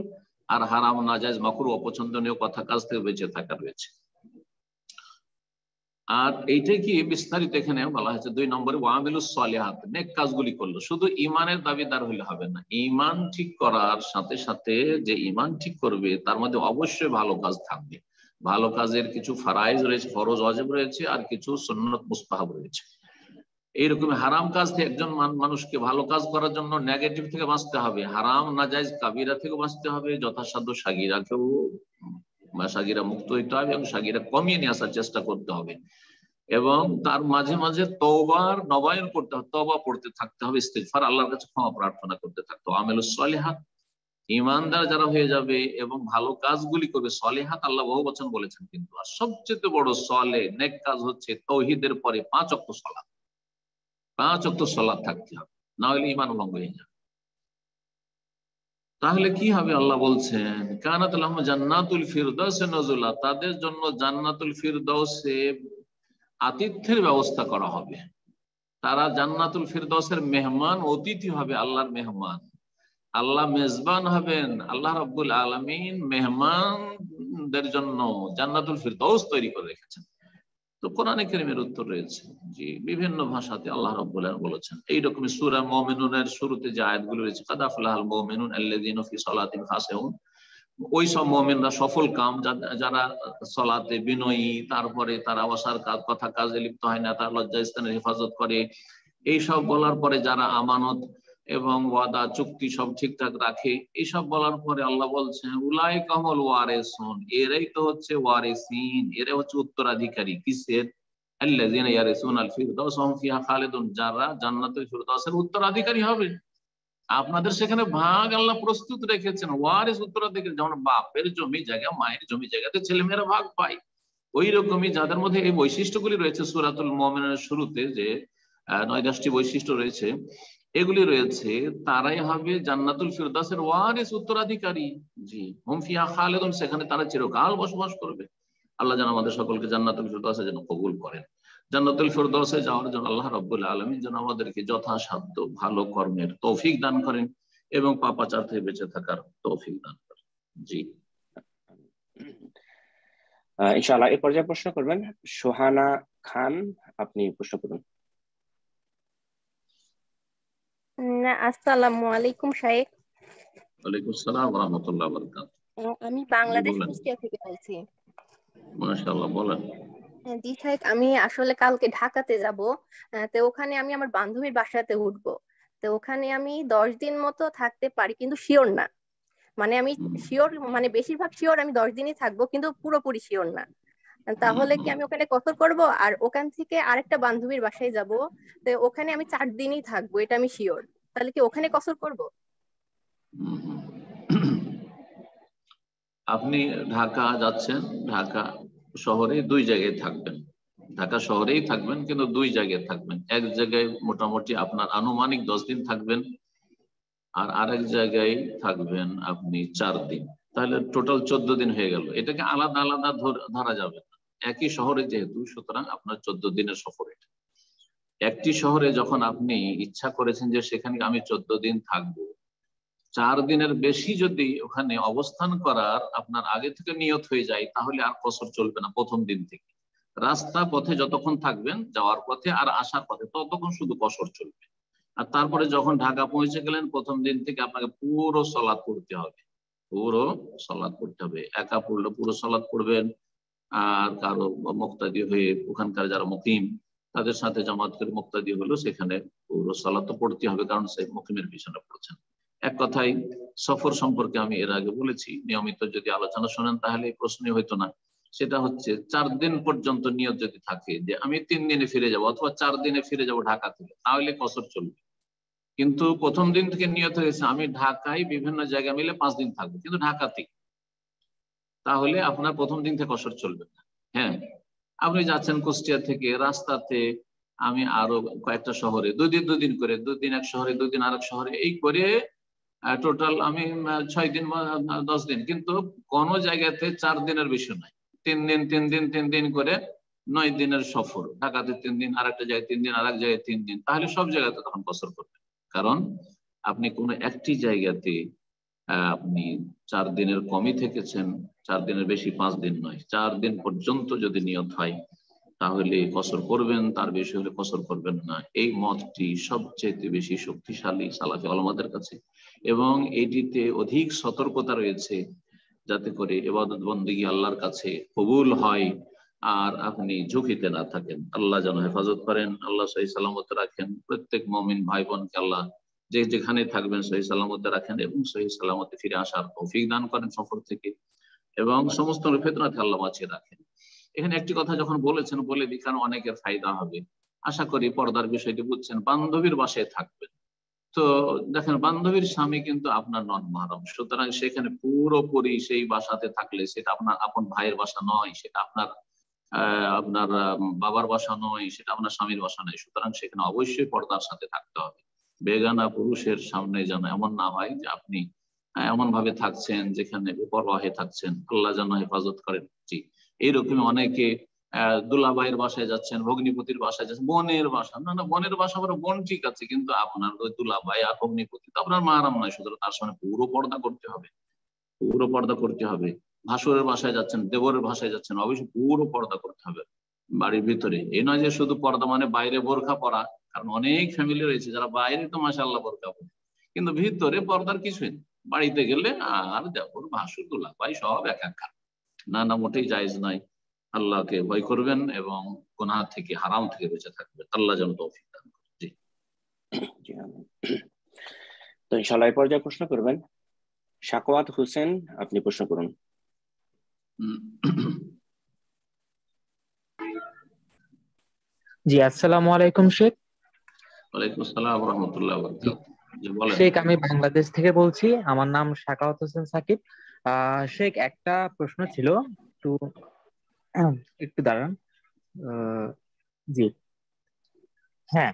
আর হারাম নাজায়েজ মাকরুহ অপছন্দনীয় কথা কাজ থেকে বেঁচে থাকা রয়েছে। আর এইটাই কি বিস্তারিত এখানে বলা হয়েছে 2 নম্বরে ওয়ামিলুস সালিহাত, নেক কাজগুলি করলো। শুধু ঈমানের দাবিদার হইলে হবে না, ঈমান ঠিক করার সাথে সাথে যে ঈমান ঠিক করবে তার মধ্যে অবশ্যই ভালো কাজ থাকবে। ভালো কাজের কিছু ফারাইজ রয়েছে, ফরজ ওয়াজিব রয়েছে, আর কিছু সুন্নত মুস্তাহাব রয়েছে। এইরকম হারাম কাজ থেকে একজন মানুষকে ভালো কাজ করার জন্য নেগেটিভ থেকে বাঁচতে হবে, হারাম নাজায়েজ কাবিরা থেকে বাঁচতে হবে, যথাসাধ্য সাগীরাকেও সাগীরা মুক্ত হইতে হবে এবং সাগীরা কমিয়ে নিয়ে আসার চেষ্টা করতে হবে, এবং তার মাঝে মাঝে তওবার নবায়ন করতে হবে, তওবা পড়তে থাকতে হবে, ইস্তিগফার আল্লাহর কাছে ক্ষমা প্রার্থনা করতে থাকতে হবে। আমেলুস সালিহাত, ঈমানদার যারা হয়ে যাবে এবং ভালো কাজগুলি করবে, সালিহাত আল্লাহ বহু বচন বলেছেন, কিন্তু আর সবচেয়ে বড় সালেহ নেক কাজ হচ্ছে তাওহীদের পরে 5 ওয়াক্ত সালাত। 5 ওয়াক্ত সালাত থাকতে হবে, না হলে ঈমান ভঙ্গ হয়ে যাবে। তাহলে কি হবে? আল্লাহ বলছেন কানাত লাহুম জান্নাতুল ফিরদাউসে নুজুলা, তাদের জন্য জান্নাতুল ফিরদাউসে আতিথ্যের ব্যবস্থা করা হবে। তারা জান্নাতুল ফিরদাউসের মেহমান, অতিথি হবে, আল্লাহর মেহমান। আল্লাহ মেজবান হবেন, আল্লাহ রাব্বুল আলামিন মেহমানদের জন্য জান্নাতুল ফিরদাউস তৈরি করে রেখেছেন। তো কোরআনে কারীমের উত্তর রয়েছে, যে বিভিন্ন ভাষাতে আল্লাহ রাব্বুল আলামিন বলেছেন। এইরকমই সূরা মুমিনুনের শুরুতে যে আয়াতগুলো রয়েছে, কাদ আফলাহাল মুমিনুন আল্লাযীনা ফি সালাতিহিম খাশিউন, ওই সব মুমিনরা সফল কাম যারা সালাতে বিনয়ী, তারপরে তারা অসার কাজ কথা কাজে লিপ্ত হয় না, তার লজ্জা স্থানের হেফাজত করে। এইসব বলার পরে যারা আমানত এবং ওয়াদা চুক্তি সব ঠিকঠাক রাখে, এইসব বলার পরে আল্লাহ বলছেন উলাইকা হুমুল ওয়ারিসুন, এরাই তো হচ্ছে ওয়ারিসিন, এরা হচ্ছে উত্তরাধিকারী। কিসের? আল্লাযীনা ইয়ারিসুনাল ফিরদাউস ওয়া হুম ফিহা খালিদুন, যারা জান্নাতুল ফিরদাউসের উত্তরাধিকারী হবে। আপনাদের সেখানে ভাগ আল্লাহ প্রস্তুত রেখেছেন, ওয়ারিস উত্তরাধিকারী, যেমন বাপের জমি জায়গা, মায়ের জমি জায়গাতে ছেলেমেয়েরা ভাগ পায়, ওই রকমই যাদের মধ্যে এই বৈশিষ্ট্যগুলি রয়েছে, সূরাতুল মুমিনুনের শুরুতে যে 9-10টি বৈশিষ্ট্য রয়েছে, এগুলি রয়েছে, তারাই হবে জান্নাতুল ফিরদাউসের ওয়ারিস উত্তরাধিকারী। জি, হুম ফিহা খালিদুন, সেখানে তারা চিরকাল বসবাস করবে। আল্লাহ যেন আমাদের সকলকে জান্নাতুল ফিরদাউসে যেন কবুল করেন। জান্নাতুল ফিরদাউসে যাওয়ার জন্য আল্লাহ রাব্বুল আলামিন যেন আমাদেরকে যথাসাধ্য ভালো কর্মের তৌফিক দান করেন এবং পাপাচার থেকে বেঁচে থাকার তৌফিক দান করেন। জি, ইনশাআল্লাহ এই পর্যায়ে প্রশ্ন করবেন সোহানা খান, আপনি প্রশ্ন করুন। আসসালামু আলাইকুম শাইখ। ওয়ালাইকুম আসসালাম ওয়া রাহমাতুল্লাহি ওয়া বারাকাতুহু। আমি জি বাংলাদেশ বলেন। কুষ্টিয়া থেকে বলছি। মাশাআল্লাহ, বলেন। জি শাইখ, আমি আসলে কালকে ঢাকাতে যাব। তো ওখানে আমি আমার বান্ধবীর বাসাতে উঠবো। তো ওখানে আমি 10 দিন মতো থাকতে পারি, কিন্তু শিওর না। মানে আমি শিওর, মানে বেশিরভাগ শিওর আমি 10 দিনই থাকবো, কিন্তু পুরোপুরি শিওর না। তাহলে কি আমি ওখানে কসর করব? আর ওখান থেকে আরেকটা বান্ধবীর বাসায় যাব, তো ওখানে আমি 4 দিনই থাকবো, এটা আমি শিওর। তাহলে কি ওখানে কসর করব? আপনি ঢাকা যাচ্ছেন, ঢাকা শহরে 2 জায়গায় থাকবেন। ঢাকা শহরেই থাকবেন, কিন্তু 2 জায়গায় থাকবেন। এক জায়গায় মোটামুটি আপনার আনুমানিক 10 দিন থাকবেন, আর আরেক জায়গায় থাকবেন আপনি 4 দিন। তাহলে টোটাল 14 দিন হয়ে গেল। এটাকে আলাদা আলাদা ধরা যাবে না, একই শহরে যেহেতু, সুতরাং আপনার 14 দিনের সফর। এটা একটি শহরে যখন আপনি ইচ্ছা করেছেন যে সেখানে আমি 14 দিন থাকবো, 4 দিনের বেশি যদি ওখানে অবস্থান করার আপনার আগে থেকে নিয়ত হয়ে যায়, তাহলে আর কসর চলবে না। প্রথম দিন থেকে রাস্তা পথে যতক্ষণ থাকবেন, যাওয়ার পথে আর আসার পথে, ততক্ষণ শুধু কসর চলবে। আর তারপরে যখন ঢাকা পৌঁছে গেলেন, প্রথম দিন থেকে আপনাকে পুরো সালাত পড়তে হবে, পুরো সালাত পড়তে হবে। একা পড়লে পুরো সালাত পড়বেন, আর কারো মুক্তাদি হয়ে ওখানকার যারা মুকিম তাদের সাথে জামাত করে মুক্তাদি হলো, সেখানে পুরো সালাত তো পড়তে হবে, কারণ সে মুকিমের পিছনে পড়ছেন। এক কথায় সফর সম্পর্কে আমি এর আগে বলেছি, নিয়মিত যদি আলোচনা শোনেন তাহলে এই প্রশ্নই হইতো না। সেটা হচ্ছে 4 দিন পর্যন্ত নিয়ত যদি থাকে যে আমি 3 দিনে ফিরে যাব অথবা 4 দিনে ফিরে যাব ঢাকা থেকে, তাহলে কসর চলবে। কিন্তু প্রথম দিন থেকে নিয়ত হয়েছে আমি ঢাকায় বিভিন্ন জায়গা মিলে 5 দিন থাকবো, কিন্তু ঢাকাতেই, তাহলে আপনার প্রথম দিন থেকে কসর চলবে না। হ্যাঁ, আপনি যাচ্ছেন কুষ্টিয়া থেকে, রাস্তাতে আমি আরো কয়েকটা শহরে 2 দিন করে, 2 দিন এক শহরে, 2 দিন আরেক শহরে, এই করে টোটাল আমি 6 দিন 10 দিন, কিন্তু কোন জায়গাতে 4 দিনের বেশি নয়, 3 দিন 3 দিন 3 দিন করে 9 দিনের সফর। ঢাকাতে 3 দিন, আর একটা জায়গায় 3 দিন, আর এক জায়গায় 3 দিন, তাহলে সব জায়গাতে তখন কসর করবেন। কারণ আপনি কোন একটি জায়গাতে আপনি 4 দিনের কমই থেকেছেন, 4 দিনের বেশি 5 দিন নয়, 4 দিন পর্যন্ত যদি নিয়ত হয় তাহলে কসর করবেন, তার বেশি হলে কসর করবেন না। এই মতটি সবচেয়ে বেশি শক্তিশালী সালাফি উলামাদের কাছে, এবং এটিতে অধিক সতর্কতা রয়েছে যাতে করে ইবাদত বন্দেগী আল্লাহর কাছে কবুল হয় আর আপনি ঝুঁকিতে না থাকেন। আল্লাহ যেন হেফাজত করেন, আল্লাহ সহি সালামত রাখেন, প্রত্যেক মুমিন ভাই বোনকে আল্লাহ যে যেখানে থাকবেন সহি সালামতে রাখেন এবং সহি সালামতে ফিরে আসার তৌফিক দান করেন সফর থেকে, এবং সমস্ত ফিতনা থেকে আল্লাহ বাঁচিয়ে রাখেন। এখানে একটি কথা যখন বলেছেন বলে দিই, কারণ অনেকের ফায়দা হবে। আশা করি পর্দার বিষয়টি বুঝছেন। বান্ধবীর বাসায় থাকবেন, তো দেখেন বান্ধবীর স্বামী কিন্তু আপনার নন মাহরম, সুতরাং সেখানে পুরোপুরি সেই বাসাতে থাকলে সেটা আপনার আপন ভাইয়ের বাসা নয়, সেটা আপনার আপনার বাবার বাসা নয়, সেটা আপনার স্বামীর বাসা নয়। সুতরাং সেখানে অবশ্যই পর্দার সাথে থাকতে হবে। বেগানা পুরুষের সামনে যেন এমন না হয় যে আপনি এমন ভাবে থাকছেন যেখানে বেপরোয়া হয়ে থাকছেন। আল্লাহ যেন হেফাজত করেন। জি, এইরকম অনেকে দুলাভাইয়ের বাসায় যাচ্ছেন, ভগ্নিপতির বাসায় যাচ্ছেন, বোনের বাসা, না না বোনের বাসা আবার বোন ঠিক আছে, কিন্তু আপনার ওই দুলাভাই আর ভগ্নিপতি তো আপনার মারাম নয়, সুতরাং তার সামনে পুরো পর্দা করতে হবে, পুরো পর্দা করতে হবে। ভাসুরের বাসায় যাচ্ছেন, দেবরের বাসায় যাচ্ছেন, অবশ্যই পুরো পর্দা করতে হবে বাড়ির ভিতরে। এই নয় যে শুধু পর্দা মানে বাইরে বোরখা পরা, কারণ অনেক ফ্যামিলি রয়েছে যারা বাইরে তো মাশাআল্লাহ বোরখা পরে, কিন্তু ভিতরে পর্দার কিছুই নেই। বাড়িতে গেলে আর দেবর ভাসুর দুলাভাই সব একাকার, না না, মোটেই জায়েজ নাই। আল্লাহকে ভয় করবেন এবং গুনাহ থেকে, হারাম থেকে বেঁচে থাকবেন। আল্লাহ যেন তৌফিক দান করেন। জি, তো ইনশাআল্লাহ এই পর্যায়ে প্রশ্ন করবেন শাকওয়াত হোসেন, আপনি প্রশ্ন করুন। জি, আসসালামু আলাইকুম শেখ। ওয়ালাইকুম আসসালাম ওয়া রাহমাতুল্লাহি ওয়া বারাকাতুহু। জি বলেন। শেখ, আমি বাংলাদেশ থেকে বলছি, আমার নাম শাকাওয়াত হোসেন সাকিব। শেখ, একটা প্রশ্ন ছিল, একটু একটু দাঁড়ান। জি, হ্যাঁ,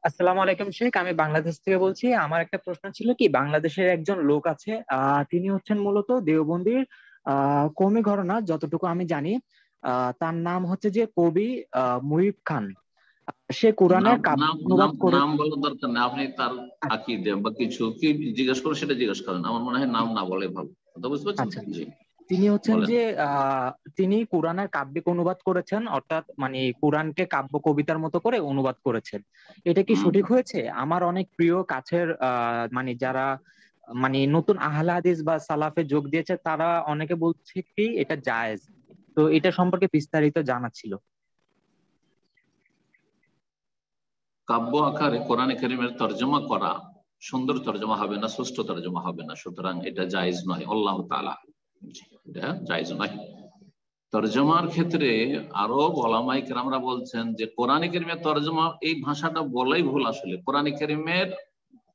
আসসালামু আলাইকুম শেখ, আমি বাংলাদেশ থেকে বলছি। আমার একটা প্রশ্ন ছিল কি, বাংলাদেশের একজন লোক আছে, তিনি হচ্ছেন মূলত দেওবন্দির কওমি ঘরানা, যতটুকু আমি জানি। তার নাম হচ্ছে যে কবি মুহিব খান। সে কোরআনের কাব্য অনুবাদ করে। নাম বলার দরকার নেই, আপনি তার আকীদা বা কিছু কি জিজ্ঞেস করেন সেটা জিজ্ঞেস করেন। আমার মনে হয় নাম না বলে ভালো। বুঝতে পারছেন? আচ্ছা, জি, তিনি হচ্ছেন যে তিনি কোরআনের কাব্যিক অনুবাদ করেছেন, অর্থাৎ মানে কোরআনকে কাব্য কবিতার মতো করে অনুবাদ করেছেন। এটা কি সঠিক হয়েছে? আমার অনেক প্রিয় কাছের মানে যারা মানে নতুন আহলে হাদিস বা সালাফে যোগ দিয়েছে, তারা অনেকে বলছে কি এটা জায়েজ। তো এটা সম্পর্কে বিস্তারিত জানা ছিল। কাব্য আকারে কোরআনে কারীমের তরজমা করা সুন্দর তরজমা হবে না, সুষ্ঠু তরজমা হবে না, সুতরাং এটা জায়েজ নয়। আল্লাহ তাআলা, এটা জায়েজ নয়। তরজমার ক্ষেত্রে আরো ওলামায়ে কেরামরা বলছেন যে কোরআনে কারীমের তরজমা, এই ভাষাটা বলাই ভুল, আসলে কোরআনে কারীমের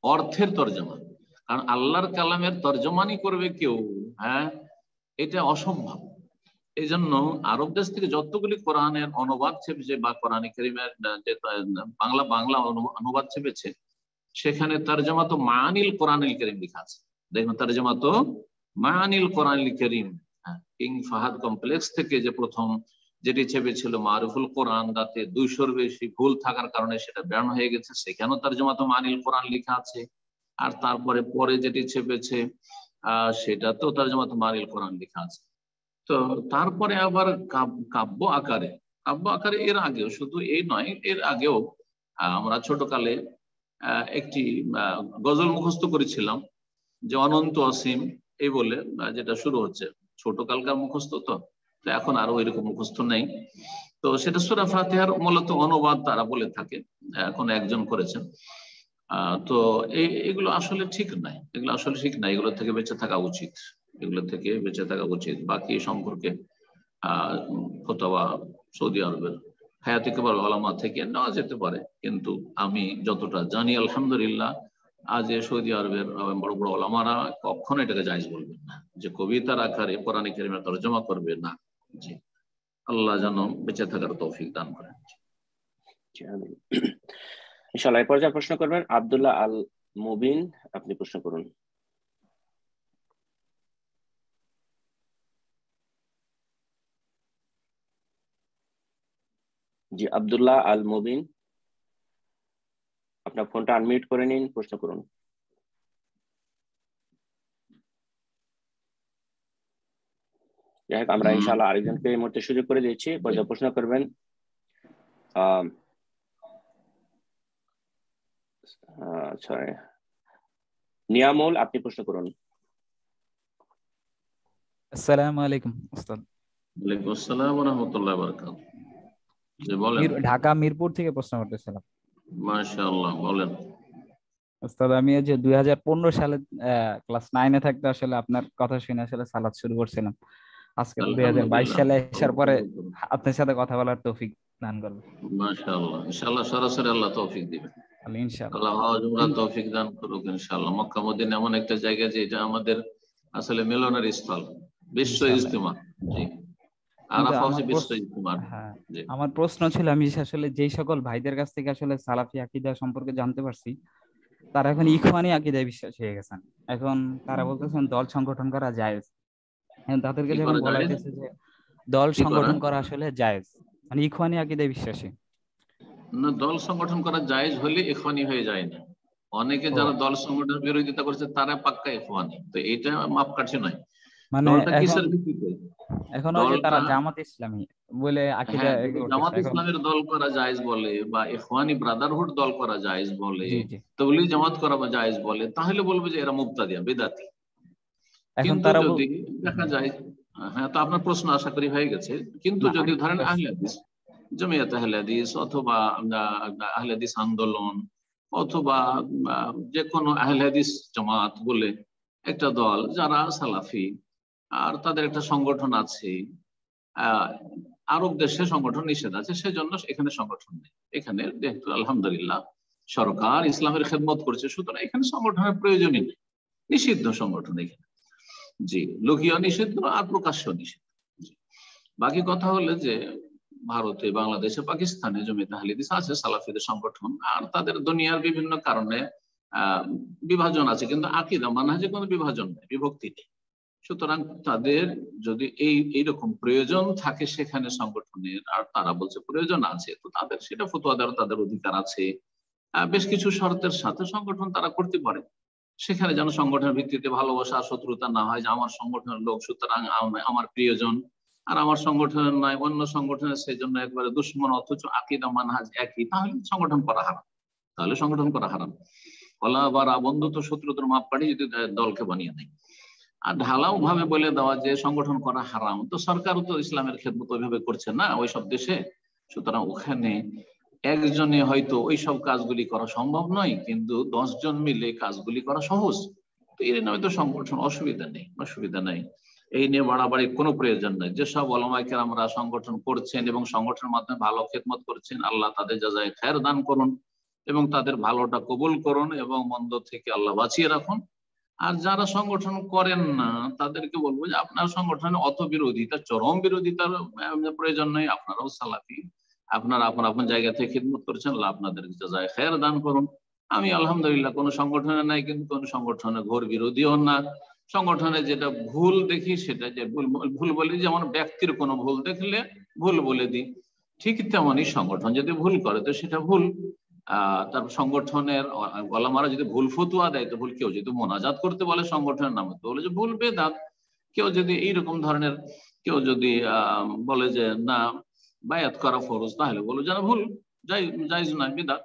অর্থের তরজমা। কারণ আল্লাহর কালামের তরজমানি করবে কেউ, হ্যাঁ, এটা অসম্ভব। এই জন্য আরব দেশ থেকে যতগুলি কোরআনের অনুবাদ ছেপেছে বা কোরআনে কারীমের যে বাংলা অনুবাদ ছেপেছে, সেখানে তরজমা তো মানিল কোরআনুল কারীম লেখা আছে। দেখুন, তরজমা তো মানিল কোরআনুল কারীম। কিং ফাহাদ কমপ্লেক্স থেকে যে প্রথম যেটি ছেপেছিল মারুফুল কোরআন, তাতে 200-র বেশি ভুল থাকার কারণে সেটা ব্যান হয়ে গেছে। সেখানেও তরজমা তো মানিল কোরআন লেখা আছে। আর তারপরে পরে যেটি ছেপেছে সেটা তো তরজমা তো মানিল কোরআন লেখা আছে। তো তারপরে আবার কাব্য আকারে এর আগেও, শুধু এই নয়, এর আগেও আমরা ছোটকালে একটি গজল মুখস্থ করেছিলাম যে অনন্ত অসীম এই বলে, যেটা শুরু হচ্ছে, ছোটকালকার মুখস্থ তো এখন আরো এরকম মুখস্থ নেই। তো সেটা সূরা ফাতিহার মূলত অনুবাদ তারা বলে থাকে, এখন একজন করেছেন। তো এগুলো আসলে ঠিক নাই, এগুলো থেকে বেঁচে থাকা উচিত, বাকি সম্পর্কে ফতোয়া সৌদি আরবের হায়াতে কিবার উলামা থেকে নেওয়া যেতে পারে, কিন্তু আমি যতটা জানি আলহামদুলিল্লাহ আজ সৌদি আরবের বড় বড় উলামারা কখনো এটাকে জায়েজ বলবেন না যে কবিতার আকারে কোরআনে কারীমের তরজমা করবে না। জি, আল্লাহ যেন বেঁচে থাকার তৌফিক দান করেন। ইনশাআল্লাহ এই পর্যায়ে প্রশ্ন করবেন আব্দুল্লাহ আল মুবিন, আপনি প্রশ্ন করুন। জি, আব্দুল্লাহ আল মুবিন, আপনার ফোনটা আনমিউট করে নিন, প্রশ্ন করুন। যাই হোক, আমরা ইনশাআল্লাহ আরেকজনকে এই মুহূর্তে সুযোগ করে দিচ্ছি, প্রশ্ন করবেন। সরি, নিয়ামুল, আপনি প্রশ্ন করুন। আসসালামু আলাইকুম ওস্তাদ। ওয়ালাইকুম আসসালাম ওয়া রাহমাতুল্লাহি ওয়া বারাকাতুহু। জি বলেন। ঢাকা মিরপুর থেকে প্রশ্ন করতেছিলাম। মাশাআল্লাহ, বলেন। ওস্তাদ আমি যে 2015 সালে ক্লাস 9-এ থাকতে আসলে আপনার কথা শুনে আসলে সালাত শুরু করছিলাম। আজকে 2022 সালে আসার পরে আপনার সাথে কথা বলার তৌফিক দান করলেন। মাশাআল্লাহ, ইনশাআল্লাহ সরাসরি আল্লাহ তৌফিক দিবেন। ইনশাআল্লাহ আল্লাহ হজ উমরা তৌফিক দান করুক ইনশাআল্লাহ। মক্কা মদিনা এমন একটা জায়গা যে এটা আমাদের আসলে মিলনের স্থল, বিশ্ব ইজতিমা। জি, আরাফা হচ্ছে বিশ্ব ইজতিমা। আমার প্রশ্ন ছিল, আমি আসলে যেই সকল ভাইদের কাছ থেকে আসলে সালাফি আকীদা সম্পর্কে জানতে পারছি, তারা এখন ইখওয়ানি আকীদায় বিশ্বাসী হয়ে গেছেন। এখন তারা বলতেছেন দল সংগঠন করা জায়েজ। তাদেরকে যখন বলা হয়েছে যে দল সংগঠন করা আসলে জায়েজ, মানে ইখওয়ানি আকীদায় বিশ্বাসী। না, দল সংগঠন করা জায়েজ হলে ইখওয়ানি হয়ে যায় না। অনেকে যারা দল সংগঠনের বিরোধিতা করছে তারা পাক্কা ইখওয়ানি, তো এটা মাপকাঠি নয়। মানে এখন ওই যে তারা জামাত ইসলামী বলে আকীদা, জামাত ইসলামের দল করা জায়েজ বলে বা ইখওয়ানি ব্রাদারহুড দল করা জায়েজ বলে, তাবলীগ জামাত করা জায়েজ বলে, তাহলে বলবো যে এরা মুবতাদিয়া, বিদআতি। কিন্তু যদি দেখা যায়, হ্যাঁ, তো আপনার প্রশ্ন আশা করি হয়ে গেছে। কিন্তু যদি ধরেন আহলে হাদিস, জমিয়ত আহলে হাদিস অথবা আহলে হাদিস আন্দোলন অথবা যে কোনো আহলে হাদিস জামাত বলে একটা দল যারা সালাফি, আর তাদের একটা সংগঠন আছে, আরব দেশে সংগঠন নিষেধ আছে, সেজন্য এখানে সংগঠন নেই। এখানে যেহেতু আলহামদুলিল্লাহ সরকার ইসলামের খেদমত করছে, সুতরাং এখানে সংগঠনের প্রয়োজনই নেই, নিষিদ্ধ সংগঠন এখানে। জি, লুকিয়ে নিষিদ্ধ আর প্রকাশ্য নিষিদ্ধ। বাকি কথা হলো যে ভারতে, বাংলাদেশে, পাকিস্তানে জমিয়ত আহলে হাদিস আছে, সালাফিদের সংগঠন, আর তাদের দুনিয়ার বিভিন্ন কারণে বিভাজন আছে, কিন্তু আকীদা মানহাজে কোনো বিভাজন নেই, বিভক্তি নেই। সুতরাং তাদের যদি এইরকম প্রয়োজন থাকে সেখানে সংগঠনের, আর তারা বলছে প্রয়োজন আছে, তো তাদের সেটা ফতোয়া দেওয়ার তাদের অধিকার আছে। বেশ কিছু শর্তের সাথে সংগঠন তারা করতে পারে, সেখানে যেন সংগঠনের ভিত্তিতে ভালোবাসা শত্রুতা না হয়, যে আমার সংগঠনের লোক সুতরাং আমার প্রিয়জন, আর আমার সংগঠনের নয় অন্য সংগঠনের, সেই জন্য একবারে দুশ্মন, অথচ আকীদা মানহাজ একই, তাহলে সংগঠন করা হারাম। তাহলে সংগঠন করা হারাম। কলা বা বন্ধুত্ব শত্রুতার মাপকাঠি যদি দলকে বানিয়ে নেয়, আর ঢালাও ভাবে বলে দেওয়া যে সংগঠন করা হারাম, তো সরকারও তো ইসলামের খেদমত ওইভাবে করছে না ওই সব দেশে। সুতরাং ওখানে একজনে হয়তো ওই সব কাজগুলি করা সম্ভব নয়, কিন্তু 10 জন মিলে কাজগুলি করা সহজ। তো এর নয় তো সংগঠন, অসুবিধা নেই। এই নিয়ে বাড়াবাড়ি কোনো প্রয়োজন নেই। যেসব ওলামায়ে কেরামরা সংগঠন করছেন এবং সংগঠনের মাধ্যমে ভালো খেদমত করছেন, আল্লাহ তাদের জাযায়ে খায়ের দান করুন এবং তাদের ভালোটা কবুল করুন এবং মন্দ থেকে আল্লাহ বাঁচিয়ে রাখুন। আর যারা সংগঠন করেন না তাদেরকে বলবো যে আপনার সংগঠনে অত বিরোধিতা, চরম বিরোধিতার প্রয়োজন নেই। আপনারাও সালাফি, আপনারা আপন জায়গা থেকে খিদমত করছেন, আল্লাহ আপনাদের জাযায়ে খায়ের দান করুন। আমি আলহামদুলিল্লাহ কোনো সংগঠনে নাই, কিন্তু কোন সংগঠনে ঘোর বিরোধীও না। সংগঠনে যেটা ভুল দেখি সেটা যে ভুল বলি, যেমন ব্যক্তির কোনো ভুল দেখলে ভুল বলে দিই, ঠিক তেমনই সংগঠন যদি ভুল করে তো সেটা ভুল। তার সংগঠনের ওলামারা যদি ভুল ফতোয়া দেয় তো ভুল, কেউ যদি মোনাজাত করতে বলে সংগঠনের নামে তো বলে যে ভুল বেদাত, কেউ যদি এইরকম ধরনের কেউ যদি বলে যে না বায়াত করা ফরজ, তাহলে বলো যেন ভুল, জায়েজ নয়, বেদাত।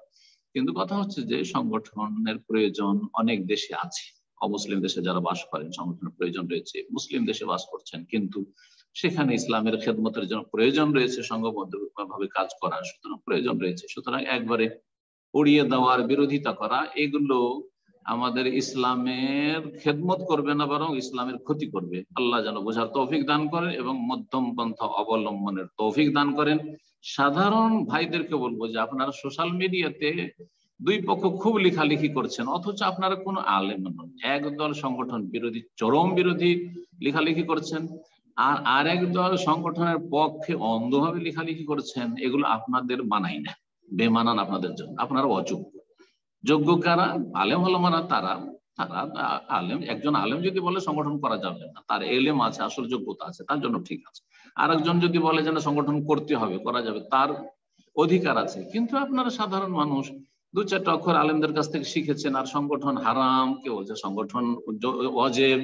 কিন্তু কথা হচ্ছে যে সংগঠনের প্রয়োজন অনেক দেশে আছে, অমুসলিম দেশে যারা বাস করেন সংগঠনের প্রয়োজন রয়েছে, মুসলিম দেশে বাস করছেন কিন্তু সেখানে ইসলামের খেদমতের জন্য প্রয়োজন রয়েছে, সংঘবদ্ধ ভাবে কাজ করার সুতরাং প্রয়োজন রয়েছে। সুতরাং একবারে উড়িয়ে দেওয়ার, বিরোধিতা করা, এগুলো আমাদের ইসলামের খেদমত করবে না, বরং ইসলামের ক্ষতি করবে। আল্লাহ যেন বোঝার তৌফিক দান করেন এবং মধ্যম পন্থা অবলম্বনের তৌফিক দান করেন। সাধারণ ভাইদেরকে বলবো যে আপনারা সোশ্যাল মিডিয়াতে দুই পক্ষ খুব লেখালেখি করছেন, অথচ আপনারা কোনো আলেম নন, একদল সংগঠন বিরোধী, চরম বিরোধী লেখালেখি করছেন, আর আরেক দল সংগঠনের পক্ষে অন্ধভাবে লেখালেখি করছেন। এগুলো আপনাদের মানাই না, বেমানান আপনাদের জন্য, আপনারা অযোগ্য। যোগ্য কারা? আলেম ওলামারা। তারা আলেম, একজন আলেম যদি বলে সংগঠন করা যাবে না, তার এলেম আছে, আসল যোগ্যতা আছে, তার জন্য ঠিক আছে। আর একজন যদি বলে যে না সংগঠন করতে হবে, করা যাবে, তার অধিকার আছে, কিন্তু আপনারা সাধারণ মানুষ 2-4টা অক্ষর আলেমদের কাছ থেকে শিখেছেন, আর সংগঠন হারাম, কেউ বলছে সংগঠন ওয়াজিব।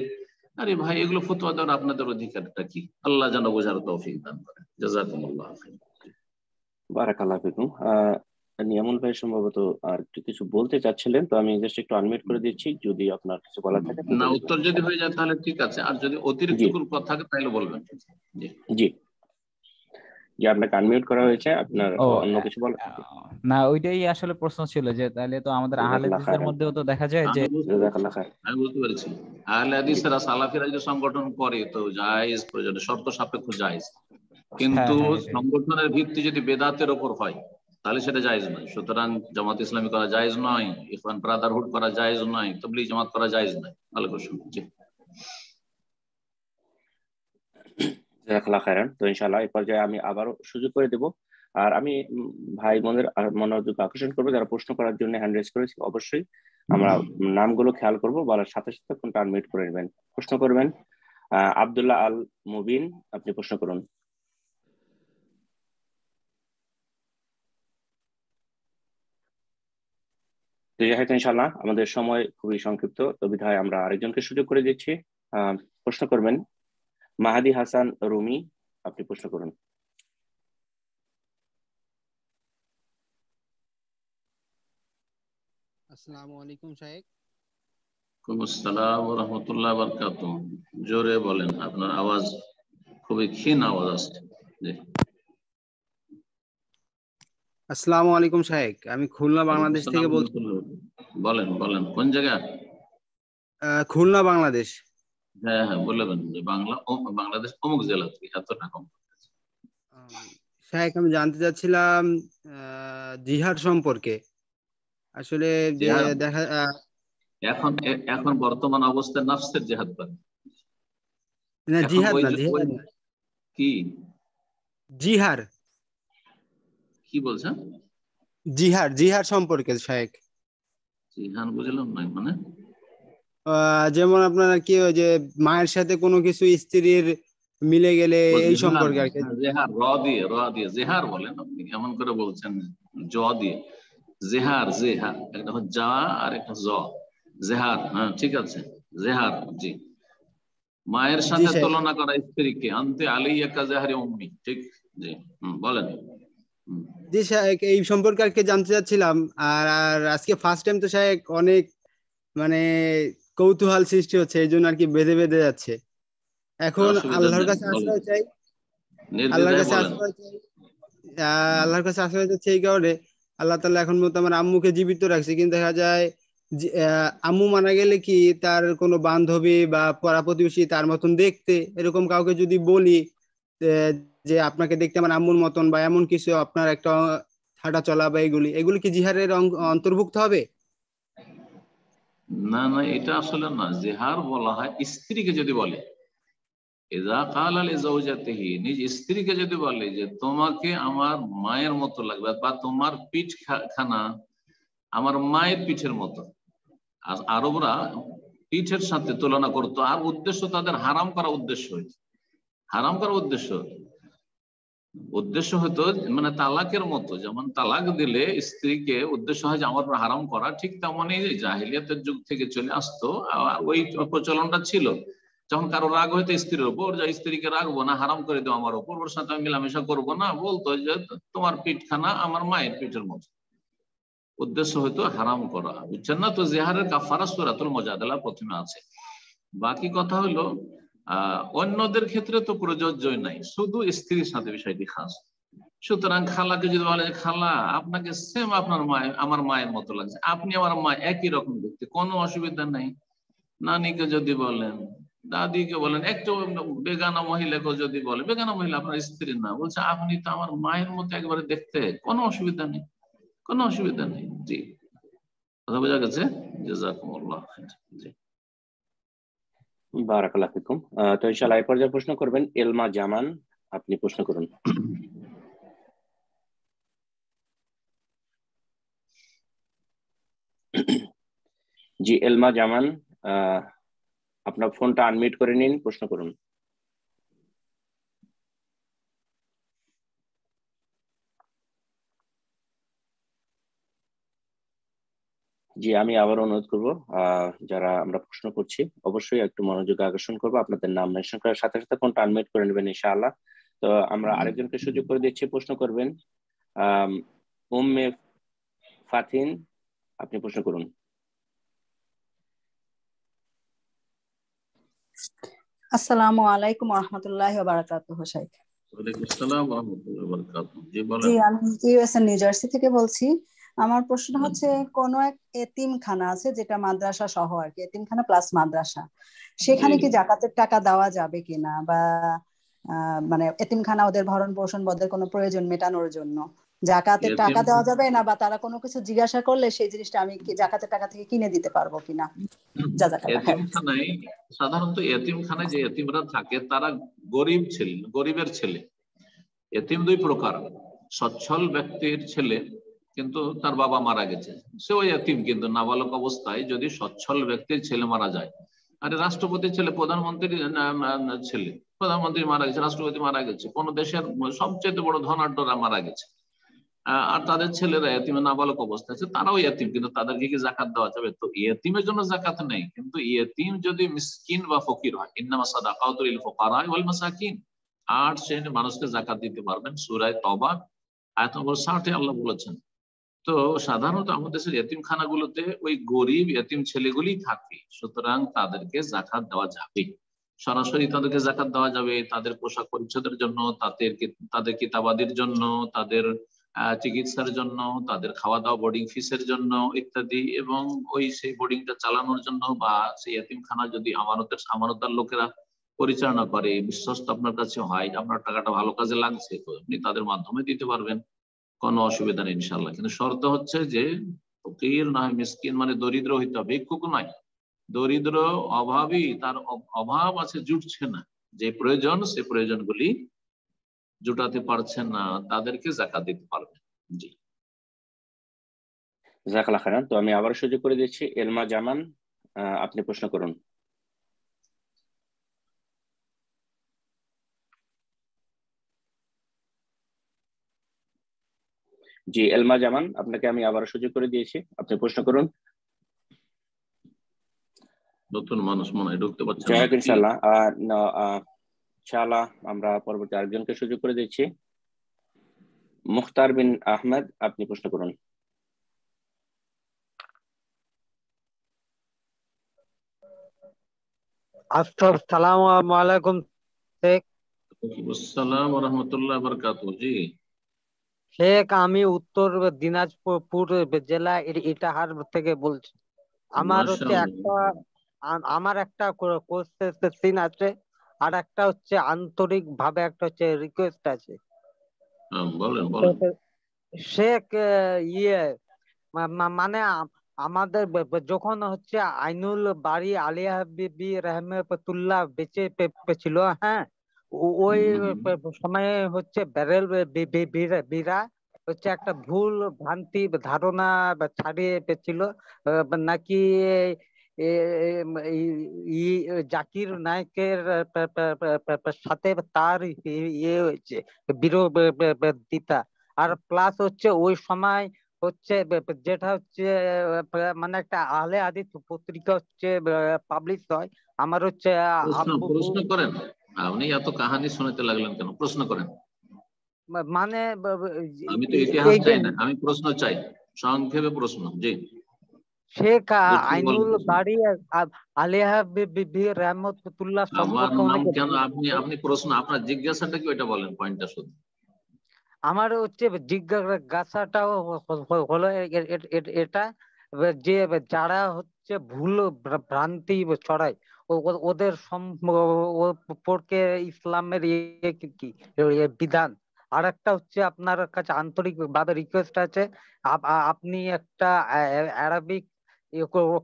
আরে ভাই, এগুলো ফতোয়া দেওয়ার আপনাদের অধিকারটা কি? আল্লাহ যেন বোঝার তৌফিক দান করেন। জাযাকুমুল্লাহ খাইর। বারাকাল্লাহ ফিকুম। নিয়ামুল ভাই সম্ভবত আর একটু কিছু বলতে চাচ্ছিলেন, তো আমি জাস্ট একটু আনমিউট করে দিচ্ছি, যদি আপনার কিছু বলার থাকে আপনি না, বলে উত্তর দিবেন। যদি হয়ে যায় তাহলে ঠিক আছে, আর যদি অতিরিক্ত জি কোনো কথা থাকে তাহলে বলবেন। জি জি যে আপনাকে আনমিউট করা হয়েছে, আপনার ও অন্য কিছু বলার থাকে? না, ওইটাই আসলে প্রশ্ন ছিল যে তাহলে তো আমাদের আহলে জাযাকাল্লাহ হাদিসদের খাইরান। মধ্যেও তো দেখা যায় যে জাযাকাল্লাহ খাইর। আমি বুঝতে পেরেছি। আহলে জি হাদিসেরা সালাফিরা যে সংগঠন করে তো জায়েজ, প্রয়োজনে শর্ত সাপেক্ষ জায়েজ, হ্যাঁ কিন্তু হ্যাঁ এটাই। সংগঠনের ভিত্তি যদি বেদাতের ওপর হয় তাহলে সেটা জায়েজ নয়। সুতরাং জামাত ইসলামী করা জায়েজ নয়, ইখওয়ান ব্রাদারহুড করা জায়েজ নয়, তাবলীগ জামাত করা জায়েজ নয়। ভালো প্রশ্ন। জি জাযাকাল্লাহ খাইরান। তো ইনশাআল্লাহ এই পর্যায়ে আমি আবারও সুযোগ করে দেব। আর আমি ভাই বোনের মনোযোগ আকর্ষণ করবো, যারা প্রশ্ন করার জন্য হ্যান্ড রেজ করেছি, অবশ্যই আমরা নামগুলো খেয়াল করব, বলার সাথে সাথে ফোনটা আনমিউট করে নেবেন, প্রশ্ন করবেন। আব্দুল্লাহ আল মুবিন, আপনি প্রশ্ন করুন। তো যেহেতু ইনশাআল্লাহ আমাদের সময় খুবই সংক্ষিপ্ত, তো বিধায় আমরা আরেকজনকে সুযোগ করে দিচ্ছি। প্রশ্ন করবেন মাহাদি হাসান রুমি, আপনি প্রশ্ন করুন। আসসালামু আলাইকুম শাহেক। আসসালাম ওয়া রাহমাতুল্লাহি ওয়া বারাকাতুহু। জোরে বলেন, আপনার আওয়াজ খুবই ক্ষীণ আওয়াজ আসছে। জি আসসালামু আলাইকুম শাহেক, আমি খুলনা ওয়ালাইকুম বাংলাদেশ আসসালাম থেকে ওয়া বলছি। রাহমাতুল্লাহ। বলেন বলেন, কোন জায়গা? খুলনা বাংলাদেশ। হ্যাঁ হ্যাঁ, বলবেন যে বাংলাদেশ অমুক জেলা থেকে এতটা কম। শাহেক, আমি জানতে চাচ্ছিলাম জিহাদ সম্পর্কে। আসলে যে জিহাদ দেখা এখন এখন বর্তমান অবস্থায় নাফসের জিহাদ করে। না, এখন জিহাদ ওই না, জিহাদ না, কি জিহার কি বলছেন? জিহার জিহার সম্পর্কে শাহেক। জিহাদ বুঝলাম না মানে। যেমন আপনারা কি ওই যে মায়ের সাথে কোনো কিছু স্ত্রীর মিলে গেলে ও এই জেহার, সম্পর্কে আর কি। জেহার র দিয়ে জেহার বলেন আপনি, এমন করে বলছেন জ দিয়ে। জেহার জেহার, একটা হচ্ছে জা আর একটা জ। জেহার, হ্যাঁ ঠিক আছে। জেহার, জি। মায়ের জি সাথে শাহেক। তুলনা করা স্ত্রীকে, আনতে আলাইয়া কাজাহারি উম্মি, ঠিক। জি বলেন। জি শাহেক, এই সম্পর্কে আর কি জানতে চাচ্ছিলাম। আর আর আজকে ফার্স্ট টাইম তো শাহেক, অনেক মানে কৌতূহল সৃষ্টি হচ্ছে, এই জন্য আর কি বেঁধে বেঁধে যাচ্ছে। এখন অসুবিধা আল্লাহর নেই, কাছে বলেন, আশ্রয় চাই, আল্লাহর নির্দ্বিধায় কাছে বলেন। আশ্রয় চাই, আল্লাহর কাছে আশ্রয় চাচ্ছি এই কারণে। আল্লাহ তাআলা এখন মতো আমার আম্মুকে জীবিত রাখছে, কিন্তু দেখা যায় আম্মু মারা গেলে কি তার কোনো বান্ধবী বা পাড়া প্রতিবেশী তার মতন দেখতে, এরকম কাউকে যদি বলি আহ, যে আপনাকে দেখতে আমার আম্মুর মতন বা এমন কিছু, আপনার একটা হাঁটা চলা বা এগুলি এগুলি কি জিহারের অন্তর্ভুক্ত হবে? না না, এটা আসলে না। জেহার বলা হয় স্ত্রীকে যদি বলে, ইযা ক্বালা লিজাওজাতিহি, নিজ স্ত্রীকে যদি বলে যে তোমাকে আমার মায়ের মতো লাগবে, বা তোমার পিঠ খানা আমার মায়ের পিঠের মতো। আর আরবরা পিঠের সাথে তুলনা করতো, আর উদ্দেশ্য তাদের হারাম করা উদ্দেশ্য হয়েছে। হারাম করা উদ্দেশ্য হতো মানে তালাকের মতো। যেমন তালাক দিলে স্ত্রীকে উদ্দেশ্য হয় যে আমার উপর হারাম করা, ঠিক তেমনই জাহিলিয়াতের যুগ থেকে চলে আসতো। আর ওই প্রচলনটা ছিল, যখন কারো রাগ হইতো স্ত্রীর উপর, যে স্ত্রীকে রাখবো না, হারাম করে দেবো আমার উপর, ওর সাথে আমি মেলামেশা করবো না, বলতো যে তোমার পিঠখানা আমার মায়ের পিঠের মতো। উদ্দেশ্য হয়তো হারাম করা, বুঝছেন না? তো জেহারের কাফারা সূরাতুল মুজাদালা প্রথমে আছে। বাকি কথা হলো অন্যদের ক্ষেত্রে তো প্রযোজ্যই নাই, শুধু স্ত্রীর সাথে বিষয়টি খাস। সুতরাং খালাকে যদি বলে যে খালা আপনাকে সেম আপনার মায়ের আমার মায়ের মতো লাগছে, আপনি আমার মা একই রকম দেখতে, কোনো অসুবিধা নেই। নানিকে যদি বলেন, দাদিকে বলেন, একটু বেগানা মহিলাকেও যদি বলে, বেগানা মহিলা আপনার স্ত্রী না, বলছে আপনি তো আমার মায়ের মতো একবারে দেখতে, কোনো অসুবিধা নেই, কোনো অসুবিধা নেই। জি, কথা বোঝা গেছে? জাযাকুমুল্লাহ খাইর। জি বারাকাল্লাহ ফিকুম। তো ইনশাআল্লাহ এই পর্যায়ে প্রশ্ন করবেন এলমা জামান, আপনি প্রশ্ন করুন। জি এলমা জামান, আপনার ফোনটা আনমিউট করে নিন, প্রশ্ন করুন। জি, আমি আবার অনুরোধ করব, যারা আমরা প্রশ্ন করছি অবশ্যই একটু মনোযোগ আকর্ষণ করবো, আপনাদের নাম মেনশন করার সাথে সাথে কোনটা আনমিউট করে নেবেন ইনশাআল্লাহ। তো আমরা আরেকজনকে সুযোগ করে দিচ্ছি, প্রশ্ন করবেন। উম্মে ফাতিন, আপনি প্রশ্ন করুন। আসসালামু আলাইকুম রহমতুল্লাহি ওয়া বারাকাতুহু শাইখ। ওয়ালাইকুম আসসালাম ওয়া রাহমাতুল্লাহি ওয়া বারাকাতুহু। জি বলেন। জি, আমি ইউএসএ নিউ জার্সি থেকে বলছি। আমার প্রশ্ন হচ্ছে, কোন এক এতিমখানা আছে যেটা মাদ্রাসা সহ আর কি, এতিমখানা প্লাস মাদ্রাসা, সেখানে কি জাকাতের টাকা দেওয়া যাবে কিনা, বা মানে এতিমখানা ওদের ভরণ পোষণ বা ওদের কোনো প্রয়োজন মেটানোর জন্য জাকাতের টাকা দেওয়া যাবে না, বা তারা কোনো কিছু জিজ্ঞাসা করলে সেই জিনিসটা আমি কি জাকাতের টাকা থেকে কিনে দিতে পারবো কিনা? জাযাকাল্লাহ খাইর। এতিমখানায় সাধারণত এতিমখানায় যে এতিমরা থাকে তারা গরিব ছেলে, গরিবের ছেলে। এতিম দুই প্রকার, সচ্ছল ব্যক্তির ছেলে কিন্তু তার বাবা মারা গেছে, সে ওই এতিম, কিন্তু নাবালক অবস্থায় যদি সচ্ছল ব্যক্তির ছেলে মারা যায়, আরে রাষ্ট্রপতির ছেলে, প্রধানমন্ত্রীর ছেলে, প্রধানমন্ত্রী মারা গেছে, রাষ্ট্রপতি মারা গেছে, কোন দেশের সবচেয়ে বড় ধনাঢ্যরা মারা গেছে, আর তাদের ছেলেরা এতিমে নাবালক অবস্থা আছে, তারাও এতিম, কিন্তু তাদেরকে কি জাকাত দেওয়া যাবে? তো এতিমের জন্য জাকাত নেই, কিন্তু এতিম যদি মিসকিন বা ফকির হয়, ইন্নামা সাদাকাতুল লিল ফুকারা ওয়াল মাসাকিন, 8 শ্রেণীর মানুষকে জাকাত দিতে পারবেন। সূরা তওবা আয়াত নম্বর 60 আল্লাহ বলেছেন। তো সাধারণত আমাদের দেশের এতিমখানাগুলোতে ওই গরিব এতিম ছেলেগুলি থাকে, সুতরাং তাদেরকে জাকাত দেওয়া যাবে, সরাসরি তাদেরকে জাকাত দেওয়া যাবে, তাদের পোশাক পরিচ্ছদের জন্য, তাদের কিতাবাদির জন্য, তাদের চিকিৎসার জন্য, তাদের খাওয়া দাওয়া, বোর্ডিং ফিসের জন্য ইত্যাদি, এবং ওই সেই বোর্ডিংটা চালানোর জন্য, বা সেই এতিমখানা যদি আমানতদার লোকেরা পরিচালনা করে, বিশ্বস্ত আপনার কাছে হয়, আপনার টাকাটা ভালো কাজে লাগছে, তো আপনি তাদের মাধ্যমে দিতে পারবেন, কোনো অসুবিধা নেই ইনশাল্লাহ। কিন্তু শর্ত হচ্ছে যে ফকির নয়, মিসকিন মানে দরিদ্র হইতে হবে, ভিক্ষুক নয়, দরিদ্র অভাবী, তার অভাব আছে, জুটছে না, যে প্রয়োজন সে প্রয়োজনগুলি জুটাতে পারছেন না, তাদেরকে জাকাত দিতে পারবে। জি, জাযাকাল্লাহ খাইরান। তো আমি আবার সুযোগ করে দিচ্ছি, এলমা জামান, আপনি প্রশ্ন করুন। জি, এলমা জামান, আপনাকে আমি আবার সুযোগ করে দিয়েছি, আপনি প্রশ্ন করুন। নতুন মানুষ মনে হয় ঢুকতে পারছেন জয় না। হোক ইনশাআল্লাহ। ইনশাআল্লাহ আমরা পরবর্তী আরেকজনকে সুযোগ করে দিচ্ছি, মুখতার বিন আহমেদ, আপনি প্রশ্ন করুন। আসসালামু আলাইকুম শেখ। আসসালাম ওয়া রাহমাতুল্লাহি ওয়া বারাকাতুহু। জি শেখ, আমি উত্তর দিনাজপুর জেলা ইটাহার থেকে বলছি। আমার হচ্ছে আমার একটা কোশ্চেন আছে, আর একটা হচ্ছে আন্তরিক ভাবে একটা হচ্ছে রিকোয়েস্ট আছে। বলেন। শেখ, মানে আমাদের যখন হচ্ছে আইনুল বাড়ি আলিয়া বিবি রহমতুল্লাহ বেঁচে ছিল, হ্যাঁ, ওই সময়ে হচ্ছে বেরেল বীরা হচ্ছে একটা ভুল ভ্রান্তি ধারণা ছাড়িয়ে ছিল, নাকি জাকির নায়কের সাথে তার ইয়ে হয়েছে বিরোধিতা। আর প্লাস হচ্ছে ওই সময় হচ্ছে যেটা হচ্ছে মানে একটা আহলে হাদিস পত্রিকা হচ্ছে পাবলিশ হয়, আমার হচ্ছে প্রশ্ন করেন। আপনি এত কাহানি শুনতে লাগলেন কেন? প্রশ্ন করেন। মানে আমি তো ইতিহাস চাই না, আমি প্রশ্ন চাই, সংক্ষেপে প্রশ্ন। জি, শেখ, আইনুল বাড়ি আলিয়া বিবি রহমতুল্লাহ আমার সম্পর্কে নাম অনেকে কেন? আপনি প্রশ্ন, আপনার জিজ্ঞাসাটা কি ওইটা বলেন, পয়েন্টটা শুধু। আমার হচ্ছে জিজ্ঞাসাটাও হলো এটা, যে যারা হচ্ছে ভুল ভ্রান্তি ছড়ায় ওদের সম্পর্কে ইসলামের কি বিধান। আর একটা হচ্ছে আপনার কাছে আন্তরিক ভাবে রিকোয়েস্ট আছে, আপনি একটা আরবিক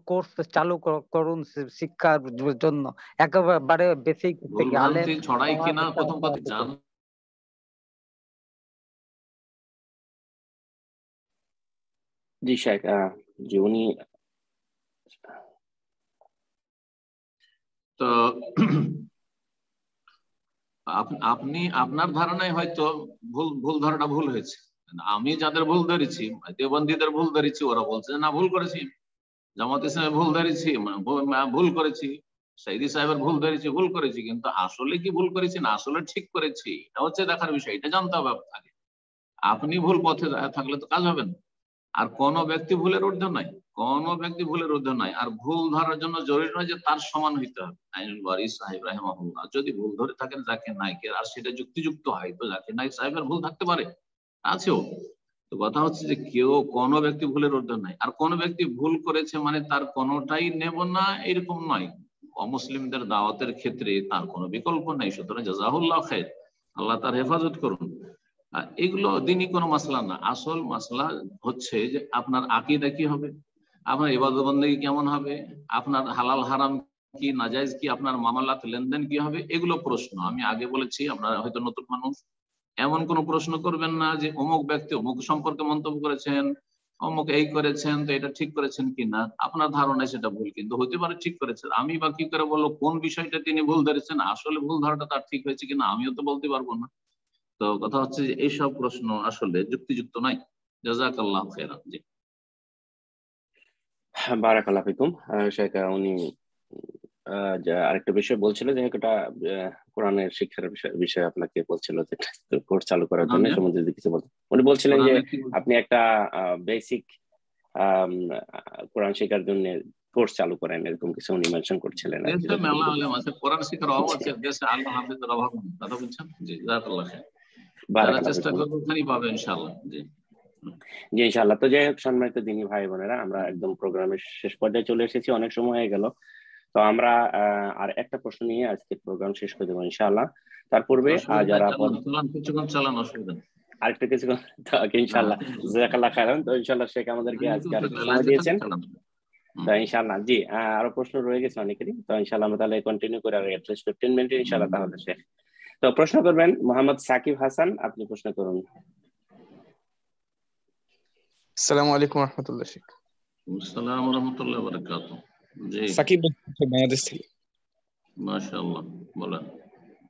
কোর্স চালু করুন শিক্ষার জন্য, একেবারে বেসিক ভুল থেকে ভ্রান্তি ছড়াই কিনা প্রথম কথা জান। জি শেখ, জি উনি তো আপনি আপনার ধারণায় হয়তো ভুল ধারণা ভুল হয়েছে। আমি যাদের ভুল ধরেছি, দেওবন্দীদের ভুল ধরেছি, ওরা বলছে না ভুল করেছি। জামাত ইসলামে ভুল করেছি, সাইদি সাহেবের ভুল ধরেছি, ভুল করেছি, কিন্তু আসলে কি ভুল করেছি না আসলে ঠিক করেছি এটা হচ্ছে দেখার বিষয়, এটা জানতে হবে আপনাকে। আপনি ভুল পথে থাকলে তো কাজ হবে না। আর কোন ব্যক্তি ভুলের ঊর্ধ্বে নাই, কোন ব্যক্তি ভুলের ঊর্ধ্বে নাই। আর ভুল ধরার জন্য জরুরি নয় যে তার সমান হইতে হবে। আইনুল বারী সাহেব রাহিমাহুল্লাহ যদি ভুল ধরে থাকেন জাকির নায়েকের, আর সেটা যুক্তিযুক্ত হয়, তো জাকির নায়েক সাহেবের ভুল থাকতে পারে, আছেও। তো কথা হচ্ছে যে কেউ কোন ব্যক্তি ভুলের ঊর্ধ্বে নাই। আর কোন ব্যক্তি ভুল করেছে মানে তার কোনটাই নেব না এরকম নয়। অমুসলিমদের দাওয়াতের ক্ষেত্রে তার কোনো বিকল্প নেই। সুতরাং জাযাহুল্লাহ খায়র, আল্লাহ তার হেফাজত করুন। এগুলো দিনই কোনো মাসলা না। আসল মাসলা হচ্ছে যে আপনার আকীদা কি হবে, আপনার ইবাদত বন্দেগী কেমন হবে, আপনার হালাল হারাম কি, নাজায়েজ কি, আপনার মামলাত লেনদেন কি হবে, এগুলো প্রশ্ন। আমি আগে বলেছি, আপনারা হয়তো নতুন মানুষ, এমন কোন প্রশ্ন করবেন না যে অমুক ব্যক্তি অমুক সম্পর্কে মন্তব্য করেছেন, অমুক এই করেছেন, তো এটা ঠিক করেছেন কিনা। আপনার ধারণায় সেটা ভুল, কিন্তু হতে পারে ঠিক করেছেন। আমি বা কি করে বলবো কোন বিষয়টা তিনি ভুল ধরেছেন, আসলে ভুল ধরাটা তার ঠিক হয়েছে কিনা আমিও তো বলতে পারবো না। তো কথা হচ্ছে যে এইসব প্রশ্ন আসলে যুক্তিযুক্ত নাই। জাযাকাল্লাহু খাইরান। জি, বারাকাল্লাহু ফিকুম। শেখ উনি আরেকটা বিষয় বলছিল যে এটা কোরআনের শিক্ষার বিষয়ে আপনাকে বলছিল যে কোর্স চালু করার জন্য সম্বন্ধে যদি কিছু বলতেন। উনি বলছিলেন যে আপনি একটা বেসিক কোরআন শেখার জন্য কোর্স চালু করেন, এরকম কিছু উনি মেনশন করছিলেন। দেশে মেলা আলেম আছে, কোরআন শিক্ষার অভাব আছে, দেশে আলেম হাফেজের অভাব নেই। কথা বলছেন? জি, জাযাকাল্লাহু খাইর। যারা চেষ্টা করবে ওখানেই পাবে ইনশাআল্লাহ। জি জি ইনশাআল্লাহ। তো যাই হোক, সম্মানিত দিনী ভাই বোনেরা, আমরা একদম প্রোগ্রামের শেষ পর্যায়ে চলে এসেছি, অনেক সময় হয়ে গেল। তো আমরা আর একটা প্রশ্ন নিয়ে আজকে প্রোগ্রাম শেষ করে দেবো ইনশাআল্লাহ। তার পূর্বে যারা কিছুক্ষণ চালান, অসুবিধা আরেকটু কিছুক্ষণ ইনশাআল্লাহ, জাযাকাল্লাহু খাইরান। তো ইনশাআল্লাহ শেখ আমাদেরকে আজকে আরেকটু সময় দিয়েছেন। তো ইনশাআল্লাহ জি, আরো প্রশ্ন রয়ে গেছে অনেকেরই। তো ইনশাআল্লাহ আমরা তাহলে কন্টিনিউ করে আর এটলিস্ট 15 মিনিট ইনশাআল্লাহ তাহলে শেখ। তো প্রশ্ন করবেন মোহাম্মদ সাকিব হাসান, আপনি প্রশ্ন করুন। আসসালামু আলাইকুম রাহমাতুল্লাহ। শেখ আসসালামু আলাইকুম রাহমাতুল্লাহি ওয়া বারাকাতুহু। জি, সাকিব বাংলাদেশ থেকে। মাশাআল্লাহ, বলেন।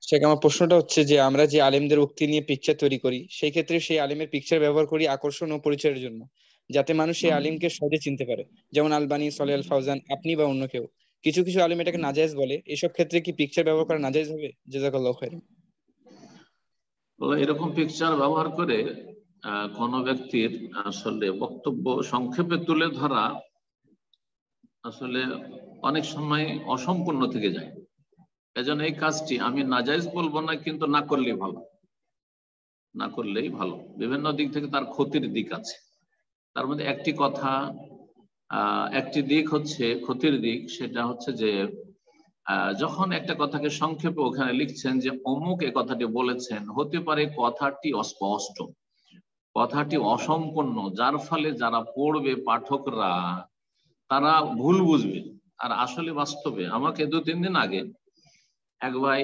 শেখ, আমার প্রশ্নটা হচ্ছে যে আমরা যে আলেমদের উক্তি নিয়ে পিকচার তৈরি করি, সেই ক্ষেত্রে সেই আলেমের পিকচার ব্যবহার করি আকর্ষণ ও পরিচয়ের জন্য, যাতে মানুষ সেই আলিমকে সহজে চিনতে পারে। যেমন আলবানী, সলেহ আল ফাউজান, আপনি বা অন্য কেউ। কিছু কিছু আলেম এটাকে নাজায়েজ বলে। এসব ক্ষেত্রে কি পিকচার ব্যবহার করা নাজায়েজ হবে? জাযাকাল্লাহু খাইরান। এরকম পিকচার ব্যবহার করে কোন ব্যক্তির আসলে বক্তব্য সংক্ষেপে তুলে ধরা আসলে অনেক সময় অসম্পূর্ণ থেকে যায়। এজন্য এই কাজটি আমি নাজায়েজ বলবো না, কিন্তু না করলেই ভালো, না করলেই ভালো। বিভিন্ন দিক থেকে তার ক্ষতির দিক আছে। তার মধ্যে একটি কথা, একটি দিক হচ্ছে ক্ষতির দিক, সেটা হচ্ছে যে যখন একটা কথাকে সংক্ষেপে ওখানে লিখছেন যে অমুক এ কথাটি বলেছেন, হতে পারে কথাটি অস্পষ্ট, কথাটি অসম্পূর্ণ, যার ফলে যারা পড়বে পাঠকরা তারা ভুল বুঝবে। আর আসলে বাস্তবে আমাকে 2-3 দিন আগে এক ভাই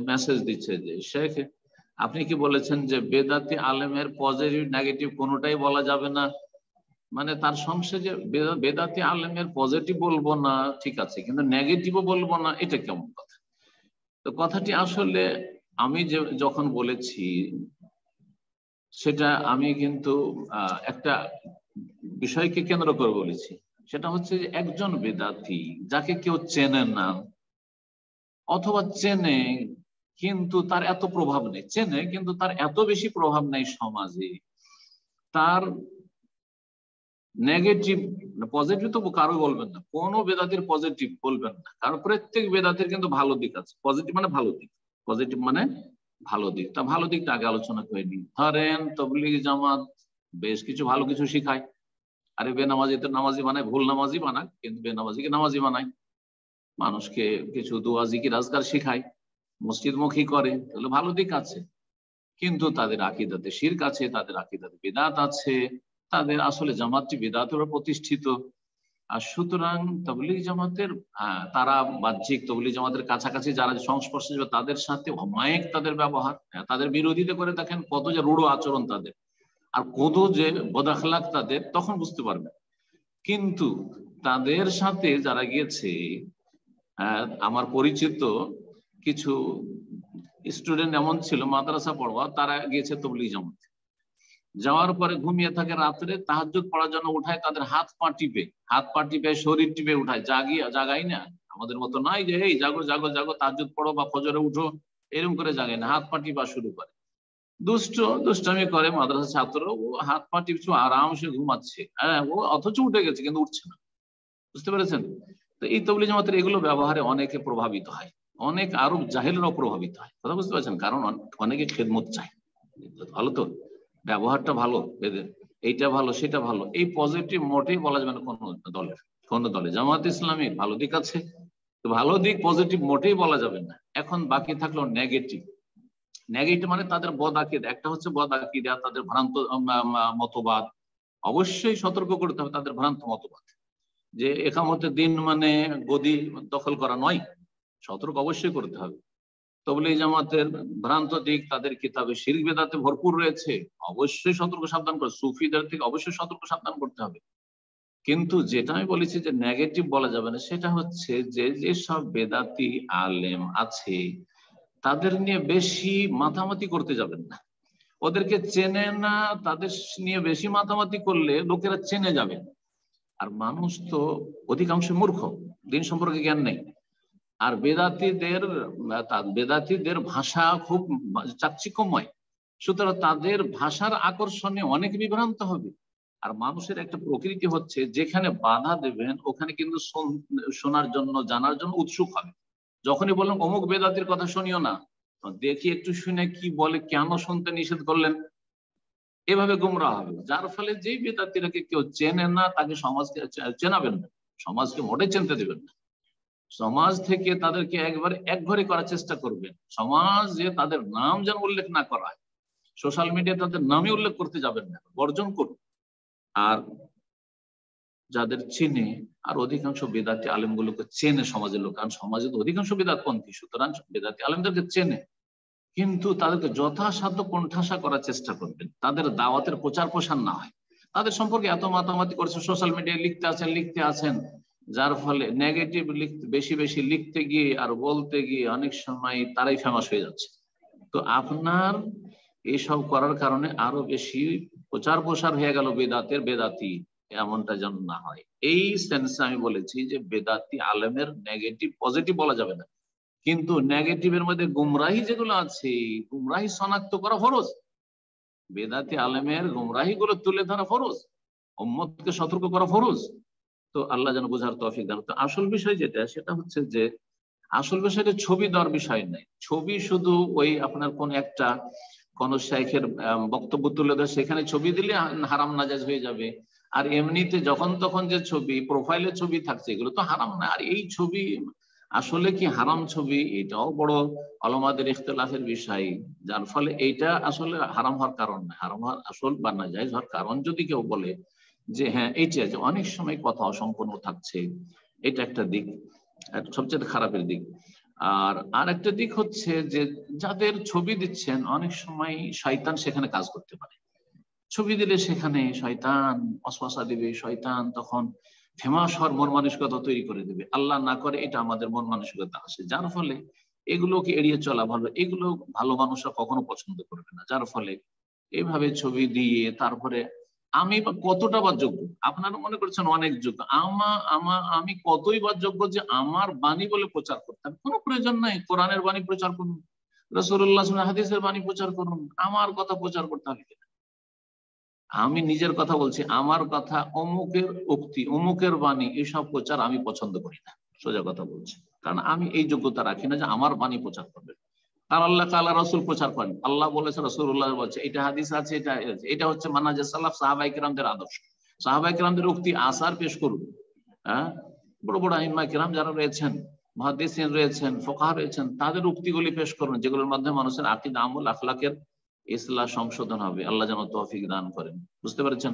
মেসেজ দিচ্ছে যে শেখ আপনি কি বলেছেন যে বেদাতি আলেমের পজিটিভ নেগেটিভ কোনোটাই বলা যাবে না, মানে তার সংশয় যে বেদাতি আলেমের পজিটিভ বলবো না ঠিক আছে, কিন্তু নেগেটিভও বলবো না, এটা কেমন কথা? তো কথাটি আসলে আমি যে যখন বলেছি সেটা আমি কিন্তু একটা বিষয়কে কেন্দ্র করে বলেছি। সেটা হচ্ছে যে একজন বেদাতি যাকে কেউ চেনে না, অথবা চেনে কিন্তু তার এত প্রভাব নেই, চেনে কিন্তু তার এত বেশি প্রভাব নেই সমাজে, তার নেগেটিভ পজিটিভ তো কারো বলবেন না, কোনো বেদাতির পজিটিভ বলবেন না, কারণ প্রত্যেক বেদাতির কিন্তু ভালো দিক আছে। পজিটিভ মানে ভালো দিক, পজিটিভ মানে ভালো দিক। তা ভালো দিকটা আগে আলোচনা করে নিই। ধরেন তাবলীগ জামাত বেশ কিছু ভালো কিছু শিখায়। আরে বেনামাজি তো নামাজি বানায়, ভুল নামাজি বানায়, কিন্তু বেনামাজিকে নামাজি বানায়। মানুষকে কিছু দোয়া জিকির আজকার শিখায়, মসজিদমুখী করে, তাহলে ভালো দিক আছে। কিন্তু তাদের আকীদাতে শিরক আছে, তাদের আকীদাতে বিদআত আছে, তাদের আসলে জামাতটি বিদআতের উপর প্রতিষ্ঠিত। আর সুতরাং তাবলীগ জামাতের তারা বাহ্যিক তাবলীগ জামাতের কাছাকাছি যারা সংস্পর্শে যাবে তাদের সাথে অমায়িক তাদের ব্যবহার, তাদের বিরোধিতা করে দেখেন কত যে রূঢ় আচরণ তাদের, আর কত যে বদাখলাক তাদের, তখন বুঝতে পারবেন। কিন্তু তাদের সাথে যারা গিয়েছে, আমার পরিচিত কিছু স্টুডেন্ট এমন ছিল মাদ্রাসা পড়ুয়া, তারা গিয়েছে তাবলীগ জামাতে। যাওয়ার পরে ঘুমিয়ে থাকে, রাত্রে তাহাজ্জুদ পড়ার জন্য উঠায়, তাদের হাত পা টিপে শরীর টিপে উঠায়, জাগাই না। আমাদের মতো নাই যে এই জাগো জাগো জাগো তাহাজ্জুদ পড়ো বা ফজরে উঠো, এরকম করে জাগে না, হাত পা টিপা শুরু করে। দুষ্টামি করে মাদ্রাসা ছাত্র, ও হাত পা টিপছে, আরামসে ঘুমাচ্ছে, হ্যাঁ, ও অথচ উঠে গেছে কিন্তু উঠছে না। বুঝতে পেরেছেন? তো এই তাবলীগ জামাতের এগুলো ব্যবহারে অনেকে প্রভাবিত হয়, অনেক আরব জাহেলরাও প্রভাবিত হয়। কথা বুঝতে পারছেন? কারণ অনেকে খেদমত চায়, ভালো তো ব্যবহারটা ভালো, এদের এইটা ভালো সেটা ভালো, এই পজিটিভ মোটেই বলা যাবে না কোন দলে। জামাত ইসলামীর ভালো দিক আছে, ভালো দিক পজিটিভ মোটেই বলা যাবে না। এখন বাকি থাকলো নেগেটিভ মানে তাদের বদ আকীদা। একটা হচ্ছে বদ আকীদা, তাদের ভ্রান্ত মতবাদ। অবশ্যই সতর্ক করতে হবে তাদের ভ্রান্ত মতবাদ, যে একামতের দিন মানে গদি দখল করা নয়, সতর্ক অবশ্যই করতে হবে। তাবলীগ জামাতের ভ্রান্ত দিক, তাদের কিতাবে শিরক বিদআতে ভরপুর রয়েছে, অবশ্যই সতর্ক সাবধান করে। সুফিদের থেকে অবশ্যই সতর্ক সাবধান করতে হবে। কিন্তু যেটা আমি বলেছি যে নেগেটিভ বলা যাবে না, সেটা হচ্ছে যে যেসব বেদাতি আলেম আছে তাদের নিয়ে বেশি মাতামাতি করতে যাবেন না। ওদেরকে চেনে না, তাদের নিয়ে বেশি মাতামাতি করলে লোকেরা চেনে যাবে। আর মানুষ তো অধিকাংশ মূর্খ, দিন সম্পর্কে জ্ঞান নেই। আর বেদাতিদের ভাষা খুব চাকচিক্যময়, সুতরাং তাদের ভাষার আকর্ষণে অনেক বিভ্রান্ত হবে। আর মানুষের একটা প্রকৃতি হচ্ছে, যেখানে বাধা দেবেন ওখানে কিন্তু শোনার জন্য, জানার জন্য উৎসুক হবে। যখনই বললাম অমুক বেদাতির কথা শুনিও না, দেখি একটু শুনে কি বলে, কেন শুনতে নিষেধ করলেন, এভাবে গুমরাহ হবে। যার ফলে যেই বেদাতিরাকে কেউ চেনে না, তাকে সমাজকে চেনাবেন না, সমাজকে মোটে চিনতে দেবেন না। সমাজ থেকে তাদেরকে একবারে একঘরে করার চেষ্টা করবেন। সমাজে তাদের নাম যেন উল্লেখ না করা হয়, সোশ্যাল মিডিয়ায় তাদের নামই উল্লেখ করতে যাবেন না, বর্জন করুন। আর যাদের চেনে, আর অধিকাংশ বেদাতি আলেমগুলোকে চেনে সমাজের লোক, কারণ সমাজে তো অধিকাংশ বেদাতপন্থী, সুতরাং বেদাতি আলেমদেরকে চেনে। কিন্তু তাদেরকে যথাসাধ্য কোণঠাসা করার চেষ্টা করবেন, তাদের দাওয়াতের প্রচার প্রসার না হয়। তাদের সম্পর্কে এত মাতামাতি করছে, সোশ্যাল মিডিয়ায় লিখতে আছেন, যার ফলে নেগেটিভ বেশি বেশি লিখতে গিয়ে আর বলতে গিয়ে অনেক সময় তারাই ফেমাস হয়ে যাচ্ছে। তো আপনার এইসব করার কারণে আরো বেশি প্রচার প্রসার হয়ে গেল বেদাতি, এমনটা যেন না হয়। এই সেন্সে আমি বলেছি যে বেদাতি আলেমের নেগেটিভ পজিটিভ বলা যাবে না, কিন্তু নেগেটিভের মধ্যে গুমরাহি যেগুলো আছে, গুমরাহি শনাক্ত করা ফরজ। বেদাতি আলেমের গুমরাহি গুলো তুলে ধরা ফরজ, উম্মতকে সতর্ক করা ফরজ। তো আল্লাহ যেন বোঝার তৌফিক দান। তো আসল বিষয় যেটা, সেটা হচ্ছে যে আসল বিষয়টা ছবি দেওয়ার বিষয় নাই। ছবি শুধু ওই আপনার কোন শাইখের বক্তব্য তুলে দেয়, সেখানে ছবি দিলে হারাম নাজায়েজ হয়ে যাবে। আর এমনিতে যখন তখন যে ছবি, প্রোফাইলে ছবি থাকছে, এগুলো তো হারাম না। আর এই ছবি আসলে কি হারাম ছবি, এটাও বড় ওলামাদের ইখতিলাফের বিষয়। যার ফলে এইটা আসলে হারাম হওয়ার কারণ না, হারাম হওয়ার আসল বা নাজায়েজ হওয়ার কারণ যদি কেউ বলে যে হ্যাঁ এইটা, যে অনেক সময় কথা অসম্পূর্ণ থাকছে, এটা একটা দিক, সবচেয়ে খারাপের দিক। আর একটা দিক হচ্ছে যে যাদের ছবি দিচ্ছেন, অনেক সময় শয়তান সেখানে কাজ করতে পারে। ছবি দিলে সেখানে শয়তান ওয়াসওয়াসা দিবে, শয়তান তখন ফেমাস হওয়ার মন মানসিকতা তৈরি করে দেবে। আল্লাহ না করে এটা আমাদের মন মানসিকতা আসে, যার ফলে এগুলোকে এড়িয়ে চলা ভালো। এগুলো ভালো মানুষরা কখনো পছন্দ করবে না। যার ফলে এইভাবে ছবি দিয়ে তারপরে আমি কতটা বা যোগ্য, আপনারা মনে করছেন অনেক যোগ্য, আমি কতই বা যোগ্য যে আমার বাণী বলে প্রচার করতে হবে? কোনো প্রয়োজন নাই। কোরআনের বাণী প্রচার করুন, রাসূলুল্লাহ সাল্লাল্লাহু আলাইহি হাদিসের বাণী প্রচার করুন, আমার কথা প্রচার করতে হবে কিনা? আমি নিজের কথা বলছি, আমার কথা, অমুকের উক্তি, অমুকের বাণী, এসব প্রচার আমি পছন্দ করি না, সোজা কথা বলছি। কারণ আমি এই যোগ্যতা রাখি না যে আমার বাণী প্রচার করবে। আর আল্লাহ তাআলা রাসূল প্রচার করেন, আল্লাহ বলেছে, রাসূলুল্লাহ বলছে, এটা হাদিস আছে, এটা হচ্ছে মানহাজে সালাফ, সাহাবায়ে কেরামদের আদর্শ। সাহাবায়ে কেরামদের উক্তি আসার পেশ করুন। হ্যাঁ, বড় বড় আইম্মা কেরাম যারা রয়েছেন, মুহাদ্দিসিন রয়েছেন, ফুকাহা রয়েছেন, তাদের উক্তিগুলি পেশ করুন, যেগুলোর মাধ্যমে মানুষের আকীদা, আমল, আখলাকের ইসলাহ সংশোধন হবে। আল্লাহ যেন তৌফিক দান করেন। বুঝতে পেরেছেন?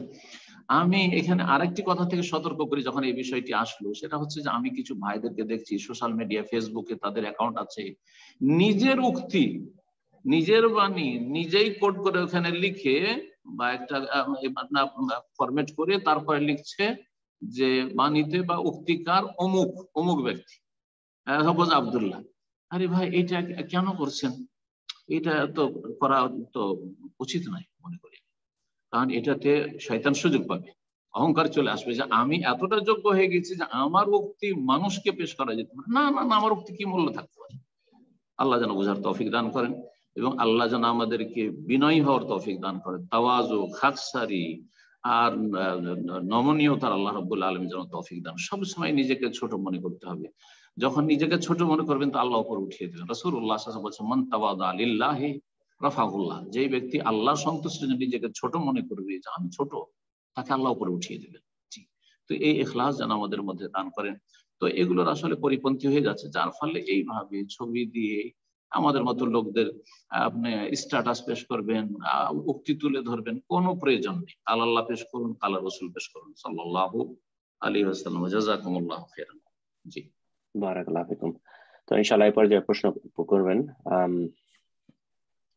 আমি এখানে আরেকটি কথা থেকে সতর্ক করি, যখন এই বিষয়টি আসলো, সেটা হচ্ছে যে আমি কিছু ভাইদেরকে দেখছি সোশ্যাল মিডিয়া, ফেসবুকে তাদের অ্যাকাউন্ট আছে, নিজের উক্তি, নিজের বাণী নিজেই কোড করে ওখানে লিখে বা একটা ফরম্যাট করে তারপরে লিখছে যে বাণীতে বা উক্তিকার অমুক অমুক ব্যক্তি, সাপোজ আব্দুল্লাহ। আরে ভাই, এটা কেন করছেন? এটা তো করা তো উচিত নয় মনে করি। কারণ এটাতে শয়তান সুযোগ পাবে, অহংকার চলে আসবে যে আমি এতটা যোগ্য হয়ে গেছি যে আমার উক্তি মানুষকে পেশ করা যেতে পারে না, না না, আমার উক্তি কি মূল্য থাকতে পারে। আল্লাহ যেন বোঝার তৌফিক দান করেন এবং আল্লাহ যেন আমাদেরকে বিনয়ী হওয়ার তৌফিক দান করেন, তাওয়াজু, খাকসারি আর নমনীয়তার আল্লাহ রাব্বুল আলামিন যেন তৌফিক দান। সবসময় নিজেকে ছোট মনে করতে হবে, যখন নিজেকে ছোট মনে করবেন তো আল্লাহ উপর উঠিয়ে দেবেন। রাসূলুল্লাহ সাল্লাল্লাহু আলাইহি ওয়াসাল্লাম বলেছেন, মান তাওয়াদা লিল্লাহি রাফাহুল্লাহ, যে ব্যক্তি আল্লাহ সন্তুষ্টির জন্য নিজেকে ছোট মনে করবে যে আমি ছোট, তাকে আল্লাহ উপরে উঠিয়ে দেবেন। তো এই ইখলাস যেন আমাদের মধ্যে দান করেন। তো এগুলোর আসলে পরিপন্থী হয়ে যাচ্ছে, যার ফলে এইভাবে ছবি দিয়ে আমাদের মতো লোকদের আপনি স্ট্যাটাস পেশ করবেন, উক্তি তুলে ধরবেন, কোনো প্রয়োজন নেই। আল্লাহ পেশ করুন, আল্লাহ রসুল পেশ করুন সাল্লাল্লাহু আলাইহি ওয়াসাল্লাম। জাযাকুমুল্লাহু খাইরান। জি, বারাকাল্লাহু ফিকুম। তো ইনশাআল্লাহ এই পর্যায়ে প্রশ্ন করবেন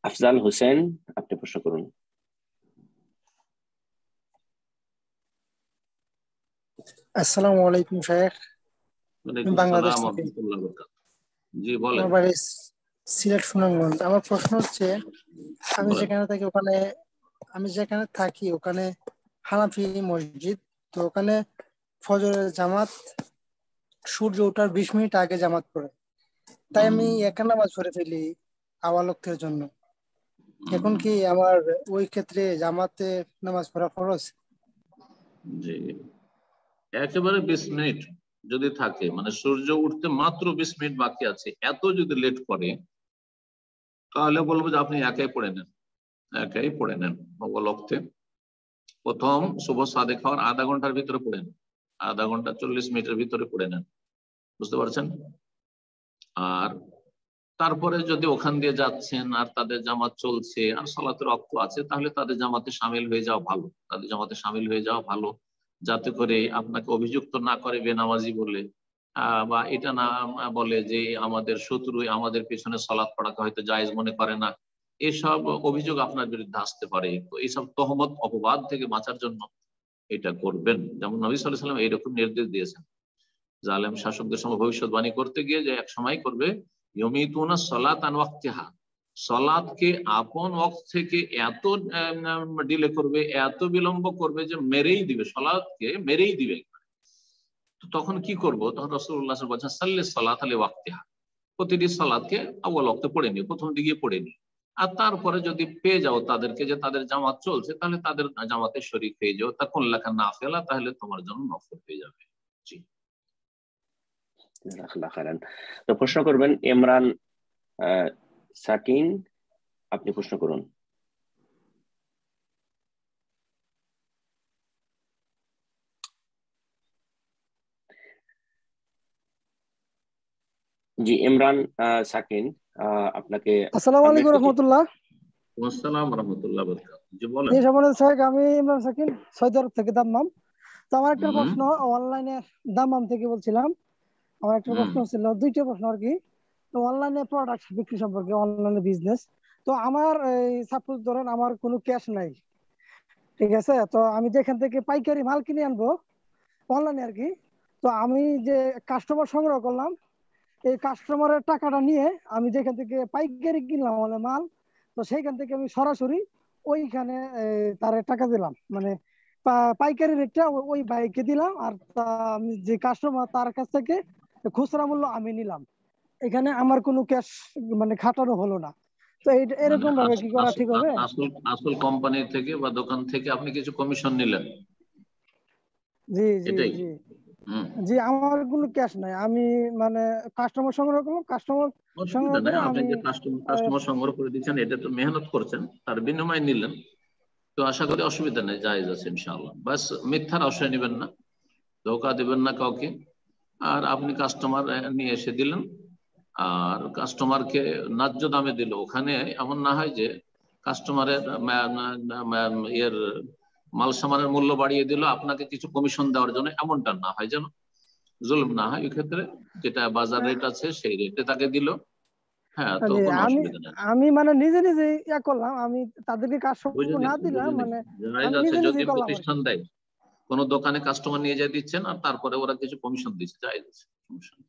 আফজাল হোসেন, আপনি প্রশ্ন করুন। আসসালামু আলাইকুম শাইখ। বাংলাদেশ থেকে। জি বলেন। আমার বাড়ি সিলেট সুনামগঞ্জ। আমার প্রশ্ন হচ্ছে, আমি যেখানে থাকি ওখানে হানাফি মসজিদ, তো ওখানে ফজরের জামাত সূর্য ওঠার 20 মিনিট আগে জামাত পড়ে, তাই আমি একা নামাজ পড়ে ফেলি আওয়ালক্তের জন্য। এখন কি আমার ওই ক্ষেত্রে জামাতে নামাজ পড়া ফরজ? জি, একেবারে 20 মিনিট যদি থাকে, মানে সূর্য উঠতে মাত্র 20 মিনিট বাকি আছে, এত যদি লেট করে তাহলে বলবো যে আপনি একাই পড়ে নেন, একাই পড়ে নেন অবলক্তে। প্রথম শুভ সাদেক হওয়ার আধা ঘন্টার ভিতরে পড়ে নেন, আধা ঘন্টা 40 মিনিটের ভিতরে পড়ে নেন, বুঝতে পারছেন? আর তারপরে যদি ওখান দিয়ে যাচ্ছেন আর তাদের জামাত চলছে আর সালাতের রক্ত আছে, তাহলে তাদের জামাতে সামিল হয়ে যাওয়া ভালো, তাদের জামাতে সামিল হয়ে যাওয়া ভালো, যাতে করে আপনাকে অভিযুক্ত না করে বেনামাজি বলে, বা এটা না বলে যে আমাদের শত্রু আমাদের পেছনে সালাত পড়াকে হয়তো জায়েজ মনে করে না, এসব অভিযোগ আপনার বিরুদ্ধে আসতে পারে। তো এইসব তহমত অপবাদ থেকে বাঁচার জন্য এটা করবেন। যেমন নবী সাল্লাল্লাহু আলাইহি ওয়াসাল্লাম এইরকম নির্দেশ দিয়েছেন, জালেম শাসকদের সময় ভবিষ্যৎবাণী করতে গিয়ে যে এক সময় করবে, ইউমিতুনা সালাত আন ওয়াক্তিহা, সালাতকে আপন ওয়াক্ত থেকে এত ডিলে করবে, এত বিলম্ব করবে যে মেরেই দিবে, সালাতকে মেরেই দিবে। তো তখন কি করব? তখন রাসূলুল্লাহ সাল্লাল্লাহু আলাইহি ওয়াসাল্লাম বলেছেন, সাল্লি সালাত আলি ওয়াক্তিহা, প্রতিটি সালাতকে আউয়াল ওয়াক্তে পড়ে নিও, প্রথম দিকে পড়ে নিও। আর তারপরে যদি পেয়ে যাও তাদেরকে যে তাদের জামাত চলছে, তাহলে তাদের জামাতে শরীক হয়ে যাও, তাকুন লাকা নাফিলা, তাহলে তোমার জন্য নফল হয়ে যাবে। জি, তো প্রশ্ন করবেন ইমরান সাকিন, আপনি প্রশ্ন করুন। জি ইমরান সাকিন, আপনাকে। আসসালামু আলাইকুম রাহমাতুল্লাহ। আসসালামু আলাইকুম রাহমাতুল্লাহ ওয়া বারাকাতুহু। জি বলেন। আমি ইমরান সাকিন, সৌদি আরব থেকে দাম্মাম। তো আমার একটা প্রশ্ন, অনলাইনে দাম্মাম থেকে বলছিলাম। আমার একটা প্রশ্ন ছিল, দুইটা প্রশ্ন আর কি। তো অনলাইনে প্রোডাক্ট বিক্রি সম্পর্কে, অনলাইনে বিজনেস। তো আমার সাপোজ ধরেন আমার কোনো ক্যাশ নাই, ঠিক আছে? তো আমি যেখান থেকে পাইকারি মাল কিনে আনবো অনলাইনে আর কি, তো আমি যে কাস্টমার সংগ্রহ করলাম, এই কাস্টমারের টাকাটা নিয়ে আমি যেখান থেকে পাইকারি কিনলাম মানে মাল, তো সেইখান থেকে আমি সরাসরি ওইখানে তার টাকা দিলাম, মানে পাইকারি রেটটা ওই ভাইকে দিলাম, আর আমি যে কাস্টমার তার কাছ থেকে খুচরা মূল্য আমি নিলাম। এখানে আমার কোনো ক্যাশ মানে খাটানো হলো না। তো এরকম ভাবে কি করা ঠিক হবে? আসল কোম্পানি থেকে বা দোকান থেকে আপনি কিছু কমিশন নিলেন। জি জি জি জি, আমার কোনো ক্যাশ নাই, আমি মানে কাস্টমার সংগ্রহ করলাম, কাস্টমার সংগ্রহ করে আপনি আমি যে কাস্টমার সংগ্রহ করে দিচ্ছেন, এটা তো মেহনত করছেন, তার বিনিময় নিলেন, তো আশা করি অসুবিধা নেই, জায়েজ আছে ইনশাআল্লাহ। বাস মিথ্যার আশ্রয় নেবেন না, ধোঁকা দিবেন না কাউকে। আর আপনি কাস্টমার নিয়ে এসে দিলেন, আর কাস্টমারকে ন্যায্য দামে দিল। ওখানে এমন না হয় যে কাস্টমারের এর মাল সামানের মূল্য বাড়িয়ে দিল আপনাকে কিছু কমিশন দেওয়ার জন্য, এমনটা না হয়, যেন জুলুম না হয়। ওই ক্ষেত্রে যেটা বাজার রেট আছে সেই রেটে তাকে দিল। হ্যাঁ, তো কোনো অসুবিধা নেই। আমি মানে নিজে নিজে ইয়া করলাম, আমি তাদেরকে কাস্টমার না দিলাম, মানে জায়েজ আছে যদি প্রতিষ্ঠান দেয়, কোন দোকানে কাস্টমার নিয়ে যায় দিচ্ছেন আর তারপরে ওরা কিছু কমিশন দিচ্ছে, জায়েজ আছে, সমস্যা নেই।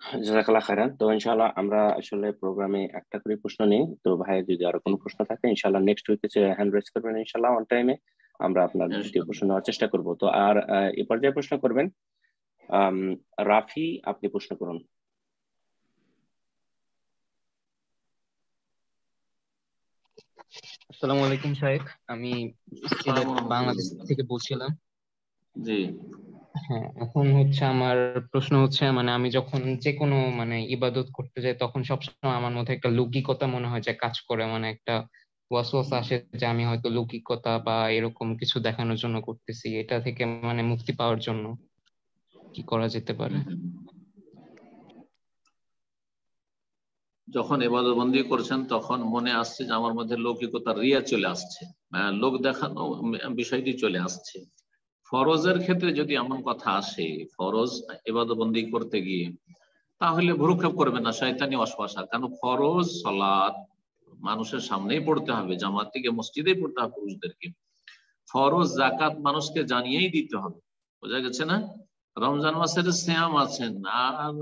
জাযাকাল্লাহ খাইরান। তো ইনশাআল্লাহ আমরা আসলে প্রোগ্রামে একটা করে প্রশ্ন নিই। তো ভাই যদি আরো কোনো প্রশ্ন থাকে ইনশাআল্লাহ নেক্সট উইকে হ্যান্ড রেজ করবেন ইনশাআল্লাহ অন টাইমে, আমরা আপনার দ্বিতীয় প্রশ্ন নেওয়ার চেষ্টা করব। তো আর এই পর্যায়ে প্রশ্ন করবেন রাফি, আপনি প্রশ্ন করুন। আসসালামু আলাইকুম শাহেখ, আমি সিলেট বাংলাদেশ থেকে বলছিলাম। জি হ্যাঁ, এখন হচ্ছে আমার প্রশ্ন হচ্ছে মানে আমি যখন যে কোনো মানে ইবাদত করতে যাই তখন সবসময় আমার মধ্যে একটা লৌকিকতা মনে হয় যে কাজ করে, মানে একটা ওয়াসওয়াস আসে যে আমি হয়তো লৌকিকতা বা এরকম কিছু দেখানোর জন্য করতেছি। এটা থেকে মানে মুক্তি পাওয়ার জন্য কি করা যেতে পারে? যখন ইবাদতবন্দি করছেন তখন মনে আসছে যে আমার মধ্যে লৌকিকতা রিয়া চলে আসছে, লোক দেখানো বিষয়টি চলে আসছে। ফরজের ক্ষেত্রে যদি এমন কথা আসে, ফরজ ইবাদতবন্দি করতে গিয়ে, তাহলে ভ্রুক্ষেপ করবে না শয়তানি ওয়াসওয়াসা। কারণ ফরজ সালাত মানুষের সামনেই পড়তে হবে, জামাত থেকে মসজিদেই পড়তে হবে পুরুষদেরকে। ফরজ যাকাত মানুষকে জানিয়েই দিতে হবে, বোঝা গেছে না? রমজান মাসের সিয়াম আছেন, আর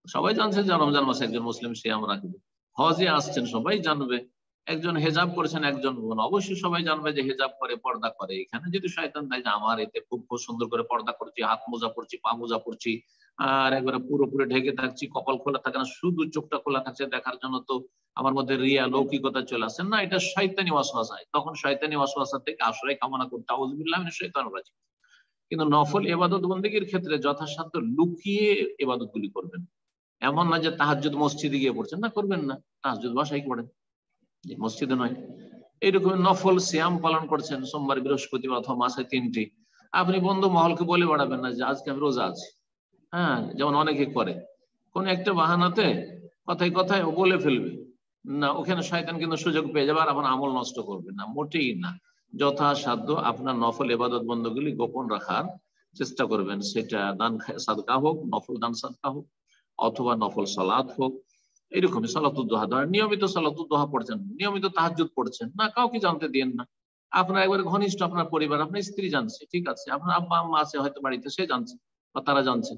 সবাই জানছে যে রমজান মাসে একজন মুসলিম সিয়াম রাখবে। হজে আসছেন, সবাই জানবে। একজন হেজাব করেছেন, একজন বোন, অবশ্যই সবাই জানবে যে হেজাব করে, পর্দা করে। এখানে যদি শয়তান দেয় যে আমার এতে খুব সুন্দর করে পর্দা করছি, হাত মোজা পড়ছি, পা মোজা পড়ছি, আর একবারে পুরোপুরি ঢেকে থাকছি, কপাল খোলা থাকে না, শুধু চোখটা খোলা থাকছে দেখার জন্য, তো আমার মধ্যে রিয়া লৌকিকতা চলে আসছে না, এটা শয়তানি ওয়াসওয়াসা। তখন শয়তানি ওয়াসওয়াসা থেকে আশ্রয় কামনা করতে আউযুবিল্লাহি মিনাশ শাইতানির রাজিম। কিন্তু নফল ইবাদত বন্দেগীর ক্ষেত্রে যথাসাধ্য লুকিয়ে ইবাদতগুলি করবেন। এমন না যে তাহাজ্জুদ মসজিদে গিয়ে পড়ছেন, না, করবেন না, তাহাজ্জুদ বাসায় পড়েন, মসজিদে নয়। এইরকম নফল সিয়াম পালন করছেন সোমবার, বৃহস্পতিবার অথবা মাসে 3টি, আপনি বন্ধু মহলকে বলে বেড়াবেন না যে আজকে আমি রোজা আছি। হ্যাঁ, যেমন অনেকে করে, কোন একটা বাহানাতে কথায় কথায় ও বলে ফেলবে, না, ওখানে শয়তান কিন্তু সুযোগ পেয়ে যাবে আর আপনার আমল নষ্ট করবে না, মোটেই না। যথাসাধ্য আপনার নফল ইবাদত বন্দগুলি গোপন রাখার চেষ্টা করবেন। সেটা দান সাদকা হোক, নফল দান সাদকা হোক, অথবা নফল সালাত হোক। এইরকমই সালাতুদ দুহা, ধরেন নিয়মিত সালাতুদ দুহা পড়ছেন, নিয়মিত তাহাজ্জুদ পড়ছেন, না, কাউকে জানতে দিন না। আপনার একবার ঘনিষ্ঠ আপনার পরিবার, আপনার স্ত্রী জানছে, ঠিক আছে, আপনার আব্বা আম্মা আছে হয়তো বাড়িতে, সে জানছে বা তারা জানছে,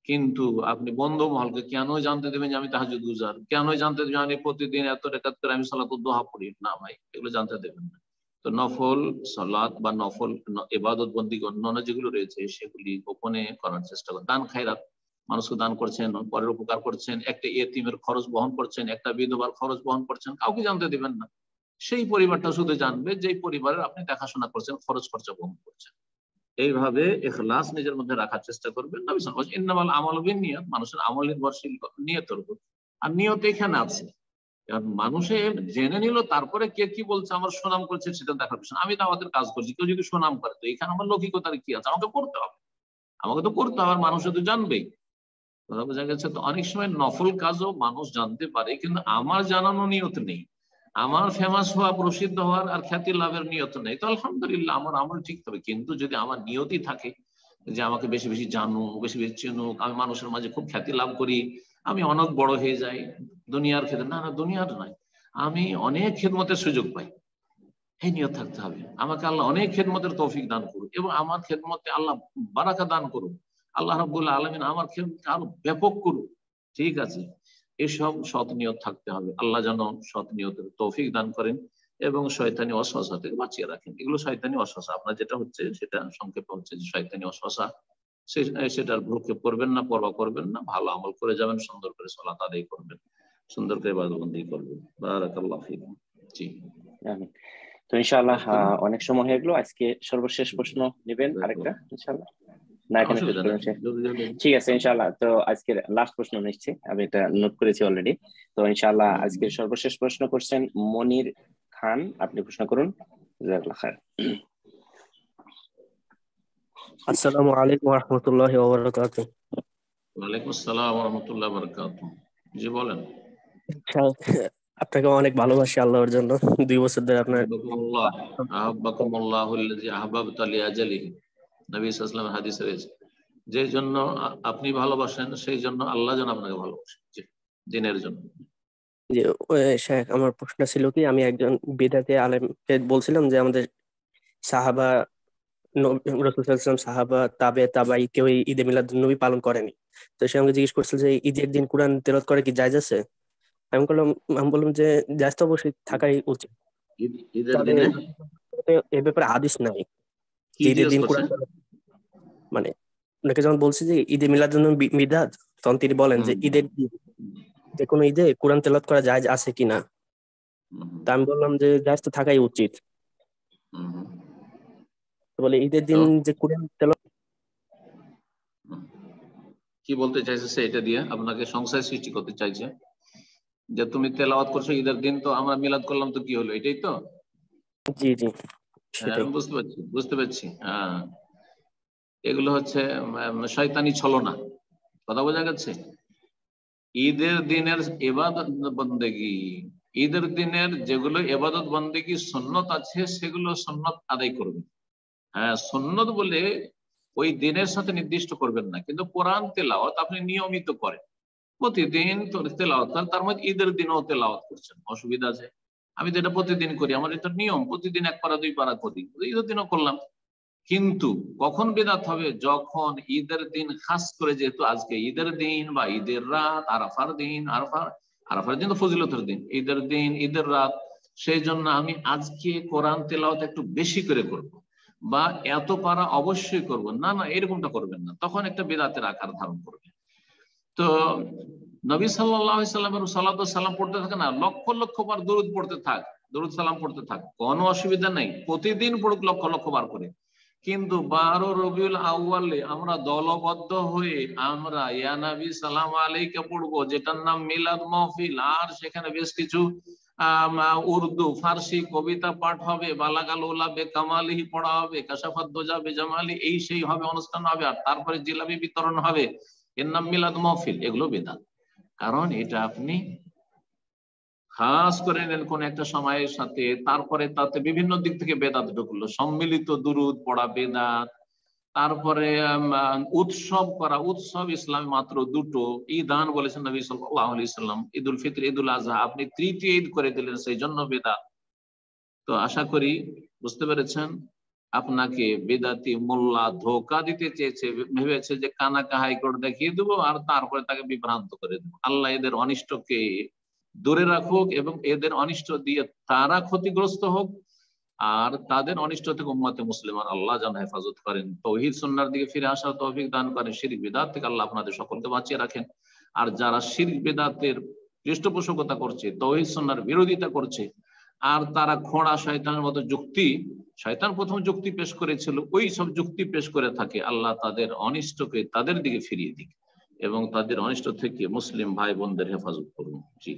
কিন্তু আপনি বন্ধু মহলকে কেন জানতে দেবেন যে আমি তাহাজ্জুদ গুজার? কেন জানতে দেবেন আমি প্রতিদিন এত রাকাত করে আমি সালাতুদ দুহা পড়ি? না ভাই, এগুলো জানতে দেবেন না। তো নফল সালাত বা নফল ইবাদত বন্দি অন্যান্য যেগুলো রয়েছে সেগুলি গোপনে করার চেষ্টা করেন। দান খায়রাত, মানুষকে দান করছেন, পরের উপকার করছেন, একটা ইয়েতিমের খরচ বহন করছেন, একটা বিধবার খরচ বহন করছেন, কাউকে জানতে দিবেন না। সেই পরিবারটা শুধু জানবে যেই পরিবারের আপনি দেখাশোনা করছেন, খরচ খরচা বহন করছেন। এইভাবে ইখলাস নিজের মধ্যে রাখার চেষ্টা করবেন। নবী সাল্লাল্লাহু আলাইহি ওয়াসাল্লাম ইন্নামাল আমালু বিন্নিয়াত, মানুষের আমল নির্ভরশীল নিয়তের উপর। আর নিয়ত এখানে আছে, কারণ মানুষে জেনে নিল, তারপরে কে কি বলছে, আমার সুনাম করছে সেটা দেখার বিষয়। আমি তো আমাদের কাজ করছি, কেউ যদি সুনাম করে তো এখানে আমার লৌকিকতার কি আছে? আমাকে করতে হবে, আমাকে তো করতে হবে, মানুষে তো জানবেই। বোঝা গেছে? তো অনেক সময় নফল কাজও মানুষ জানতে পারে, কিন্তু আমার জানানো নিয়ত নেই, আমার ফেমাস হওয়া, প্রসিদ্ধ হওয়ার আর খ্যাতি লাভের নিয়ত নেই, তো আলহামদুলিল্লাহ আমার আমল ঠিক হবে। কিন্তু যদি আমার নিয়তই থাকে যে আমাকে বেশি বেশি জানুক, বেশি বেশি চিনুক, আমি মানুষের মাঝে খুব খ্যাতি লাভ করি, আমি অনেক বড় হয়ে যাই দুনিয়ার ক্ষেত্রে, না না, দুনিয়ার নয়, আমি অনেক খেদমতের সুযোগ পাই, এই নিয়ত থাকতে হবে। আমাকে আল্লাহ অনেক খেদমতের তৌফিক দান করুন এবং আমার খেদমতে আল্লাহ বারাকা দান করুন, আল্লাহ রাব্বুল আলামিন আমার খেদমতকে আরো ব্যাপক করুন, ঠিক আছে? এসব সৎ নিয়ত থাকতে হবে। আল্লাহ যেন সৎ নিয়তের তৌফিক দান করেন এবং শয়তানি ওয়াসওয়াসা থেকে বাঁচিয়ে রাখেন। এগুলো শয়তানি ওয়াসওয়াসা, আপনার যেটা হচ্ছে সেটা সংক্ষেপে হচ্ছে যে শয়তানি ওয়াসওয়াসা, সেটার ভ্রুক্ষেপ করবেন না, পরোয়া করবেন না, ভালো আমল করে যাবেন, সুন্দর করে সালাত আদায় করবেন, সুন্দর করে ইবাদতবন্দি করবেন। বারাকাল্লাহু ফিকুম। জি, আমিন। তো ইনশাআল্লাহ অনেক সময় হয়ে গেলো, আজকে সর্বশেষ প্রশ্ন নেবেন আরেকটা ইনশাআল্লাহ, না এখানে শেষ করবেন? ঠিক আছে ইনশাআল্লাহ। তো আজকের লাস্ট প্রশ্ন নিচ্ছি, আমি এটা নোট করেছি অলরেডি। তো ইনশাআল্লাহ আজকের সর্বশেষ প্রশ্ন করছেন মনির খান, আপনি প্রশ্ন করুন। জাযাকাল্লাহ খাইর। আসসালামু আলাইকুম ওয়া রাহমাতুল্লাহি ওয়া বারাকাতুহু। ওয়া আলাইকুম আসসালাম ওয়া রাহমাতুল্লাহি ওয়া বারাকাতুহু। জি বলেন। আপনাকে অনেক ভালোবাসি আল্লাহর জন্য, 2 বছর ধরে আপনার আহাব্বাকুমুল্লাহুল্লাযী আহবাবতা লিআজালিহি, নবী সাল্লাল্লাহু আলাইহি ওয়াসাল্লামের হাদিসে রয়েছে, যে জন্য আপনি ভালোবাসেন সেই জন্য আল্লাহ যেন আপনাকে ভালোবাসেন, দিনের জন্য। জি শেখ, আমার প্রশ্ন ছিল কি, আমি একজন বিদআতি আলেমকে বলছিলাম যে আমাদের সাহাবা, রাসূল সাল্লাল্লাহু আলাইহি ওয়াসাল্লাম, সাহাবা, তাবে তাবাই কেউ ঈদে মিলাদুন নবী পালন করেনি, তো সে আমাকে জিজ্ঞেস করছিল যে ঈদের দিন কোরআন তেলাওয়াত করা কি জায়েজ আছে। আমি বললাম যে জায়েজ তো অবশ্যই থাকাই উচিত, ঈদের তবে দিনে এ ব্যাপারে হাদিস নাই কি যে ঈদের জিজ্ঞেস দিন করছে? কোরআন মানে ওনাকে যখন বলছি যে ঈদে মিলাদুন বিদাত, তখন তিনি বলেন যে ঈদের দিন যে কোনো ঈদে কোরআন তেলাওয়াত করা জায়েজ আছে কিনা। তা আমি বললাম যে জায়েজ তো থাকাই উচিত। তো বলে ঈদের দিন যে কোরআন তেলাওয়াত কি বলতে চাইছে সে এটা দিয়ে? আপনাকে সংশয় সৃষ্টি করতে চাইছে যে তুমি তেলাওয়াত করছো ঈদের দিন, তো আমরা মিলাদ করলাম তো কি হলো, এটাই তো? জি জি হ্যাঁ, সেটাই। বুঝতে পারছি। হ্যাঁ, এগুলো হচ্ছে শয়তানি ছলনা। কথা বোঝা গেছে? ঈদের দিনের ইবাদত বন্দেগী, ঈদের দিনের যেগুলো ইবাদত বন্দেগী সুন্নত আছে সেগুলো সুন্নত আদায় করবে। হ্যাঁ, সুন্নত বলে ওই দিনের সাথে নির্দিষ্ট করবেন না, কিন্তু কোরআন তেলাওয়াত আপনি নিয়মিত করেন, প্রতিদিন তেলাওয়াত করেন, তার মধ্যে ঈদের দিনও তেলাওয়াত করছেন, অসুবিধা আছে? আমি তো এটা প্রতিদিন করি, আমার এটা নিয়ম, প্রতিদিন 1 পারা 2 পারা করি, ঈদের দিনও করলাম। কিন্তু কখন বিদআত হবে? যখন ঈদের দিন, খাস করে যেহেতু আজকে ঈদের দিন বা ঈদের রাত, আরাফার দিন, আরাফার দিন তো ফজিলতের দিন, ঈদের দিন, ঈদের রাত, সেই জন্য আমি আজকে কোরআন তেলাওয়াত একটু বেশি করে করব, বা এত পারা অবশ্যই করব না, এরকমটা করবেন না, তখন একটা বিদআতের আকার ধারণ করবে। তো নবী সাল্লাল্লাহু আলাইহি সাল্লামের সালাতু সালাম পড়তে থাকে না, লক্ষ লক্ষ বার দরুদ পড়তে থাক, দরুদ সালাম পড়তে থাক, কোনো অসুবিধা নেই, প্রতিদিন পড়ুক লক্ষ লক্ষ বার করে। কিন্তু 12 রবিউল আউয়ালে আমরা দলবদ্ধ হয়ে আমরা ইয়া নবী সালাম আলাইকা পড়বো, যেটার নাম মিলাদ মাহফিল, আর সেখানে বেশ কিছু উর্দু ফার্সি কবিতা পাঠ হবে, বালাগাল উলা বে কামালিহি পড়া হবে, কাশাফাত দোজা বে জামালি, এই সেই হবে, অনুষ্ঠান হবে, আর তারপরে জিলাপি বিতরণ হবে, এর নাম মিলাদ মাহফিল। এগুলো বেদাত। কারণ এটা আপনি খাস করে নেন কোন একটা সময়ের সাথে, তারপরে তাতে বিভিন্ন দিক থেকে বেদাত ঢুকলো, সম্মিলিত দুরুদ পড়া বেদাত, তারপরে উৎসব করা, উৎসব ইসলামে মাত্র দুটো, ঈদান বলেছেন নবী সাল্লাল্লাহু আলাইহি সাল্লাম, ঈদুল ফিতর, ঈদুল আজহা, আপনি তৃতীয় ঈদ করে দিলেন, সেই জন্য বেদাত। তো আশা করি বুঝতে পেরেছেন। আপনাকে বেদাতি মোল্লা ধোকা দিতে চেয়েছে, ভেবেছে যে কানাকা হাইকোর্ট দেখিয়ে দেবো আর তারপরে তাকে বিভ্রান্ত করে দেবো। আল্লাহ এদের অনিষ্টকে দূরে রাখুক এবং এদের অনিষ্ট দিয়ে তারা ক্ষতিগ্রস্ত হোক, আর তাদের অনিষ্ট থেকে উম্মতে মুসলিমান আল্লাহ যেন হেফাজত করেন, তৌহিদ সুন্নাহর দিকে ফিরে আসার তৌফিক দান করেন, শিরক বিদআত থেকে আল্লাহ আপনাদের সকলকে বাঁচিয়ে রাখেন। আর যারা শিরক বিদআতের পৃষ্ঠপোষকতা করছে, তৌহিদ সুন্নাহর বিরোধিতা করছে, আর তারা খোঁড়া শয়তানের মতো যুক্তি, শয়তান প্রথম যুক্তি পেশ করেছিল, ওই সব যুক্তি পেশ করে থাকে, আল্লাহ তাদের অনিষ্টকে তাদের দিকে ফিরিয়ে দিক এবং তাদের অনিষ্ট থেকে মুসলিম ভাই বোনদের হেফাজত করুন। জি,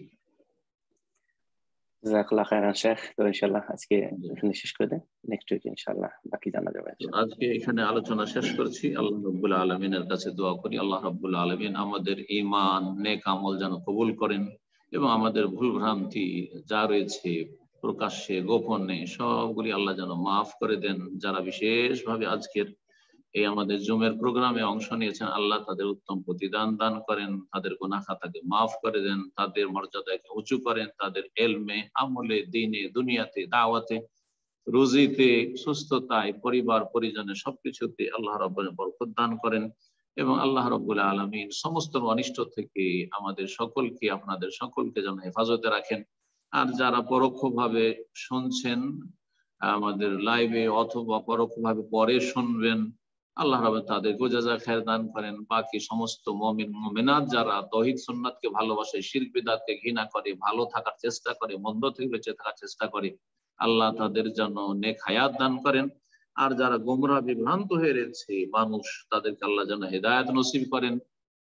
জাযাকাল্লাহ খাইরান শেখ। তো ইনশাআল্লাহ আজকে এখানে শেষ করে দেন, নেক্সট উইকে ইনশাআল্লাহ বাকি জানা যাবে। আজকে এখানে আলোচনা শেষ করছি। আল্লাহ রাব্বুল আলামিনের কাছে দোয়া করি, আল্লাহ রাব্বুল আলামিন আমাদের ঈমান নেক আমল যেন কবুল করেন এবং আমাদের ভুল ভ্রান্তি যা রয়েছে প্রকাশ্যে গোপনে সবগুলি আল্লাহ যেন মাফ করে দেন। যারা বিশেষভাবে আজকের এই আমাদের জুমের প্রোগ্রামে অংশ নিয়েছেন, আল্লাহ তাদের উত্তম প্রতিদান দান করেন, তাদের গুনাহ খাতাকে মাফ করে দেন, তাদের মর্যাদাকে উঁচু করেন, তাদের এলমে, আমলে, দিনে, দুনিয়াতে, দাওয়াতে, রুজিতে, সুস্থতায়, পরিবার পরিজনে সবকিছুতে আল্লাহ রাব্বুল বরকত দান করেন এবং আল্লাহ রাব্বুল আলামিন সমস্ত অনিষ্ট থেকে আমাদের সকলকে, আপনাদের সকলকে যেন হেফাজতে রাখেন। আর যারা পরোক্ষভাবে শুনছেন আমাদের লাইভে অথবা পরোক্ষভাবে পরে শুনবেন, আল্লাহ রাব্বুল তাদেরকে জাযা খায়ের দান করেন। বাকি সমস্ত মুমিন মুমিনাত যারা তাওহীদ সুন্নাতকে ভালোবাসে, শিরক বিদআতকে ঘৃণা করে, ভালো থাকার চেষ্টা করে, মন্দ থেকে বেঁচে থাকার চেষ্টা করে, আল্লাহ তাদের জন্য নেক হায়াত দান করেন। আর যারা গোমরাহ বিভ্রান্ত হয়ে রয়েছে মানুষ, তাদেরকে আল্লাহ যেন হেদায়েত নসিব করেন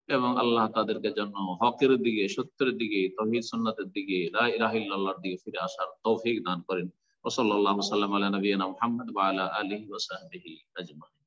এবং আল্লাহ তাদেরকে যেন হকের দিকে, সত্যের দিকে, তাওহীদ সুন্নাতের দিকে, লা ইলাহা ইল্লাল্লাহর দিকে ফিরে আসার তৌফিক দান করেন। ওয়া সাল্লাল্লাহু সাল্লাম আলা নবিয়িনা মুহাম্মদ ওয়া আলা আলিহি ওয়া সাহবিহি আজমাইন।